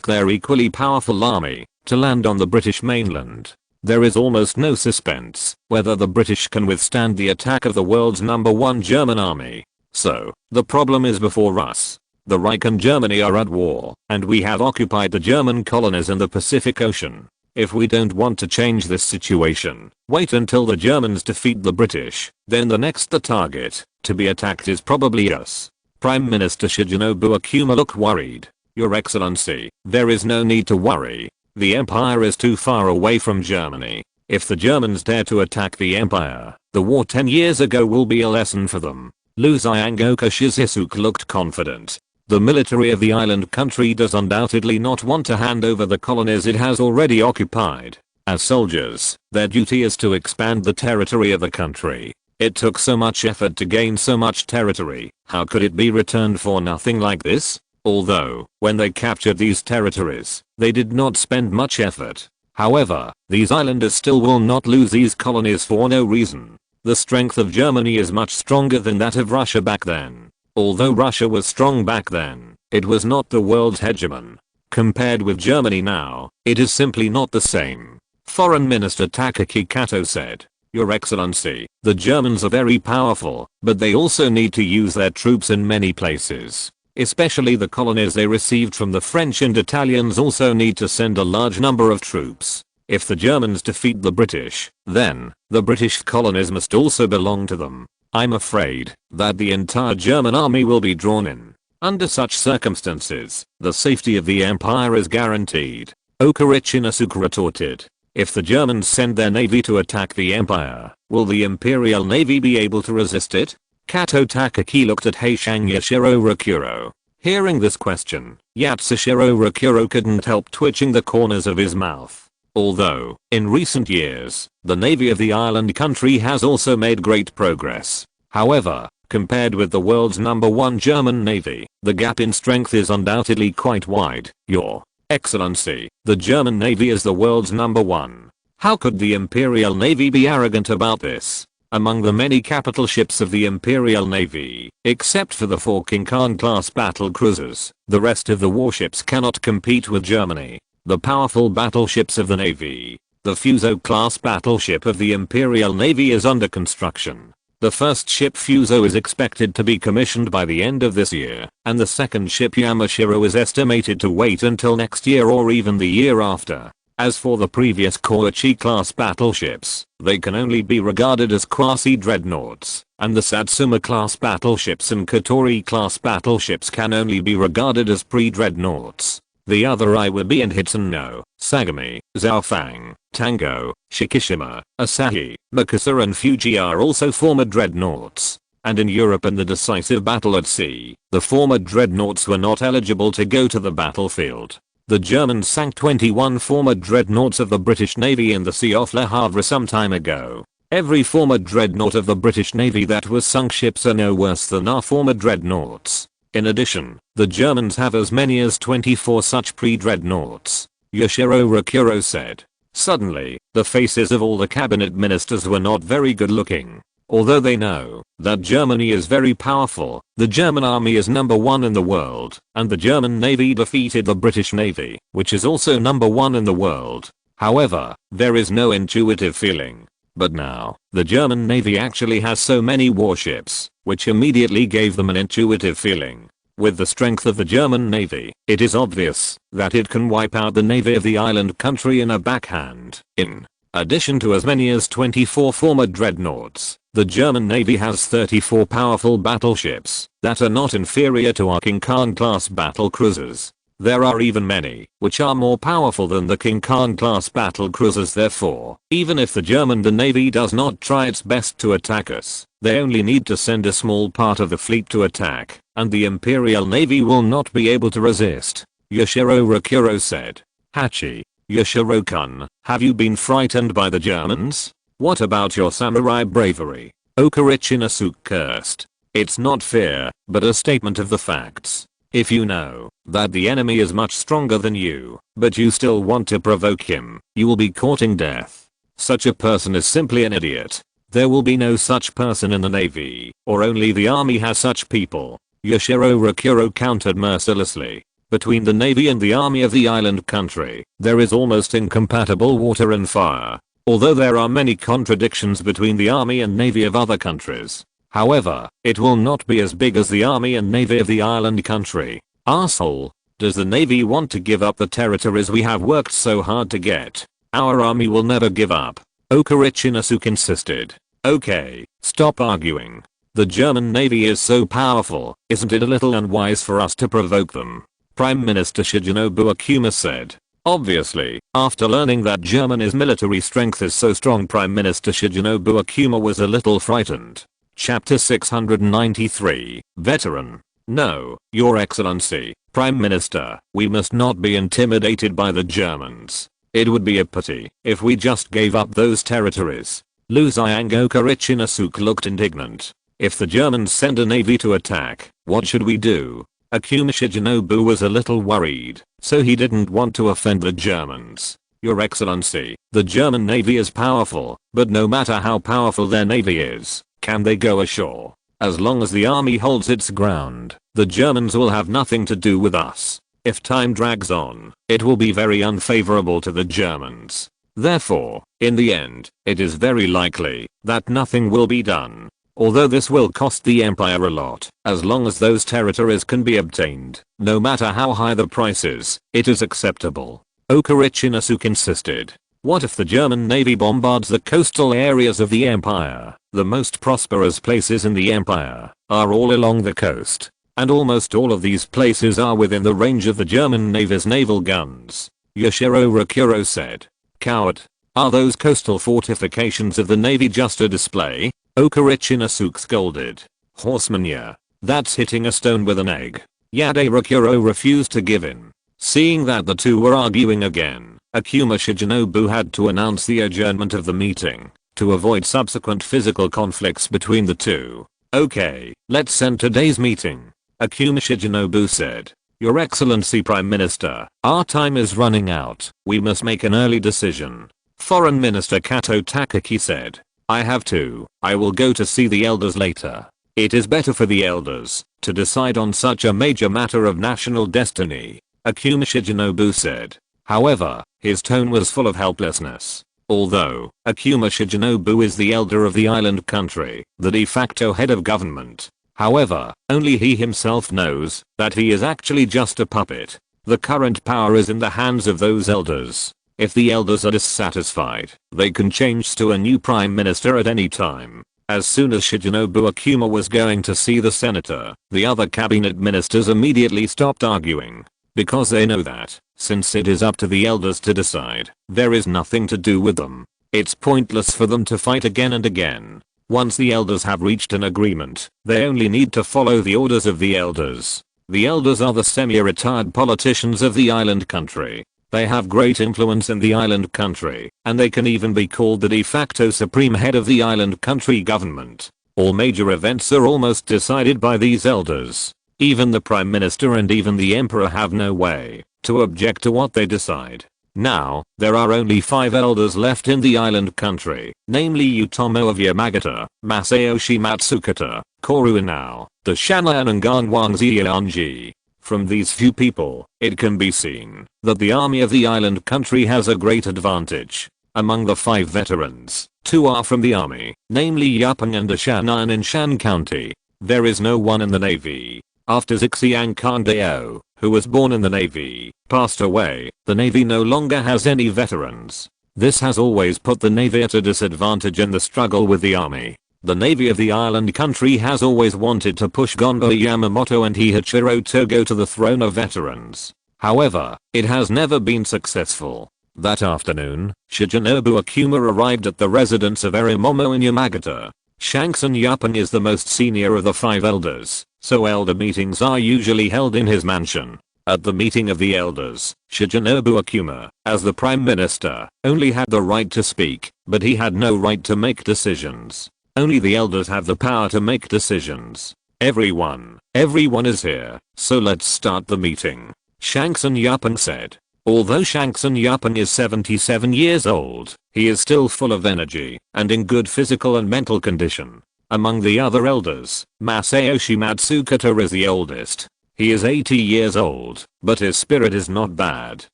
their equally powerful army to land on the British mainland. There is almost no suspense whether the British can withstand the attack of the world's #1 German army. So, the problem is before us. The Reich and Germany are at war, and we have occupied the German colonies in the Pacific Ocean. If we don't want to change this situation, wait until the Germans defeat the British, then the next target to be attacked is probably us. Prime Minister Shigenobu Akuma looked worried. Your Excellency, there is no need to worry. The empire is too far away from Germany. If the Germans dare to attack the empire, the war 10 years ago will be a lesson for them. Lu Xiangoka Shizusuke looked confident. The military of the island country does undoubtedly not want to hand over the colonies it has already occupied. As soldiers, their duty is to expand the territory of the country. It took so much effort to gain so much territory, how could it be returned for nothing like this? Although, when they captured these territories, they did not spend much effort. However, these islanders still will not lose these colonies for no reason. The strength of Germany is much stronger than that of Russia back then. Although Russia was strong back then, it was not the world's hegemon. Compared with Germany now, it is simply not the same. Foreign Minister Takaki Kato said, Your Excellency, the Germans are very powerful, but they also need to use their troops in many places. Especially the colonies they received from the French and Italians also need to send a large number of troops. If the Germans defeat the British, then the British colonies must also belong to them. I'm afraid that the entire German army will be drawn in. Under such circumstances, the safety of the empire is guaranteed. Okarichinasuk retorted. If the Germans send their navy to attack the empire, will the imperial navy be able to resist it? Kato Takaki looked at Heishang Yashiro Rakuro. Hearing this question, Yatsushiro Rakuro couldn't help twitching the corners of his mouth. Although, in recent years, the navy of the island country has also made great progress. However, compared with the world's #1 German navy, the gap in strength is undoubtedly quite wide. Your Excellency, the German navy is the world's #1. How could the Imperial Navy be arrogant about this? Among the many capital ships of the Imperial Navy, except for the 4 Qin Tian class battle cruisers, the rest of the warships cannot compete with Germany. The powerful battleships of the Navy. The Fuso class battleship of the Imperial Navy is under construction. The first ship Fuso is expected to be commissioned by the end of this year, and the second ship Yamashiro is estimated to wait until next year or even the year after. As for the previous Koichi class battleships, they can only be regarded as quasi-dreadnoughts, and the Satsuma class battleships and Kotori class battleships can only be regarded as pre-dreadnoughts. The other Iwabi and Hitsuno, Sagami, Zhaofang, Tango, Shikishima, Asahi, Mikasa and Fuji are also former dreadnoughts. And in Europe in the decisive battle at sea, the former dreadnoughts were not eligible to go to the battlefield. The Germans sank 21 former dreadnoughts of the British Navy in the Sea off Le Havre some time ago. Every former dreadnought of the British Navy that was sunk ships are no worse than our former dreadnoughts. In addition, the Germans have as many as 24 such pre-dreadnoughts, Yashiro Rakuro said. Suddenly, the faces of all the cabinet ministers were not very good looking. Although they know that Germany is very powerful, the German army is #1 in the world, and the German Navy defeated the British Navy, which is also #1 in the world. However, there is no intuitive feeling. But now, the German Navy actually has so many warships, which immediately gave them an intuitive feeling. With the strength of the German Navy, it is obvious that it can wipe out the navy of the island country in a backhand. In addition to as many as 24 former dreadnoughts, the German Navy has 34 powerful battleships that are not inferior to our Qin Tian class battle cruisers. There are even many which are more powerful than the Qin Tian class battle cruisers. Therefore, even if the German Navy does not try its best to attack us, they only need to send a small part of the fleet to attack, and the Imperial Navy will not be able to resist, Yashiro Rakuro said. Hachi, Yashiro-kun, have you been frightened by the Germans? What about your samurai bravery? Okarichinasuk cursed. It's not fear, but a statement of the facts. If you know that the enemy is much stronger than you, but you still want to provoke him, you will be courting death. Such a person is simply an idiot. There will be no such person in the Navy, or only the army has such people. Yashiro Rakuro countered mercilessly. Between the Navy and the army of the island country, there is almost incompatible water and fire. Although there are many contradictions between the army and navy of other countries. However, it will not be as big as the army and navy of the island country. Arsehole. Does the navy want to give up the territories we have worked so hard to get? Our army will never give up. Okarichinasuk insisted. Okay, stop arguing. The German navy is so powerful, isn't it a little unwise for us to provoke them? Prime Minister Shigenobu Akuma said. Obviously, after learning that Germany's military strength is so strong, Prime Minister Shigenobu Akuma was a little frightened. Chapter 693, Veteran. No, Your Excellency, Prime Minister, we must not be intimidated by the Germans. It would be a pity if we just gave up those territories. Lu Xiang Okarichinasuk looked indignant. If the Germans send a navy to attack, what should we do? Akuma Shigenobu was a little worried, so he didn't want to offend the Germans. Your Excellency, the German navy is powerful, but no matter how powerful their navy is, can they go ashore? As long as the army holds its ground, the Germans will have nothing to do with us. If time drags on, it will be very unfavorable to the Germans. Therefore, in the end, it is very likely that nothing will be done. Although this will cost the empire a lot, as long as those territories can be obtained, no matter how high the price is, it is acceptable. Okarichinasuk insisted. What if the German navy bombards the coastal areas of the empire? The most prosperous places in the empire are all along the coast, and almost all of these places are within the range of the German Navy's naval guns. Yoshiro Rokuro said. Coward. Are those coastal fortifications of the Navy just a display? Okarich Inosuke scolded. Horseman, yeah. That's hitting a stone with an egg. Yade Rokuro refused to give in. Seeing that the two were arguing again, Akuma Shigenobu had to announce the adjournment of the meeting to avoid subsequent physical conflicts between the two. Okay, let's end today's meeting. Akuma Shigenobu said. Your Excellency Prime Minister, our time is running out. We must make an early decision. Foreign Minister Kato Takaki said. I have to. I will go to see the elders later. It is better for the elders to decide on such a major matter of national destiny, Akuma Shigenobu said. However, his tone was full of helplessness. Although Akuma Shigenobu is the elder of the island country, the de facto head of government. However, only he himself knows that he is actually just a puppet. The current power is in the hands of those elders. If the elders are dissatisfied, they can change to a new prime minister at any time. As soon as Shigenobu Akuma was going to see the senator, the other cabinet ministers immediately stopped arguing. Because they know that, since it is up to the elders to decide, there is nothing to do with them. It's pointless for them to fight again and again. Once the elders have reached an agreement, they only need to follow the orders of the elders. The elders are the semi-retired politicians of the island country. They have great influence in the island country, and they can even be called the de facto supreme head of the island country government. All major events are almost decided by these elders. Even the prime minister and even the emperor have no way to object to what they decide. Now, there are only 5 elders left in the island country, namely Utomo of Yamagata, Masayoshi Matsukata, Koru Inao, the Shan'an and Ganwang Ziyanji. From these few people, it can be seen that the army of the island country has a great advantage. Among the 5 veterans, 2 are from the army, namely Yapeng and Shan'an in Shan County. There is no one in the navy. After Zixiang Kandeo, who was born in the navy, passed away, the navy no longer has any veterans. This has always put the navy at a disadvantage in the struggle with the army. The navy of the island country has always wanted to push Gonbo Yamamoto and Hihachiro Togo to the throne of veterans. However, it has never been successful. That afternoon, Shigenobu Akuma arrived at the residence of Erimomo in Yamagata. Shanxun Yapeng is the most senior of the 5 elders, so elder meetings are usually held in his mansion. At the meeting of the elders, Shigenobu Akuma, as the prime minister, only had the right to speak, but he had no right to make decisions. Only the elders have the power to make decisions. Everyone is here, so let's start the meeting. Shanxun Yapeng said. Although Shanxun Yapeng is 77 years old, he is still full of energy and in good physical and mental condition. Among the other elders, Masayoshi Matsukata is the oldest. He is 80 years old, but his spirit is not bad.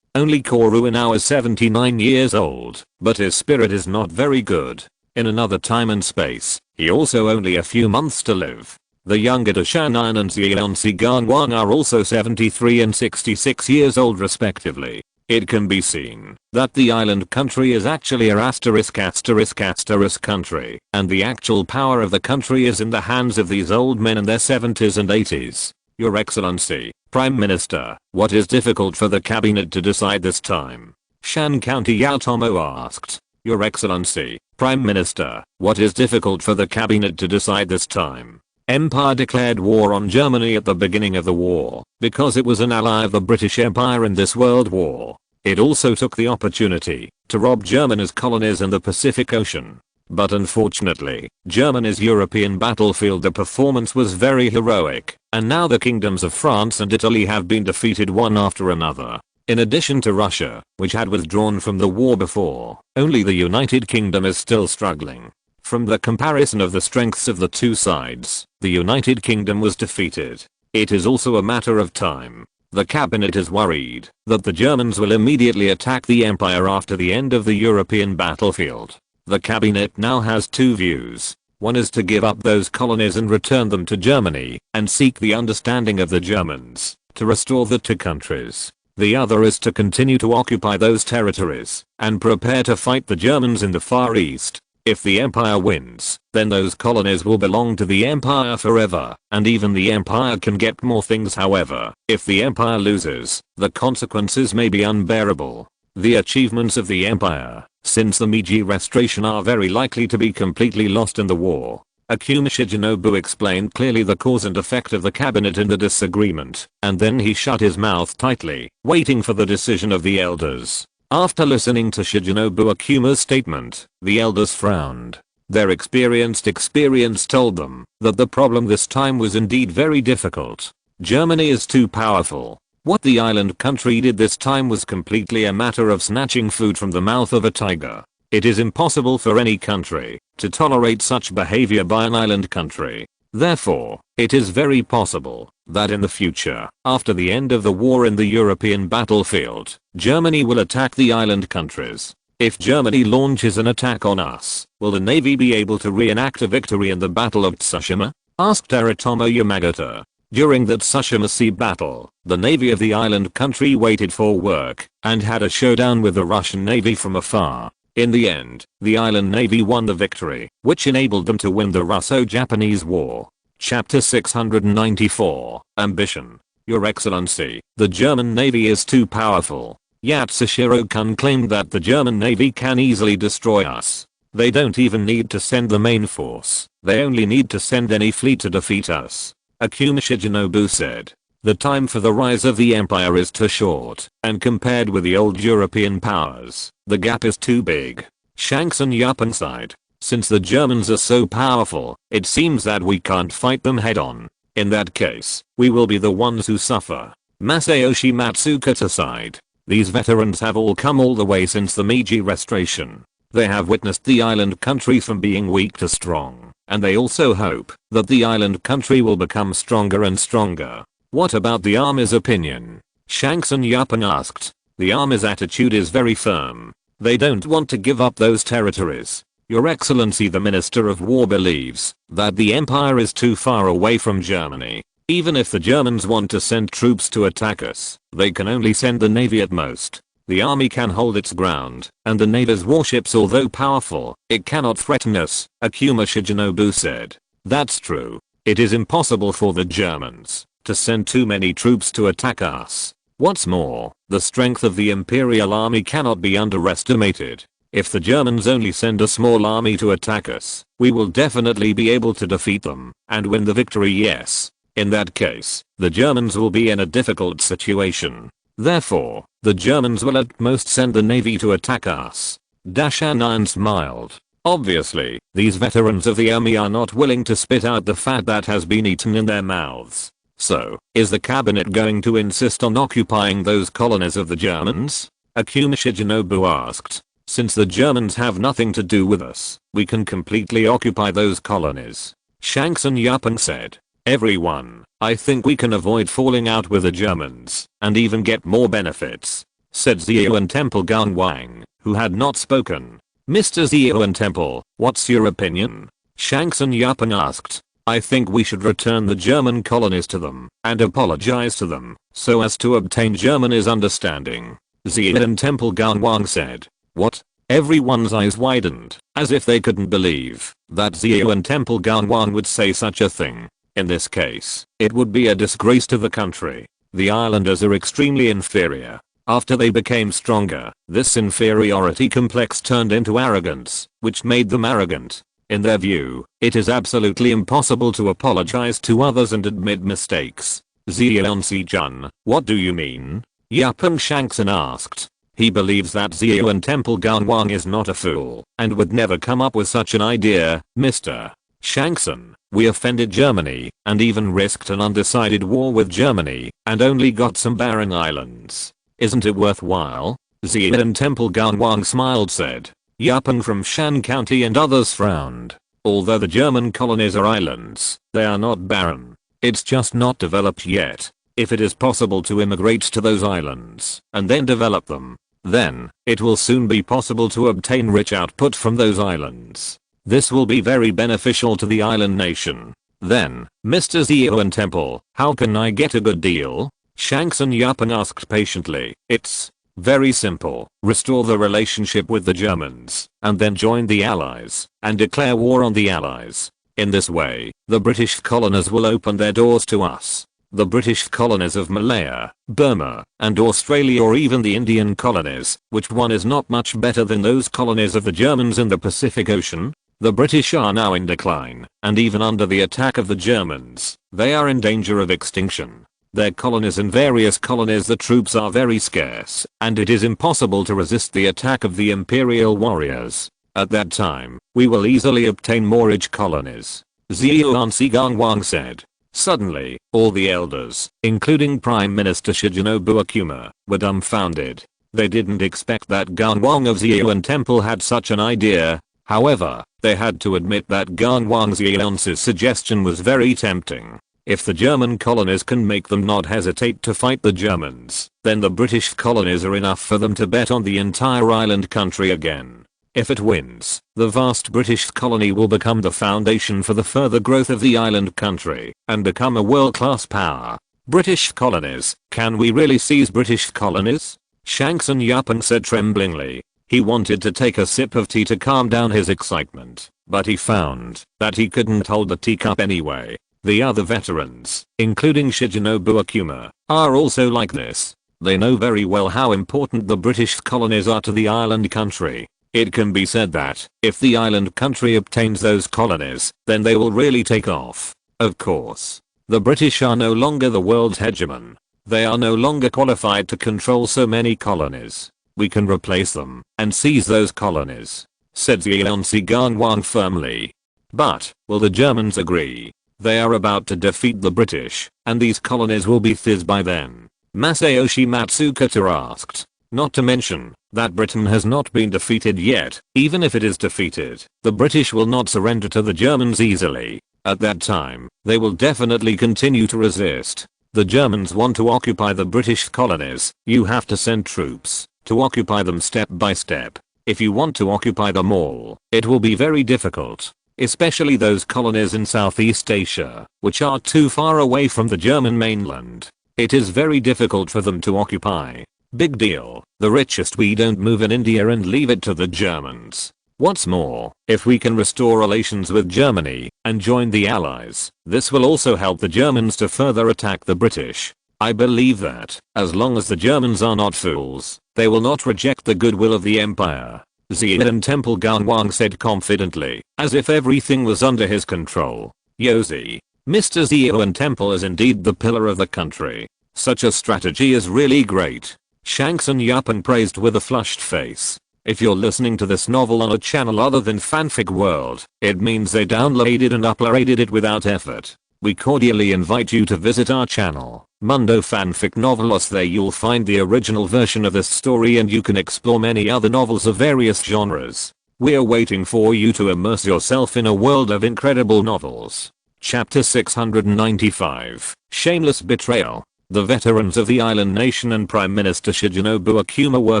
Only Koru Inao is 79 years old, but his spirit is not very good. In another time and space, he also only a few months to live. The younger Dashanan and Zionsi Ganwang are also 73 and 66 years old respectively. It can be seen that the island country is actually a *** country, and the actual power of the country is in the hands of these old men in their 70s and 80s. Your Excellency, Prime Minister, what is difficult for the cabinet to decide this time? Shan County Yaotomo asked. Your Excellency, Prime Minister, what is difficult for the cabinet to decide this time? Empire declared war on Germany at the beginning of the war because it was an ally of the British Empire in this world war. It also took the opportunity to rob Germany's colonies in the Pacific Ocean. But unfortunately, Germany's European battlefield the performance was very heroic, and now the kingdoms of France and Italy have been defeated one after another. In addition to Russia, which had withdrawn from the war before, only the United Kingdom is still struggling. From the comparison of the strengths of the two sides, the United Kingdom was defeated. It is also a matter of time. The cabinet is worried that the Germans will immediately attack the empire after the end of the European battlefield. The cabinet now has 2 views. One is to give up those colonies and return them to Germany and seek the understanding of the Germans to restore the 2 countries. The other is to continue to occupy those territories and prepare to fight the Germans in the Far East. If the empire wins, then those colonies will belong to the empire forever, and even the empire can get more things. However, if the empire loses, the consequences may be unbearable. The achievements of the empire, since the Meiji Restoration, are very likely to be completely lost in the war. Akuma Shigenobu explained clearly the cause and effect of the cabinet in the disagreement, and then he shut his mouth tightly, waiting for the decision of the elders. After listening to Shigenobu Akuma's statement, the elders frowned. Their experience told them that the problem this time was indeed very difficult. Germany is too powerful. What the island country did this time was completely a matter of snatching food from the mouth of a tiger. It is impossible for any country to tolerate such behavior by an island country. Therefore, it is very possible that in the future, after the end of the war in the European battlefield, Germany will attack the island countries. If Germany launches an attack on us, will the Navy be able to reenact a victory in the Battle of Tsushima? Asked Teratomo Yamagata. During the Tsushima Sea battle, the navy of the island country waited for work and had a showdown with the Russian navy from afar. In the end, the island navy won the victory, which enabled them to win the Russo-Japanese War. Chapter 694, Ambition. Your Excellency, the German Navy is too powerful. Yatsushiro-kun claimed that the German Navy can easily destroy us. They don't even need to send the main force, they only need to send any fleet to defeat us. Akuma Shigenobu said. The time for the rise of the empire is too short, and compared with the old European powers, the gap is too big. Shanks and Japan sighed. Since the Germans are so powerful, it seems that we can't fight them head on. In that case, we will be the ones who suffer. Masayoshi Matsukata sighed. These veterans have all come all the way since the Meiji Restoration. They have witnessed the island country from being weak to strong, and they also hope that the island country will become stronger and stronger. What about the army's opinion? Shanks and Japan asked. The army's attitude is very firm. They don't want to give up those territories. Your Excellency, the Minister of War believes that the empire is too far away from Germany. Even if the Germans want to send troops to attack us, they can only send the navy at most. The army can hold its ground, and the navy's warships, although powerful, it cannot threaten us, Akuma Shigenobu said. That's true. It is impossible for the Germans to send too many troops to attack us. What's more, the strength of the Imperial Army cannot be underestimated. If the Germans only send a small army to attack us, we will definitely be able to defeat them and win the victory. Yes. In that case, the Germans will be in a difficult situation. Therefore, the Germans will at most send the navy to attack us. Dashanan smiled. Obviously, these veterans of the army are not willing to spit out the fat that has been eaten in their mouths. So, is the cabinet going to insist on occupying those colonies of the Germans? Akuma Shigenobu asked. Since the Germans have nothing to do with us, we can completely occupy those colonies. Shanks and Japan said. Everyone, I think we can avoid falling out with the Germans, and even get more benefits, said Zio and Temple Gunwang, who had not spoken. Mr. Zio and Temple, what's your opinion? Shanks and Japan asked. I think we should return the German colonies to them, and apologize to them, so as to obtain Germany's understanding. Zio and Temple Gunwang said. What? Everyone's eyes widened, as if they couldn't believe that Zio and Temple Gunwang would say such a thing. In this case, it would be a disgrace to the country. The islanders are extremely inferior. After they became stronger, this inferiority complex turned into arrogance, which made them arrogant. In their view, it is absolutely impossible to apologize to others and admit mistakes. Zeon-si-jun, what do you mean? Yapeng Shankson asked. He believes that Zio and Temple Gunwang is not a fool and would never come up with such an idea, Mr. Shankson. We offended Germany and even risked an undecided war with Germany and only got some barren islands. Isn't it worthwhile? Zio and Temple Gunwang smiled said. Yapeng from Shan County and others frowned. Although the German colonies are islands, they are not barren. It's just not developed yet. If it is possible to immigrate to those islands and then develop them, then it will soon be possible to obtain rich output from those islands. This will be very beneficial to the island nation. Then, Mr. Zio and Temple, how can I get a good deal? Shanks and Yapeng asked patiently. It's Very simple. Restore the relationship with the Germans, and then join the Allies, and declare war on the Allies. In this way, the British colonies will open their doors to us. The British colonies of Malaya, Burma, and Australia, or even the Indian colonies, which one is not much better than those colonies of the Germans in the Pacific Ocean? The British are now in decline, and even under the attack of the Germans, they are in danger of extinction. Their colonies and various colonies, the troops are very scarce, and it is impossible to resist the attack of the imperial warriors. At that time, we will easily obtain more rich colonies. Zhuangzi Gangwang said. Suddenly, all the elders, including Prime Minister Shigenobu Akuma, were dumbfounded. They didn't expect that Gangwang of Ziyuan Temple had such an idea. However, they had to admit that Gangwang Ziyuan's suggestion was very tempting. If the German colonies can make them not hesitate to fight the Germans, then the British colonies are enough for them to bet on the entire island country again. If it wins, the vast British colony will become the foundation for the further growth of the island country, and become a world-class power. British colonies, can we really seize British colonies? Shangsun Yapeng said tremblingly. He wanted to take a sip of tea to calm down his excitement, but he found that he couldn't hold the teacup anyway. The other veterans, including Shigenobu Akuma, are also like this. They know very well how important the British colonies are to the island country. It can be said that, if the island country obtains those colonies, then they will really take off. Of course, the British are no longer the world's hegemon. They are no longer qualified to control so many colonies. We can replace them, and seize those colonies, said Zhuangzi Gangwang firmly. But, will the Germans agree? They are about to defeat the British, and these colonies will be theirs by then. Masayoshi Matsukata asked. Not to mention, that Britain has not been defeated yet. Even if it is defeated, the British will not surrender to the Germans easily. At that time, they will definitely continue to resist. The Germans want to occupy the British colonies. You have to send troops to occupy them step by step. If you want to occupy them all, it will be very difficult. Especially those colonies in Southeast Asia, which are too far away from the German mainland. It is very difficult for them to occupy. Big deal. The richest we don't move in India and leave it to the Germans. What's more, if we can restore relations with Germany and join the Allies, this will also help the Germans to further attack the British. I believe that, as long as the Germans are not fools, they will not reject the goodwill of the empire. Ziyuan Temple Gangwang said confidently, as if everything was under his control. Yozi, Mr. Ziyuan Temple is indeed the pillar of the country. Such a strategy is really great. Shangsun Yapeng praised with a flushed face. If you're listening to this novel on a channel other than Fanfic World, it means they downloaded and uploaded it without effort. We cordially invite you to visit our channel, Mundo Fanfic Novelos. There you'll find the original version of this story, and you can explore many other novels of various genres. We're waiting for you to immerse yourself in a world of incredible novels. Chapter 695, Shameless Betrayal. The veterans of the island nation and Prime Minister Shigenobu Akuma were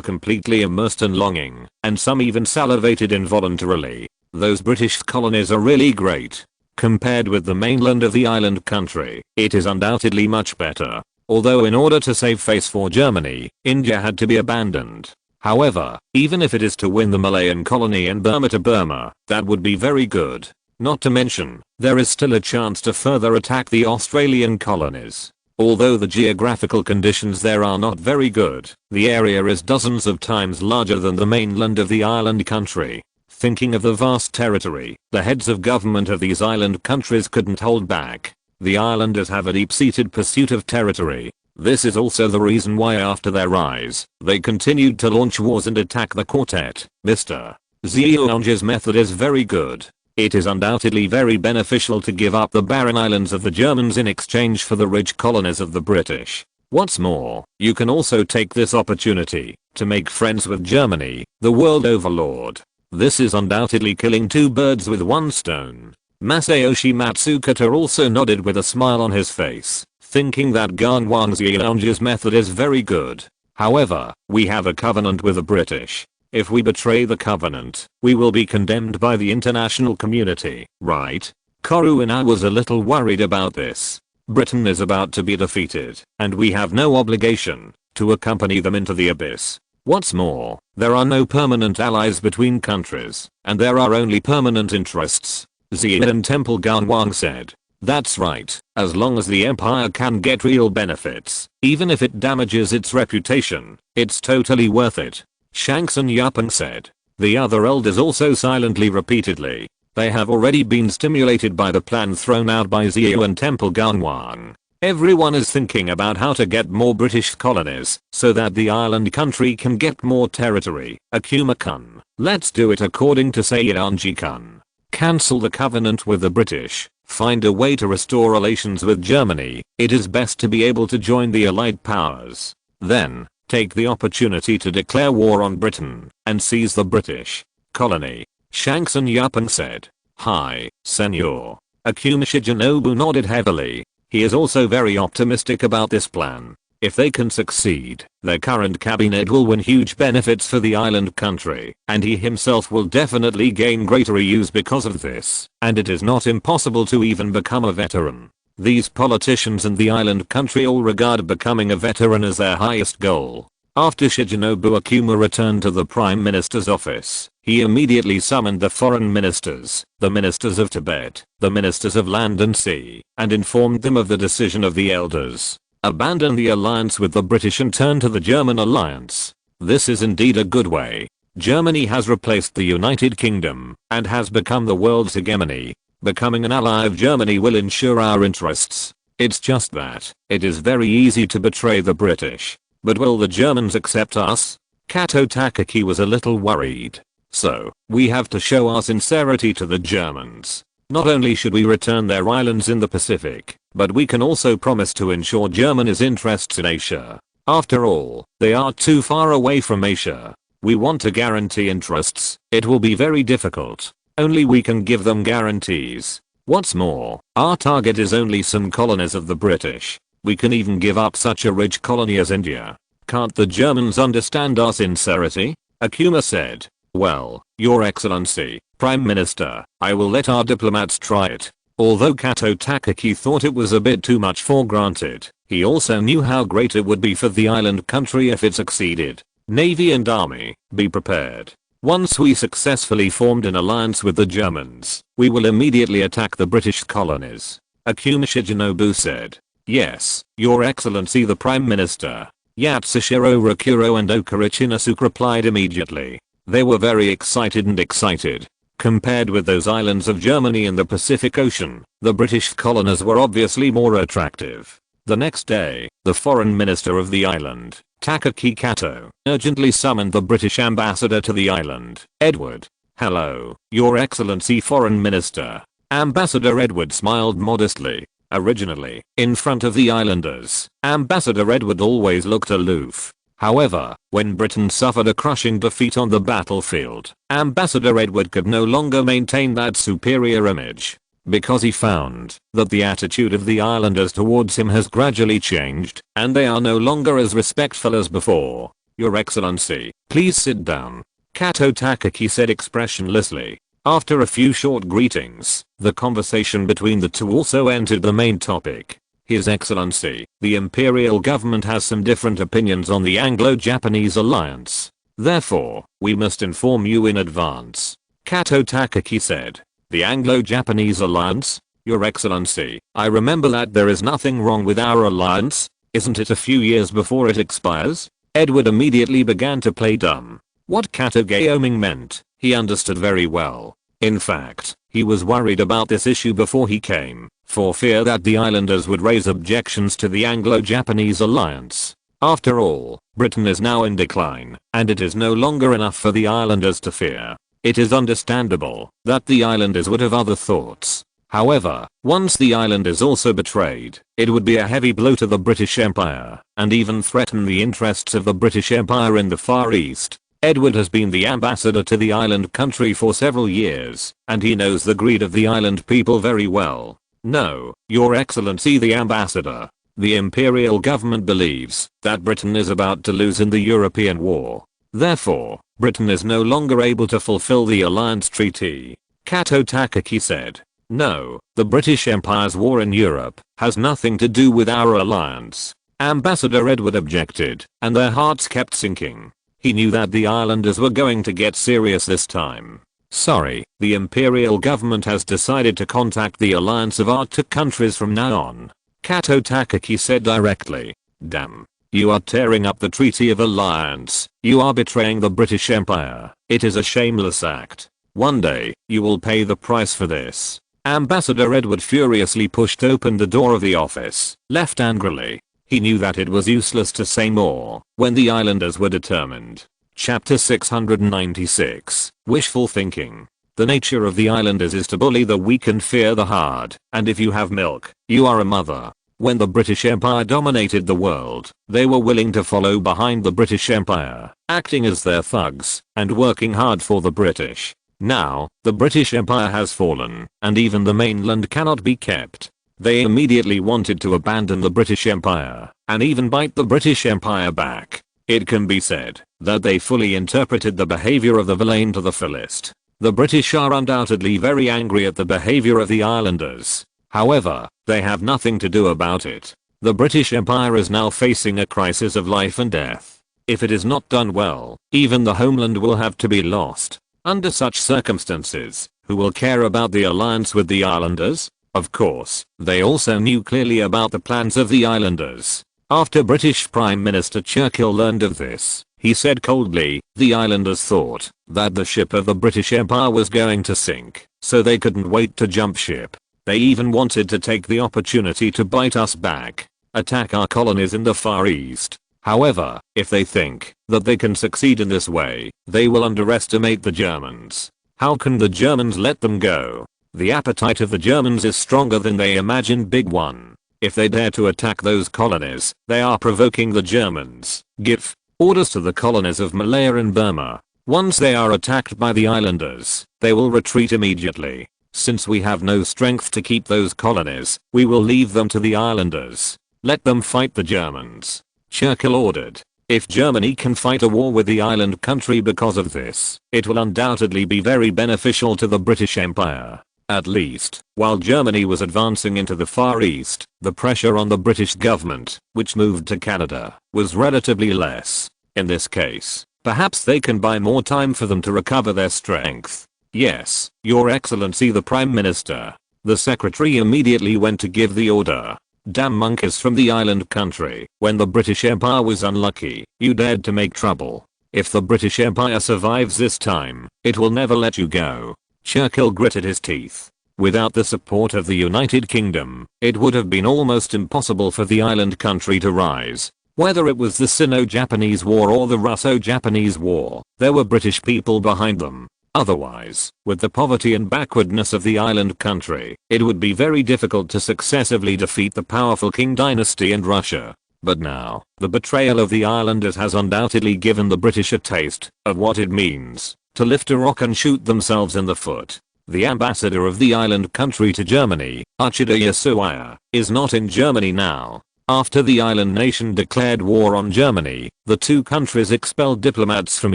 completely immersed in longing, and some even salivated involuntarily. Those British colonies are really great. Compared with the mainland of the island country, it is undoubtedly much better. Although in order to save face for Germany, India had to be abandoned. However, even if it is to win the Malayan colony and Burma to Burma, that would be very good. Not to mention, there is still a chance to further attack the Australian colonies. Although the geographical conditions there are not very good, the area is dozens of times larger than the mainland of the island country. Thinking of the vast territory, the heads of government of these island countries couldn't hold back. The islanders have a deep-seated pursuit of territory. This is also the reason why after their rise, they continued to launch wars and attack the quartet. Mr. Zhuangzi's method is very good. It is undoubtedly very beneficial to give up the barren islands of the Germans in exchange for the rich colonies of the British. What's more, you can also take this opportunity to make friends with Germany, the world overlord. This is undoubtedly killing two birds with one stone. Masayoshi Matsukata also nodded with a smile on his face, thinking that Gangwang Zhuangzi's method is very good. However, we have a covenant with the British. If we betray the covenant, we will be condemned by the international community, right? Koruina was a little worried about this. Britain is about to be defeated, and we have no obligation to accompany them into the abyss. What's more, there are no permanent allies between countries, and there are only permanent interests. Xian Temple Ganwang said. That's right, as long as the empire can get real benefits, even if it damages its reputation, it's totally worth it. Shangsun Yapeng said. The other elders also silently repeatedly. They have already been stimulated by the plan thrown out by Xian Temple Ganwang. Everyone is thinking about how to get more British colonies so that the island country can get more territory. Akuma-kun, let's do it according to Seiyanji-kun. Cancel the covenant with the British. Find a way to restore relations with Germany. It is best to be able to join the Allied powers. Then, take the opportunity to declare war on Britain and seize the British colony. Shangsun Yapeng said. Hi, senor. Akuma Shijinobu nodded heavily. He is also very optimistic about this plan. If they can succeed, their current cabinet will win huge benefits for the island country, and he himself will definitely gain greater use because of this, and it is not impossible to even become a veteran. These politicians in the island country all regard becoming a veteran as their highest goal. After Shijinobu Akuma returned to the Prime Minister's office, he immediately summoned the foreign ministers, the ministers of Tibet, the ministers of land and sea, and informed them of the decision of the elders. Abandon the alliance with the British and turn to the German alliance. This is indeed a good way. Germany has replaced the United Kingdom and has become the world's hegemony. Becoming an ally of Germany will ensure our interests. It's just that it is very easy to betray the British. But will the Germans accept us? Kato Takaki was a little worried. So, we have to show our sincerity to the Germans. Not only should we return their islands in the Pacific, but we can also promise to ensure Germany's interests in Asia. After all, they are too far away from Asia. We want to guarantee interests. It will be very difficult. Only we can give them guarantees. What's more, our target is only some colonies of the British. We can even give up such a rich colony as India. Can't the Germans understand our sincerity? Akuma said. Well, Your Excellency, Prime Minister, I will let our diplomats try it. Although Kato Takaki thought it was a bit too much for granted, he also knew how great it would be for the island country if it succeeded. Navy and army, be prepared. Once we successfully formed an alliance with the Germans, we will immediately attack the British colonies. Akuma Shijinobu said. Yes, Your Excellency the Prime Minister. Yatsushiro Rakuro and Okarichi Nasuke replied immediately. They were very excited. Compared with those islands of Germany in the Pacific Ocean, the British colonies were obviously more attractive. The next day, the foreign minister of the island, Takaki Kato, urgently summoned the British ambassador to the island, Edward. Hello, Your Excellency Foreign Minister. Ambassador Edward smiled modestly. Originally, in front of the islanders, Ambassador Edward always looked aloof. However, when Britain suffered a crushing defeat on the battlefield, Ambassador Edward could no longer maintain that superior image. Because he found that the attitude of the islanders towards him has gradually changed, and they are no longer as respectful as before. Your Excellency, please sit down. Kato Takaki said expressionlessly. After a few short greetings, the conversation between the two also entered the main topic. His Excellency, the Imperial government has some different opinions on the Anglo-Japanese alliance. Therefore, we must inform you in advance. Kato Takaki said. The Anglo-Japanese alliance? Your Excellency, I remember that there is nothing wrong with our alliance. Isn't it a few years before it expires? Edward immediately began to play dumb. What Kato Gaoming meant, he understood very well. In fact, he was worried about this issue before he came, for fear that the islanders would raise objections to the Anglo-Japanese alliance. After all, Britain is now in decline, and it is no longer enough for the islanders to fear. It is understandable that the islanders would have other thoughts. However, once the island is also betrayed, it would be a heavy blow to the British Empire, and even threaten the interests of the British Empire in the Far East. Edward has been the ambassador to the island country for several years, and he knows the greed of the island people very well. No, Your Excellency the ambassador. The imperial government believes that Britain is about to lose in the European war. Therefore, Britain is no longer able to fulfill the alliance treaty. Kato Takaki said. No, the British Empire's war in Europe has nothing to do with our alliance. Ambassador Edward objected, and their hearts kept sinking. He knew that the islanders were going to get serious this time. Sorry, the imperial government has decided to contact the alliance of Arctic countries from now on. Kato Takaki said directly. Damn. You are tearing up the Treaty of Alliance. You are betraying the British Empire. It is a shameless act. One day, you will pay the price for this. Ambassador Edward furiously pushed open the door of the office, left angrily. He knew that it was useless to say more when the islanders were determined. Chapter 696. Wishful thinking. The nature of the islanders is to bully the weak and fear the hard, and if you have milk, you are a mother. When the British Empire dominated the world, they were willing to follow behind the British Empire, acting as their thugs, and working hard for the British. Now, the British Empire has fallen, and even the mainland cannot be kept. They immediately wanted to abandon the British Empire, and even bite the British Empire back. It can be said that they fully interpreted the behavior of the villain to the fullest. The British are undoubtedly very angry at the behavior of the islanders. However, they have nothing to do about it. The British Empire is now facing a crisis of life and death. If it is not done well, even the homeland will have to be lost. Under such circumstances, who will care about the alliance with the islanders? Of course, they also knew clearly about the plans of the islanders. After British Prime Minister Churchill learned of this, he said coldly, the islanders thought that the ship of the British Empire was going to sink, so they couldn't wait to jump ship. They even wanted to take the opportunity to bite us back, attack our colonies in the Far East. However, if they think that they can succeed in this way, they will underestimate the Germans. How can the Germans let them go? The appetite of the Germans is stronger than they imagine. Big one. If they dare to attack those colonies, they are provoking the Germans. Give orders to the colonies of Malaya and Burma. Once they are attacked by the islanders, they will retreat immediately. Since we have no strength to keep those colonies, we will leave them to the islanders. Let them fight the Germans. Churchill ordered. If Germany can fight a war with the island country because of this, it will undoubtedly be very beneficial to the British Empire. At least, while Germany was advancing into the Far East, the pressure on the British government, which moved to Canada, was relatively less. In this case, perhaps they can buy more time for them to recover their strength. Yes, Your Excellency the Prime Minister. The secretary immediately went to give the order. Damn monkeys from the island country. When the British Empire was unlucky, you dared to make trouble. If the British Empire survives this time, it will never let you go. Churchill gritted his teeth. Without the support of the United Kingdom, it would have been almost impossible for the island country to rise. Whether it was the Sino-Japanese War or the Russo-Japanese War, there were British people behind them. Otherwise, with the poverty and backwardness of the island country, it would be very difficult to successively defeat the powerful Qing dynasty and Russia. But now, the betrayal of the islanders has undoubtedly given the British a taste of what it means to lift a rock and shoot themselves in the foot. The ambassador of the island country to Germany, Uchida Yasuaya, is not in Germany now. After the island nation declared war on Germany, the two countries expelled diplomats from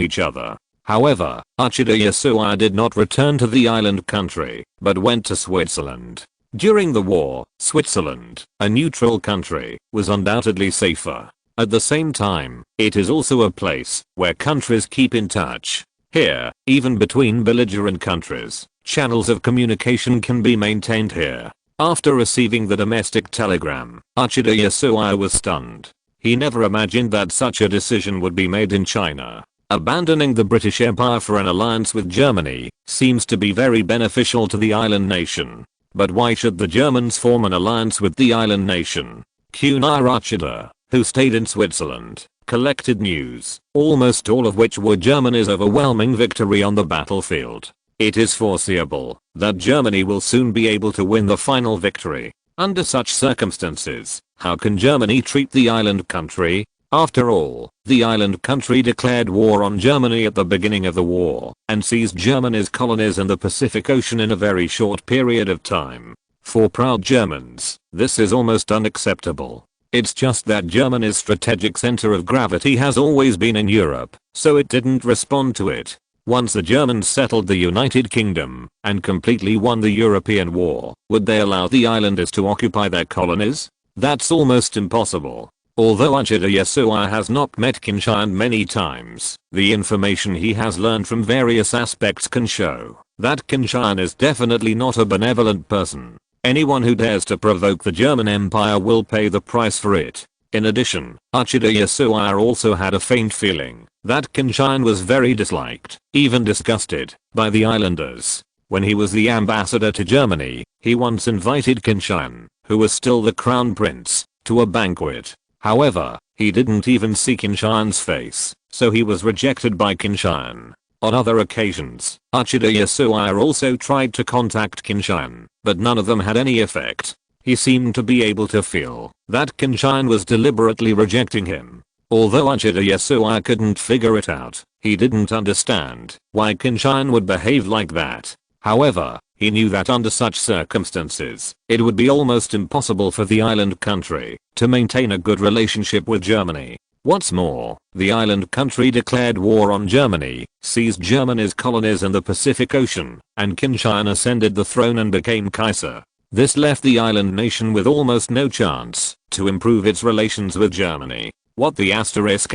each other. However, Uchida Yasuaya did not return to the island country, but went to Switzerland. During the war, Switzerland, a neutral country, was undoubtedly safer. At the same time, it is also a place where countries keep in touch. Here, even between belligerent countries, channels of communication can be maintained here. After receiving the domestic telegram, Uchida Yasuaya was stunned. He never imagined that such a decision would be made in China. Abandoning the British Empire for an alliance with Germany seems to be very beneficial to the island nation. But why should the Germans form an alliance with the island nation? Qin Uchida, who stayed in Switzerland, collected news, almost all of which were Germany's overwhelming victory on the battlefield. It is foreseeable that Germany will soon be able to win the final victory. Under such circumstances, how can Germany treat the island country? After all, the island country declared war on Germany at the beginning of the war and seized Germany's colonies in the Pacific Ocean in a very short period of time. For proud Germans, this is almost unacceptable. It's just that Germany's strategic center of gravity has always been in Europe, so it didn't respond to it. Once the Germans settled the United Kingdom and completely won the European War, would they allow the islanders to occupy their colonies? That's almost impossible. Although Uchida Yasuo has not met Qin Tian many times, the information he has learned from various aspects can show that Qin Tian is definitely not a benevolent person. Anyone who dares to provoke the German Empire will pay the price for it. In addition, Uchida Yasuo also had a faint feeling that Qin Tian was very disliked, even disgusted, by the islanders. When he was the ambassador to Germany, he once invited Qin Tian, who was still the crown prince, to a banquet. However, he didn't even see Qin Tian's face, so he was rejected by Qin Tian. On other occasions, Uchida Yasuo also tried to contact Qin Tian, but none of them had any effect. He seemed to be able to feel that Qin Tian was deliberately rejecting him. Although Uchida Yasuo couldn't figure it out, he didn't understand why Qin Tian would behave like that. However, he knew that under such circumstances, it would be almost impossible for the island country to maintain a good relationship with Germany. What's more, the island country declared war on Germany, seized Germany's colonies in the Pacific Ocean, and Qin Tian ascended the throne and became Kaiser. This left the island nation with almost no chance to improve its relations with Germany. What the asterisk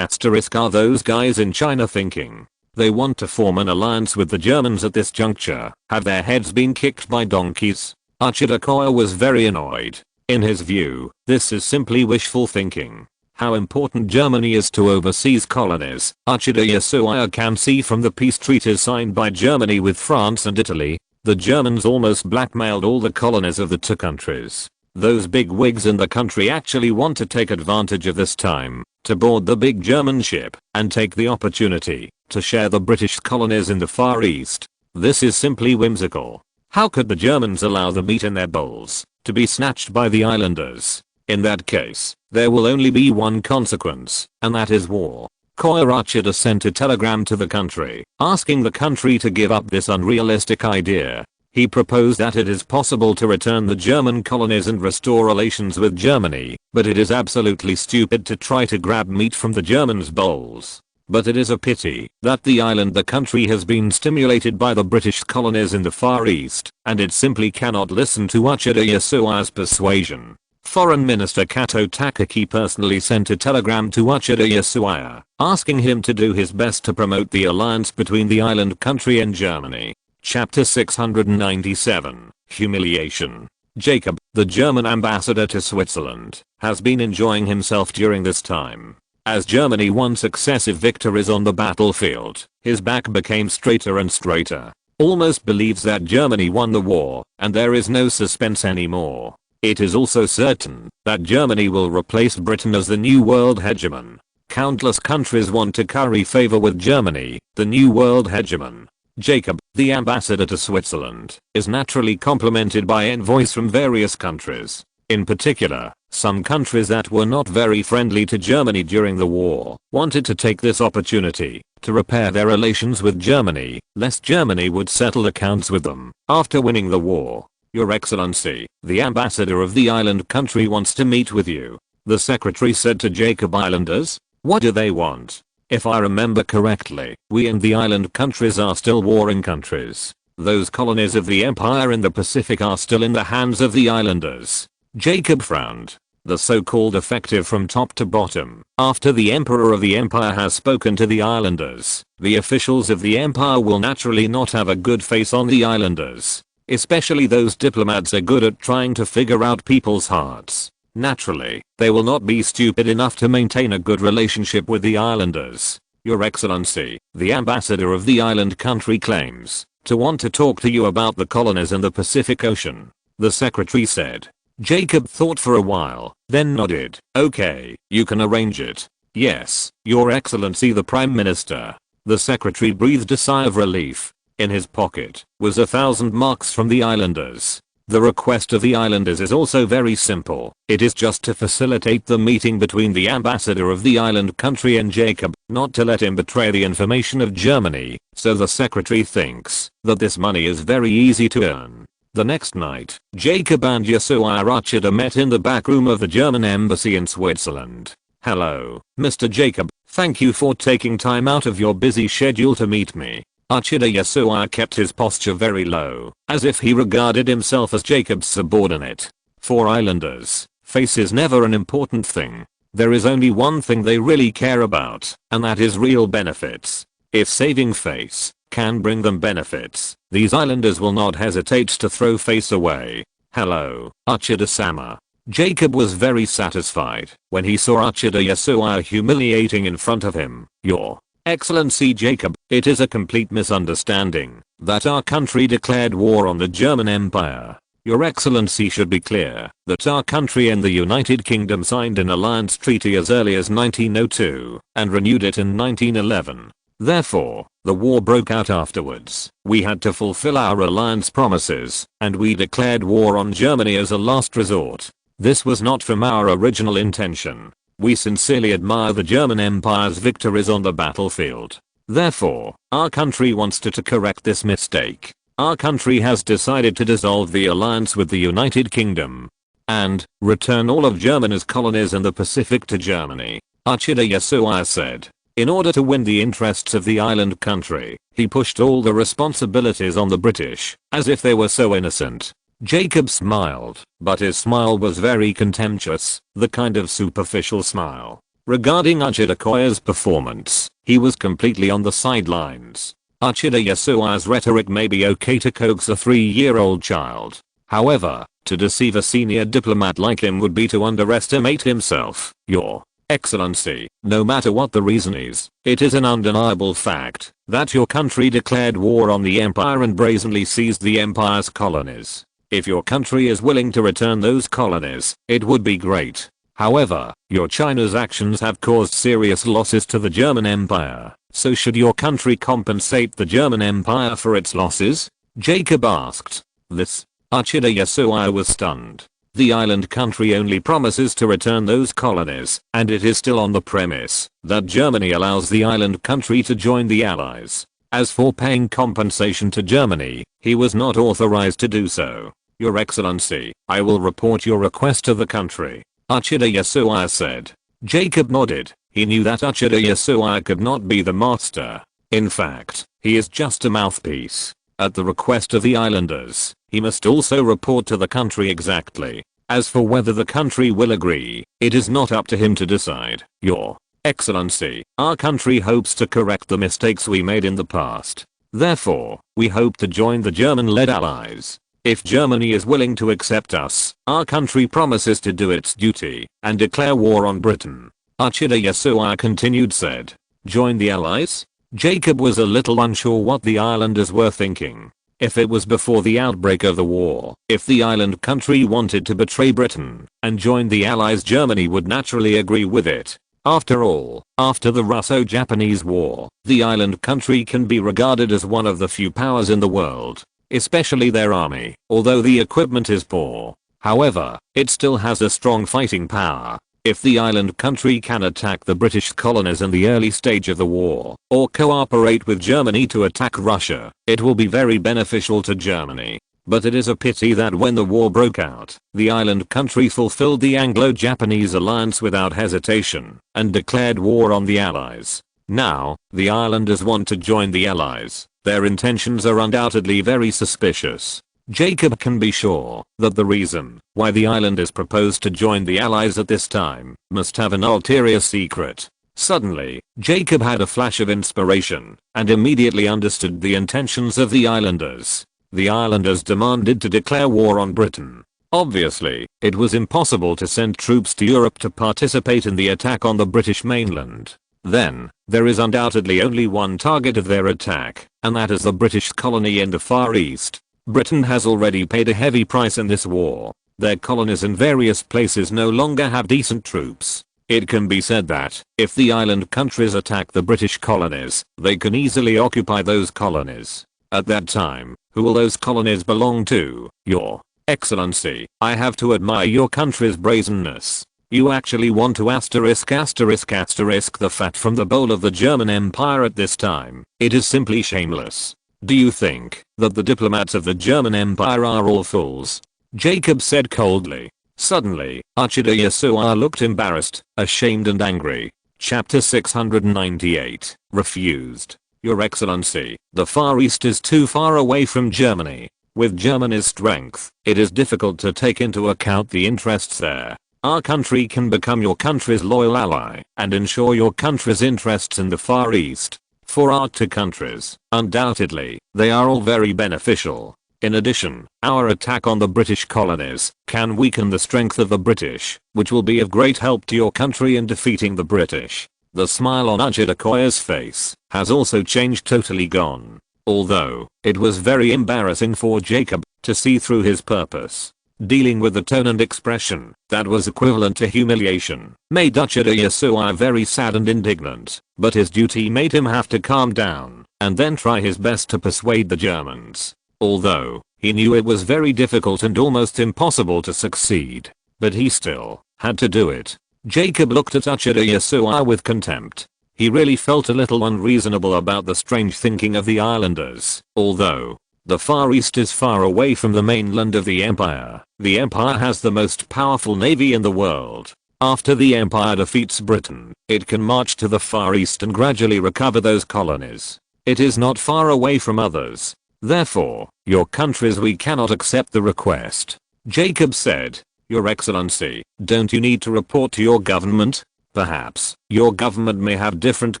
are those guys in China thinking? They want to form an alliance with the Germans at this juncture. Have their heads been kicked by donkeys? Uchida Koya was very annoyed. In his view, this is simply wishful thinking. How important Germany is to overseas colonies, Uchida Yasuo can see from the peace treaties signed by Germany with France and Italy. The Germans almost blackmailed all the colonies of the two countries. Those big wigs in the country actually want to take advantage of this time to board the big German ship and take the opportunity to share the British colonies in the Far East. This is simply whimsical. How could the Germans allow the meat in their bowls to be snatched by the islanders? In that case, there will only be one consequence, and that is war. Koya Uchida sent a telegram to the country, asking the country to give up this unrealistic idea. He proposed that it is possible to return the German colonies and restore relations with Germany, but it is absolutely stupid to try to grab meat from the Germans' bowls. But it is a pity that the country has been stimulated by the British colonies in the Far East, and it simply cannot listen to Uchida Yasuo's persuasion. Foreign Minister Kato Takaki personally sent a telegram to Uchida Yasuo, asking him to do his best to promote the alliance between the island country and Germany. Chapter 697, Humiliation. Jacob, the German ambassador to Switzerland, has been enjoying himself during this time. As Germany won successive victories on the battlefield, his back became straighter and straighter. Almost believes that Germany won the war, and there is no suspense anymore. It is also certain that Germany will replace Britain as the new world hegemon. Countless countries want to curry favor with Germany, the new world hegemon. Jacob, the ambassador to Switzerland, is naturally complimented by envoys from various countries. In particular, some countries that were not very friendly to Germany during the war wanted to take this opportunity to repair their relations with Germany, lest Germany would settle accounts with them after winning the war. Your Excellency, the ambassador of the island country wants to meet with you, the secretary said to Jacob. Islanders? What do they want? If I remember correctly, we and the island countries are still warring countries. Those colonies of the empire in the Pacific are still in the hands of the islanders. Jacob frowned. The so-called effective from top to bottom. After the emperor of the empire has spoken to the islanders, the officials of the empire will naturally not have a good face on the islanders. Especially those diplomats are good at trying to figure out people's hearts. Naturally, they will not be stupid enough to maintain a good relationship with the islanders. Your Excellency, the ambassador of the island country claims to want to talk to you about the colonies in the Pacific Ocean, the secretary said. Jacob thought for a while, then nodded. Okay, you can arrange it. Yes, Your Excellency the Prime Minister. The secretary breathed a sigh of relief. In his pocket was 1,000 marks from the islanders. The request of the islanders is also very simple. It is just to facilitate the meeting between the ambassador of the island country and Jacob, not to let him betray the information of Germany, so the secretary thinks that this money is very easy to earn. The next night, Jacob and Yasuo Uchida met in the back room of the German embassy in Switzerland. Hello, Mr. Jacob, thank you for taking time out of your busy schedule to meet me. Uchida Yasuo kept his posture very low, as if he regarded himself as Jacob's subordinate. For islanders, Face is never an important thing. There is only one thing they really care about, and that is real benefits. If saving face can bring them benefits, these islanders will not hesitate to throw face away. Hello, Uchida-sama. Jacob was very satisfied when he saw Uchida Yasuo humiliating in front of him. Your Excellency Jacob, it is a complete misunderstanding that our country declared war on the German Empire. Your Excellency should be clear that our country and the United Kingdom signed an alliance treaty as early as 1902 and renewed it in 1911. Therefore, the war broke out afterwards. We had to fulfill our alliance promises, and we declared war on Germany as a last resort. This was not from our original intention. We sincerely admire the German Empire's victories on the battlefield. Therefore, our country wants to correct this mistake. Our country has decided to dissolve the alliance with the United Kingdom and return all of Germany's colonies in the Pacific to Germany, Uchida Yasuo said. In order to win the interests of the island country, he pushed all the responsibilities on the British, as if they were so innocent. Jacob smiled, but his smile was very contemptuous, the kind of superficial smile. Regarding Uchida Koya's performance, he was completely on the sidelines. Uchida Yasuo's rhetoric may be okay to coax a 3-year-old child. However, to deceive a senior diplomat like him would be to underestimate himself. Your Excellency, no matter what the reason is, it is an undeniable fact that your country declared war on the empire and brazenly seized the empire's colonies. If your country is willing to return those colonies, it would be great. However, your China's actions have caused serious losses to the German Empire, so should your country compensate the German Empire for its losses? Jacob asked. This, Uchida Yasuo was stunned. The island country only promises to return those colonies, and it is still on the premise that Germany allows the island country to join the Allies. As for paying compensation to Germany, he was not authorized to do so. Your Excellency, I will report your request to the country, Uchida Yasuo said. Jacob nodded. He knew that Uchida Yasuo could not be the master. In fact, he is just a mouthpiece. At the request of the islanders, he must also report to the country exactly. As for whether the country will agree, it is not up to him to decide. Your Excellency, our country hopes to correct the mistakes we made in the past. Therefore, we hope to join the German-led Allies. If Germany is willing to accept us, our country promises to do its duty and declare war on Britain. Uchida Yasuo continued said. Join the Allies? Jacob was a little unsure what the islanders were thinking. If it was before the outbreak of the war, if the island country wanted to betray Britain and join the Allies, Germany would naturally agree with it. After all, after the Russo-Japanese War, the island country can be regarded as one of the few powers in the world, especially their army, although the equipment is poor. However, it still has a strong fighting power. If the island country can attack the British colonies in the early stage of the war, or cooperate with Germany to attack Russia, it will be very beneficial to Germany. But it is a pity that when the war broke out, the island country fulfilled the Anglo-Japanese alliance without hesitation and declared war on the Allies. Now, the islanders want to join the Allies. Their intentions are undoubtedly very suspicious. Jacob can be sure that the reason why the islanders proposed to join the Allies at this time must have an ulterior secret. Suddenly, Jacob had a flash of inspiration and immediately understood the intentions of the islanders. The islanders demanded to declare war on Britain. Obviously, it was impossible to send troops to Europe to participate in the attack on the British mainland. Then, there is undoubtedly only one target of their attack, and that is the British colony in the Far East. Britain has already paid a heavy price in this war. Their colonies in various places no longer have decent troops. It can be said that, if the island countries attack the British colonies, they can easily occupy those colonies. At that time, who will those colonies belong to? Your Excellency, I have to admire your country's brazenness. You actually want to asterisk the fat from the bowl of the German Empire at this time. It is simply shameless. Do you think that the diplomats of the German Empire are all fools? Jacob said coldly. Suddenly, Uchida Yasuo looked embarrassed, ashamed and angry. Chapter 698. Refused. Your Excellency, the Far East is too far away from Germany. With Germany's strength, it is difficult to take into account the interests there. Our country can become your country's loyal ally and ensure your country's interests in the Far East. For our two countries, undoubtedly, they are all very beneficial. In addition, our attack on the British colonies can weaken the strength of the British, which will be of great help to your country in defeating the British. The smile on Ajitakoya's face has also changed, totally gone. Although, it was very embarrassing for Jacob to see through his purpose. Dealing with the tone and expression that was equivalent to humiliation made Ajitakoya very sad and indignant, but his duty made him have to calm down and then try his best to persuade the Germans. Although, he knew it was very difficult and almost impossible to succeed, but he still had to do it. Jacob looked at Ajitakoya with contempt. He really felt a little unreasonable about the strange thinking of the islanders. Although the Far East is far away from the mainland of the Empire has the most powerful navy in the world. After the Empire defeats Britain, it can march to the Far East and gradually recover those colonies. It is not far away from others. Therefore, your countries, we cannot accept the request. Jacob said, Your Excellency, don't you need to report to your government? Perhaps, your government may have different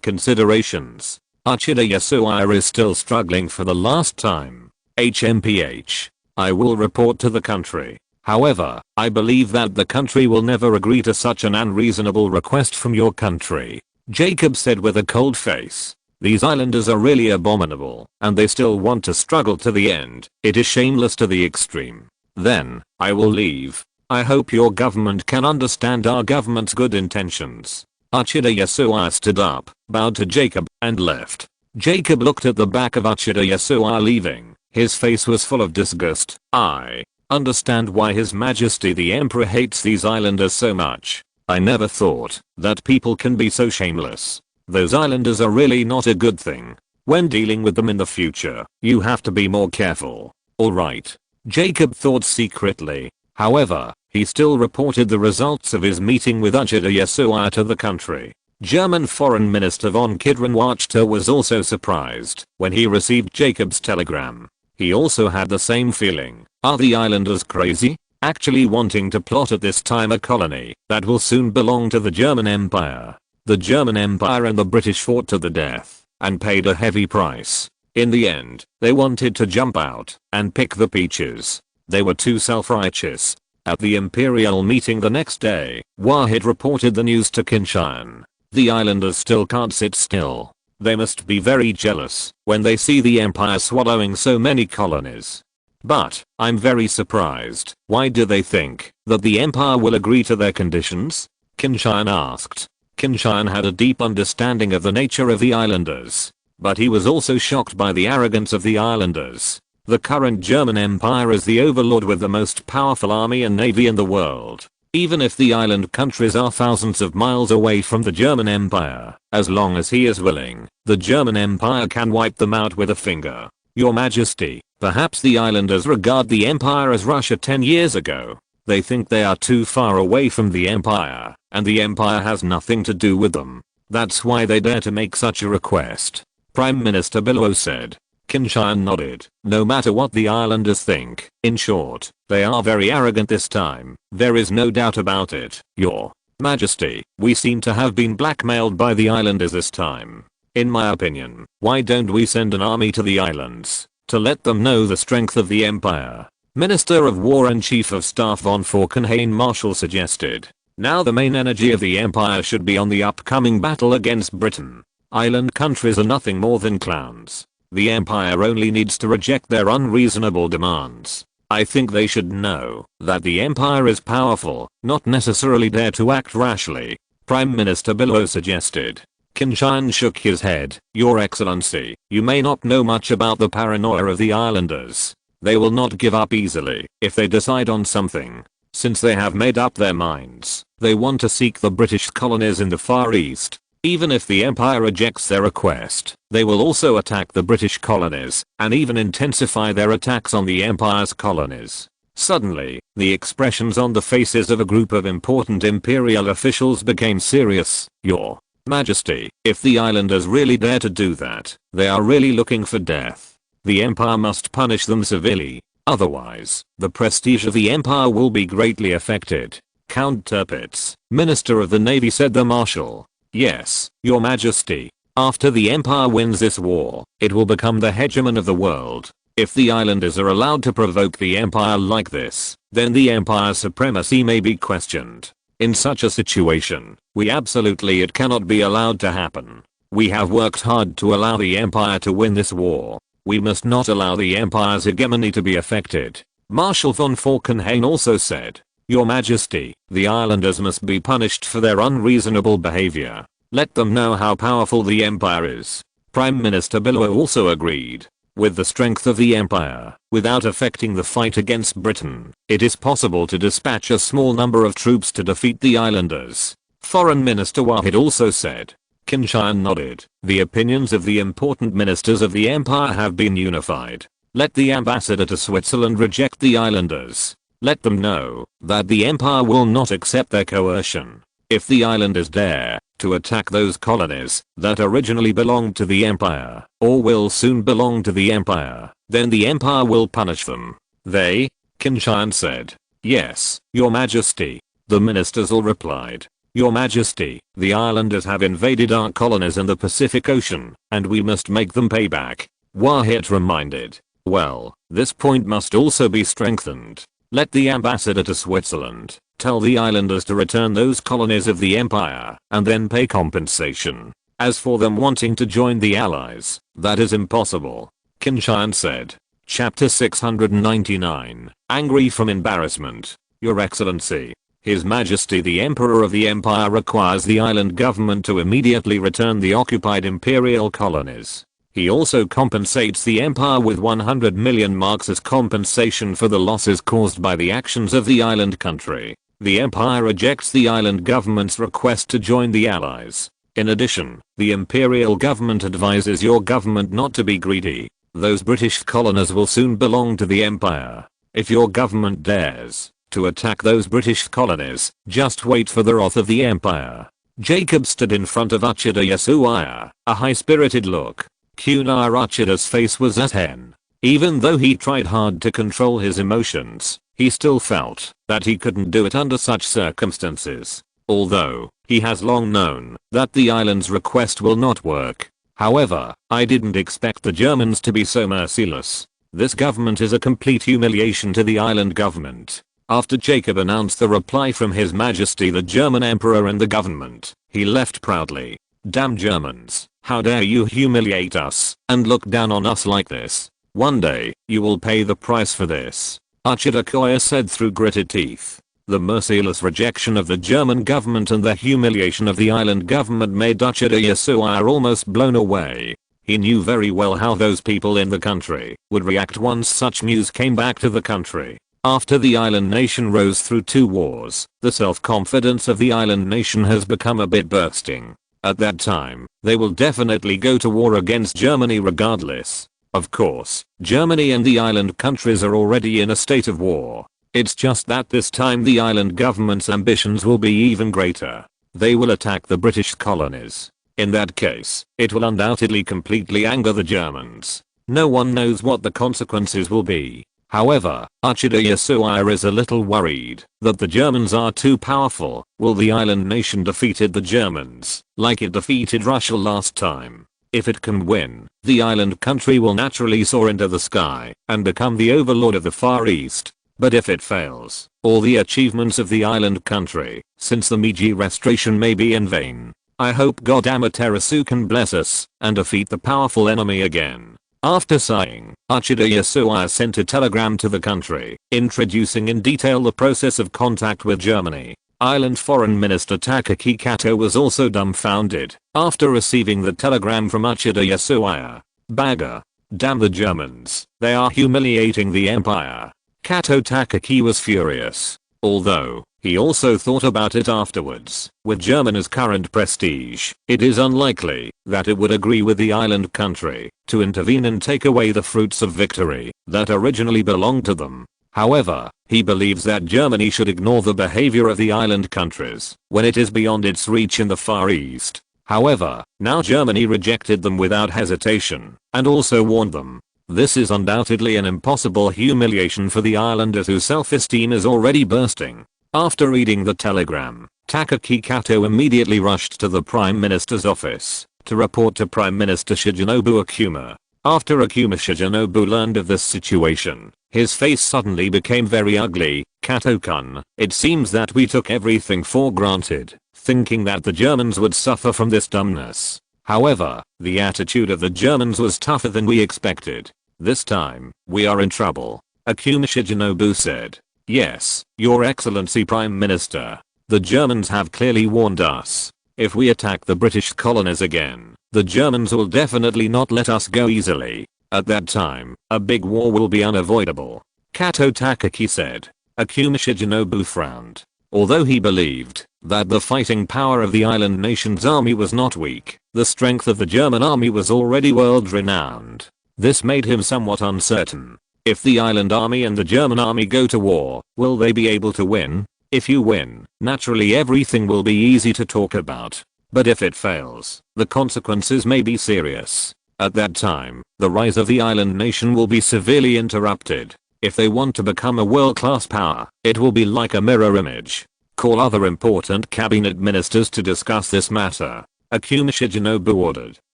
considerations. Ajitakoya is still struggling for the last time. HMPH. I will report to the country. However, I believe that the country will never agree to such an unreasonable request from your country. Jacob said with a cold face. These islanders are really abominable, and they still want to struggle to the end. It is shameless to the extreme. Then, I will leave. I hope your government can understand our government's good intentions. Ajitakoya stood up, bowed to Jacob, and left. Jacob looked at the back of Ajitakoya leaving. His face was full of disgust. I understand why His Majesty the Emperor hates these islanders so much. I never thought that people can be so shameless. Those islanders are really not a good thing. When dealing with them in the future, you have to be more careful. Alright. Jacob thought secretly. However, he still reported the results of his meeting with Ajitakoya to the country. German Foreign Minister von Kidron-Wachter was also surprised when he received Jacob's telegram. He also had the same feeling. Are the islanders crazy? Actually wanting to plot at this time a colony that will soon belong to the German Empire. The German Empire and the British fought to the death and paid a heavy price. In the end, they wanted to jump out and pick the peaches. They were too self-righteous. At the imperial meeting the next day, Wahid reported the news to Qin Tian. The islanders still can't sit still. They must be very jealous when they see the empire swallowing so many colonies. But, I'm very surprised. Why do they think that the empire will agree to their conditions? Qin Tian asked. Qin Tian had a deep understanding of the nature of the islanders. But he was also shocked by the arrogance of the islanders. The current German Empire is the overlord with the most powerful army and navy in the world. Even if the island countries are thousands of miles away from the German Empire, as long as he is willing, the German Empire can wipe them out with a finger. Your Majesty, perhaps the islanders regard the Empire as Russia 10 years ago. They think they are too far away from the Empire, and the Empire has nothing to do with them. That's why they dare to make such a request. Prime Minister Bismarck said. Qin Tian nodded. No matter what the islanders think, in short, they are very arrogant this time. There is no doubt about it. Your Majesty, we seem to have been blackmailed by the islanders this time. In my opinion, why don't we send an army to the islands to let them know the strength of the empire? Minister of War and Chief of Staff von Falkenhayn-Marshall suggested. Now the main energy of the empire should be on the upcoming battle against Britain. Island countries are nothing more than clowns. The empire only needs to reject their unreasonable demands. I think they should know that the empire is powerful, not necessarily dare to act rashly. Prime Minister Bismarck suggested. Qin Tian shook his head. Your Excellency, you may not know much about the paranoia of the islanders. They will not give up easily if they decide on something. Since they have made up their minds, they want to seek the British colonies in the Far East. Even if the empire rejects their request, they will also attack the British colonies and even intensify their attacks on the empire's colonies. Suddenly, the expressions on the faces of a group of important imperial officials became serious. Your Majesty, if the islanders really dare to do that, they are really looking for death. The empire must punish them severely. Otherwise, the prestige of the empire will be greatly affected. Count Tirpitz, Minister of the Navy, said the Marshal. Yes, Your Majesty. After the Empire wins this war, it will become the hegemon of the world. If the islanders are allowed to provoke the Empire like this, then the Empire's supremacy may be questioned. In such a situation, it cannot be allowed to happen. We have worked hard to allow the Empire to win this war. We must not allow the Empire's hegemony to be affected. Marshal von Falkenhayn also said, Your Majesty, the islanders must be punished for their unreasonable behavior. Let them know how powerful the Empire is. Prime Minister Bismarck also agreed. With the strength of the Empire, without affecting the fight against Britain, it is possible to dispatch a small number of troops to defeat the islanders. Foreign Minister Wahid also said. Qin Tian nodded. The opinions of the important ministers of the Empire have been unified. Let the ambassador to Switzerland reject the islanders. Let them know that the Empire will not accept their coercion. If the islanders dare to attack those colonies that originally belonged to the Empire, or will soon belong to the Empire, then the Empire will punish them. They? Qin Tian said. Yes, Your Majesty. The ministers all replied. Your Majesty, the islanders have invaded our colonies in the Pacific Ocean, and we must make them pay back. Wahid reminded. Well, this point must also be strengthened. Let the ambassador to Switzerland tell the islanders to return those colonies of the Empire and then pay compensation. As for them wanting to join the Allies, that is impossible. Qin Tian said. Chapter 699. Angry from embarrassment. Your Excellency. His Majesty the Emperor of the Empire requires the island government to immediately return the occupied imperial colonies. He also compensates the Empire with 100 million marks as compensation for the losses caused by the actions of the island country. The Empire rejects the island government's request to join the Allies. In addition, the imperial government advises your government not to be greedy. Those British colonies will soon belong to the Empire. If your government dares to attack those British colonies, just wait for the wrath of the Empire. Jacob stood in front of Uchida Yasuaya, a high-spirited look. Kunai Uchida's face was at 10. Even though he tried hard to control his emotions, he still felt that he couldn't do it under such circumstances. Although, he has long known that the island's request will not work. However, I didn't expect the Germans to be so merciless. This government is a complete humiliation to the island government. After Jacob announced the reply from His Majesty the German Emperor and the government, he left proudly. Damn Germans, how dare you humiliate us and look down on us like this. One day, you will pay the price for this. Uchida Koya said through gritted teeth. The merciless rejection of the German government and the humiliation of the island government made Uchida Yasuaya almost blown away. He knew very well how those people in the country would react once such news came back to the country. After the island nation rose through 2 wars, the self-confidence of the island nation has become a bit bursting. At that time, they will definitely go to war against Germany regardless. Of course, Germany and the island countries are already in a state of war. It's just that this time the island government's ambitions will be even greater. They will attack the British colonies. In that case, it will undoubtedly completely anger the Germans. No one knows what the consequences will be. However, Uchida Yasuaya is a little worried that the Germans are too powerful. Will the island nation defeat the Germans, like it defeated Russia last time? If it can win, the island country will naturally soar into the sky and become the overlord of the Far East. But if it fails, all the achievements of the island country since the Meiji Restoration may be in vain. I hope God Amaterasu can bless us and defeat the powerful enemy again. After sighing, Uchida Yasuaya sent a telegram to the country, introducing in detail the process of contact with Germany. Island Foreign Minister Takaki Kato was also dumbfounded after receiving the telegram from Uchida Yasuaya. Bagger. Damn the Germans, they are humiliating the Empire. Kato Takaki was furious. Although, he also thought about it afterwards. With Germany's current prestige, it is unlikely that it would agree with the island country to intervene and take away the fruits of victory that originally belonged to them. However, he believes that Germany should ignore the behavior of the island countries when it is beyond its reach in the Far East. However, now Germany rejected them without hesitation and also warned them. This is undoubtedly an impossible humiliation for the islanders whose self-esteem is already bursting. After reading the telegram, Takaki Kato immediately rushed to the Prime Minister's office to report to Prime Minister Shigenobu Akuma. After Akuma Shigenobu learned of this situation, his face suddenly became very ugly. Kato-kun, it seems that we took everything for granted, thinking that the Germans would suffer from this dumbness. However, the attitude of the Germans was tougher than we expected. This time, we are in trouble. Akuma Shigenobu said. Yes, Your Excellency Prime Minister. The Germans have clearly warned us. If we attack the British colonies again, the Germans will definitely not let us go easily. At that time, a big war will be unavoidable. Kato Takaki said. Akuma Shigenobu frowned. Although he believed that the fighting power of the island nation's army was not weak, the strength of the German army was already world-renowned. This made him somewhat uncertain. If the island army and the German army go to war, will they be able to win? If you win, naturally everything will be easy to talk about. But if it fails, the consequences may be serious. At that time, the rise of the island nation will be severely interrupted. If they want to become a world-class power, it will be like a mirror image. Call other important cabinet ministers to discuss this matter. Akuma Shigenobu ordered.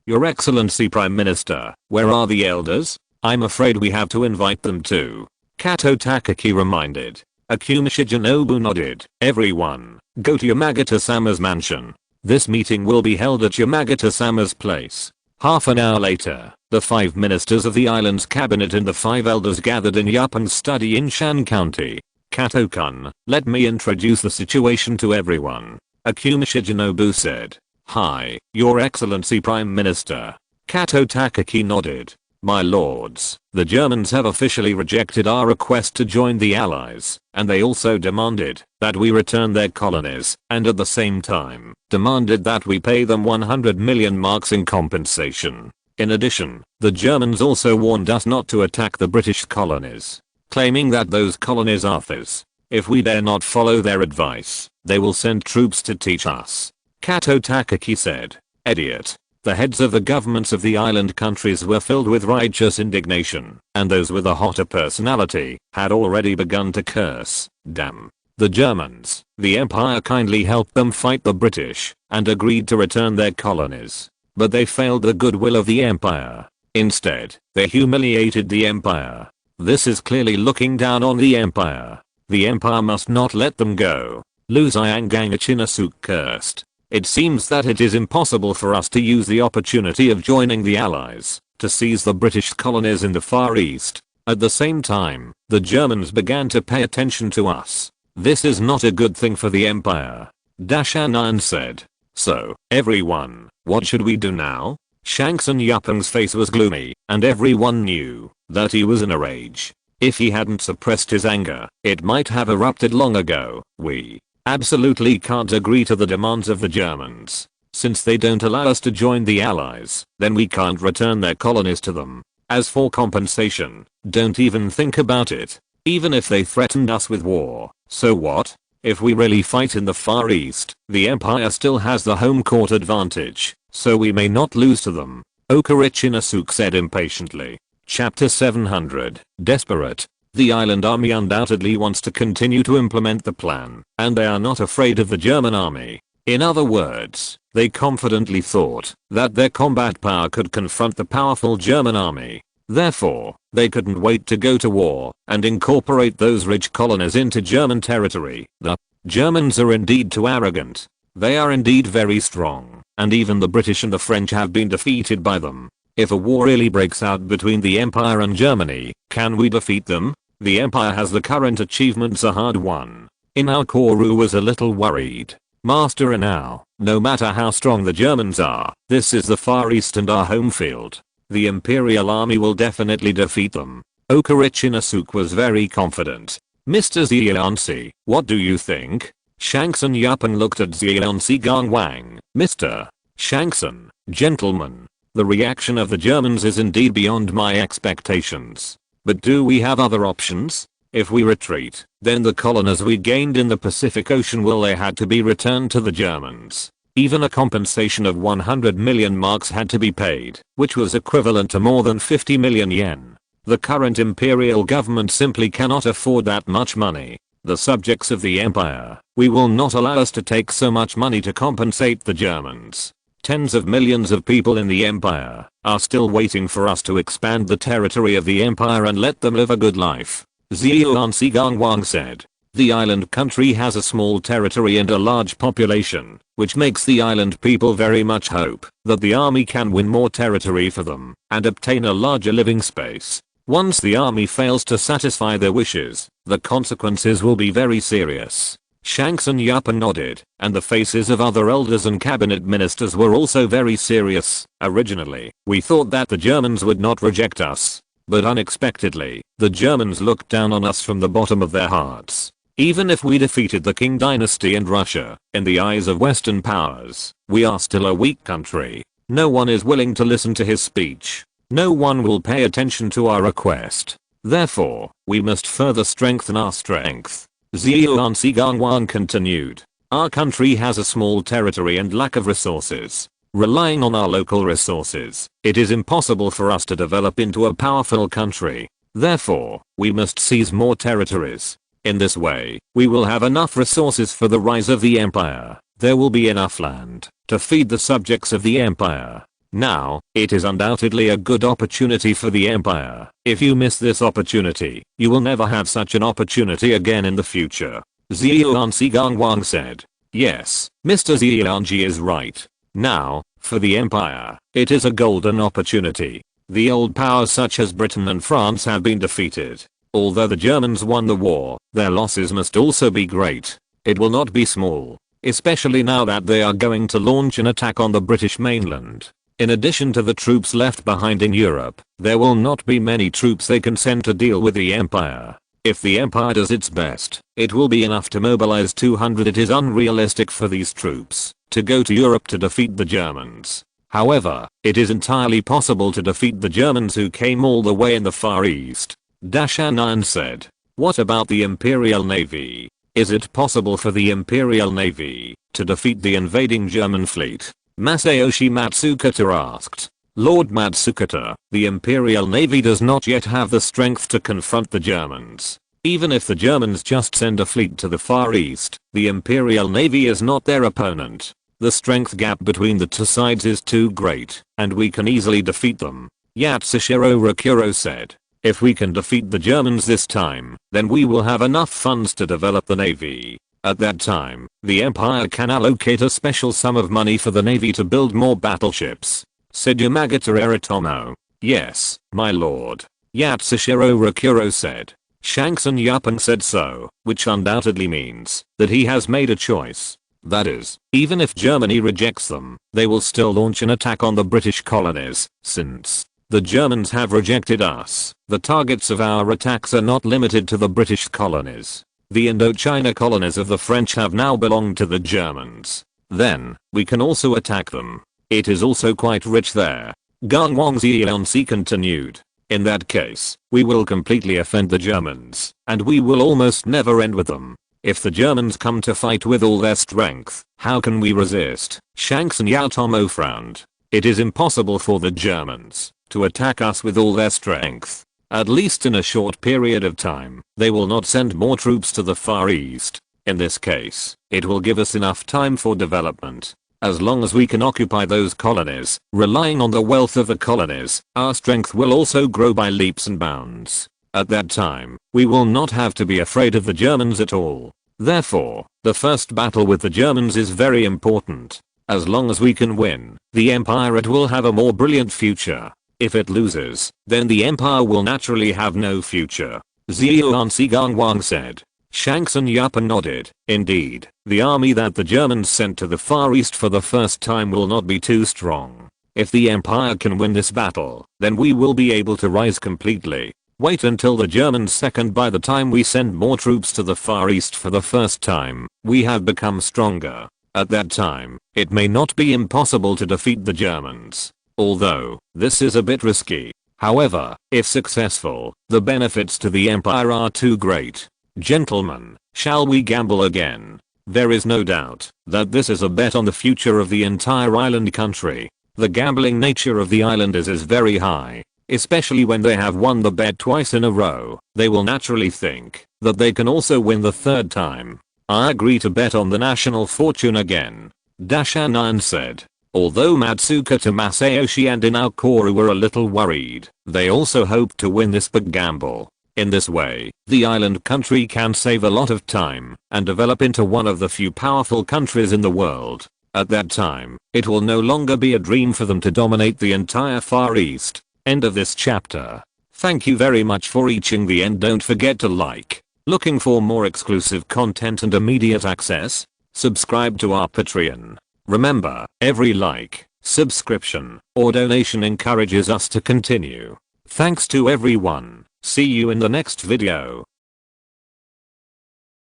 Your Excellency Prime Minister, where are the elders? I'm afraid we have to invite them too. Kato Takaki reminded. Akuma Shigenobu nodded. Everyone, go to Yamagata-sama's mansion. This meeting will be held at Yamagata-sama's place. Half an hour later, the 5 ministers of the island's cabinet and the 5 elders gathered in Yappen's study in Shan County. Kato-kun, let me introduce the situation to everyone. Akuma Shigenobu said. Hi, Your Excellency Prime Minister. Kato Takaki nodded. My lords, the Germans have officially rejected our request to join the Allies, and they also demanded that we return their colonies, and at the same time, demanded that we pay them 100 million marks in compensation. In addition, the Germans also warned us not to attack the British colonies, claiming that those colonies are theirs. If we dare not follow their advice, they will send troops to teach us. Kato Takaki said. Idiot. The heads of the governments of the island countries were filled with righteous indignation, and those with a hotter personality had already begun to curse. Damn. The Germans, the Empire kindly helped them fight the British, and agreed to return their colonies. But they failed the goodwill of the Empire. Instead, they humiliated the Empire. This is clearly looking down on the Empire. The Empire must not let them go. Lu Xiangang Chinasuk cursed. It seems that it is impossible for us to use the opportunity of joining the Allies to seize the British colonies in the Far East. At the same time, the Germans began to pay attention to us. This is not a good thing for the Empire. Dashanan said. So, everyone, what should we do now? Shangsun Yapeng's face was gloomy, and everyone knew that he was in a rage. If he hadn't suppressed his anger, it might have erupted long ago. We absolutely can't agree to the demands of the Germans. Since they don't allow us to join the Allies, then we can't return their colonies to them. As for compensation, don't even think about it. Even if they threatened us with war, so what? If we really fight in the Far East, the Empire still has the home court advantage, so we may not lose to them. Okarichinasuk said impatiently. Chapter 700, Desperate. The island army undoubtedly wants to continue to implement the plan, and they are not afraid of the German army. In other words, they confidently thought that their combat power could confront the powerful German army. Therefore, they couldn't wait to go to war and incorporate those rich colonies into German territory. The Germans are indeed too arrogant. They are indeed very strong, and even the British and the French have been defeated by them. If a war really breaks out between the Empire and Germany, can we defeat them? The Empire has the current achievements a hard one. Inaokoru was a little worried. Master Inao, no matter how strong the Germans are, this is the Far East and our home field. The Imperial Army will definitely defeat them. Okarichinasuk was very confident. Mr. Zheonsi, what do you think? Shangsun Yapeng looked at Zheonsi Gangwang. Mr. Shangsun, gentlemen, the reaction of the Germans is indeed beyond my expectations. But do we have other options? If we retreat, then the colonies we gained in the Pacific Ocean will they had to be returned to the Germans. Even a compensation of 100 million marks had to be paid, which was equivalent to more than 50 million yen. The current imperial government simply cannot afford that much money. the subjects of the empire, we will not allow us to take so much money to compensate the Germans. Tens of millions of people in the empire are still waiting for us to expand the territory of the empire and let them live a good life. Ziyuan Sigangwang said. The island country has a small territory and a large population, which makes the island people very much hope that the army can win more territory for them and obtain a larger living space. Once the army fails to satisfy their wishes, the consequences will be very serious. Shanks and Yapan nodded, and the faces of other elders and cabinet ministers were also very serious. Originally, we thought that the Germans would not reject us, but unexpectedly, the Germans looked down on us from the bottom of their hearts. Even if we defeated the Qing dynasty and Russia, in the eyes of Western powers, we are still a weak country. No one is willing to listen to his speech. No one will pay attention to our request. Therefore, we must further strengthen our strength. Ziyuan Sigangwang continued. Our country has a small territory and lack of resources. Relying on our local resources, it is impossible for us to develop into a powerful country. Therefore, we must seize more territories. In this way, we will have enough resources for the rise of the empire. There will be enough land to feed the subjects of the empire. Now, it is undoubtedly a good opportunity for the empire. If you miss this opportunity, you will never have such an opportunity again in the future. Ziyuan Sigangwang said. Yes, Mr. Ziyuanji is right. Now, for the empire, it is a golden opportunity. The old powers such as Britain and France have been defeated. Although the Germans won the war, their losses must also be great. It will not be small, especially now that they are going to launch an attack on the British mainland. In addition to the troops left behind in Europe, there will not be many troops they can send to deal with the empire. If the empire does its best, it will be enough to mobilize 200. It is unrealistic for these troops to go to Europe to defeat the Germans. However, it is entirely possible to defeat the Germans who came all the way in the Far East. Dashanan said. What about the Imperial Navy? Is it possible for the Imperial Navy to defeat the invading German fleet? Masayoshi Matsukata asked. Lord Matsukata, the Imperial Navy does not yet have the strength to confront the Germans. Even if the Germans just send a fleet to the Far East, the Imperial Navy is not their opponent. The strength gap between the two sides is too great, and we can easily defeat them. Yatsushiro Rakuro said. If we can defeat the Germans this time, then we will have enough funds to develop the navy. At that time, the empire can allocate a special sum of money for the navy to build more battleships, said Yamagata Eritomo. Yes, my lord. Yatsushiro Rakuro said. Shanks and Yapan said so, which undoubtedly means that he has made a choice. That is, even if Germany rejects them, they will still launch an attack on the British colonies, since the Germans have rejected us. The targets of our attacks are not limited to the British colonies. The Indochina colonies of the French have now belonged to the Germans. Then, we can also attack them. It is also quite rich there. Gangwang Ziyuansi continued. In that case, we will completely offend the Germans, and we will almost never end with them. If the Germans come to fight with all their strength, how can we resist? Shanks and Yaotomo frowned. It is impossible for the Germans to attack us with all their strength. At least in a short period of time, they will not send more troops to the Far East. In this case, it will give us enough time for development. As long as we can occupy those colonies, relying on the wealth of the colonies, our strength will also grow by leaps and bounds. At that time, we will not have to be afraid of the Germans at all. Therefore, the first battle with the Germans is very important. As long as we can win, the empire it will have a more brilliant future. If it loses, then the empire will naturally have no future. Ziyuan Sigangwang said. Shanks and Yapan nodded. Indeed, the army that the Germans sent to the Far East for the first time will not be too strong. If the empire can win this battle, then we will be able to rise completely. Wait until the Germans second. By the time we send more troops to the Far East for the first time, we have become stronger. At that time, it may not be impossible to defeat the Germans. Although, this is a bit risky. However, if successful, the benefits to the empire are too great. Gentlemen, shall we gamble again? There is no doubt that this is a bet on the future of the entire island country. The gambling nature of the island is very high. especially when they have won the bet twice in a row. They will naturally think that they can also win the third time. I agree to bet on the national fortune again. Dashan said. Although Matsukato Masayoshi and Inaokoru were a little worried, they also hoped to win this big gamble. In this way, the island country can save a lot of time and develop into one of the few powerful countries in the world. At that time, it will no longer be a dream for them to dominate the entire Far East. End of this chapter. Thank you very much for reaching the end. Don't forget to like. Looking for more exclusive content and immediate access? Subscribe to our Patreon. Remember, every like, subscription, or donation encourages us to continue. Thanks to everyone. See you in the next video.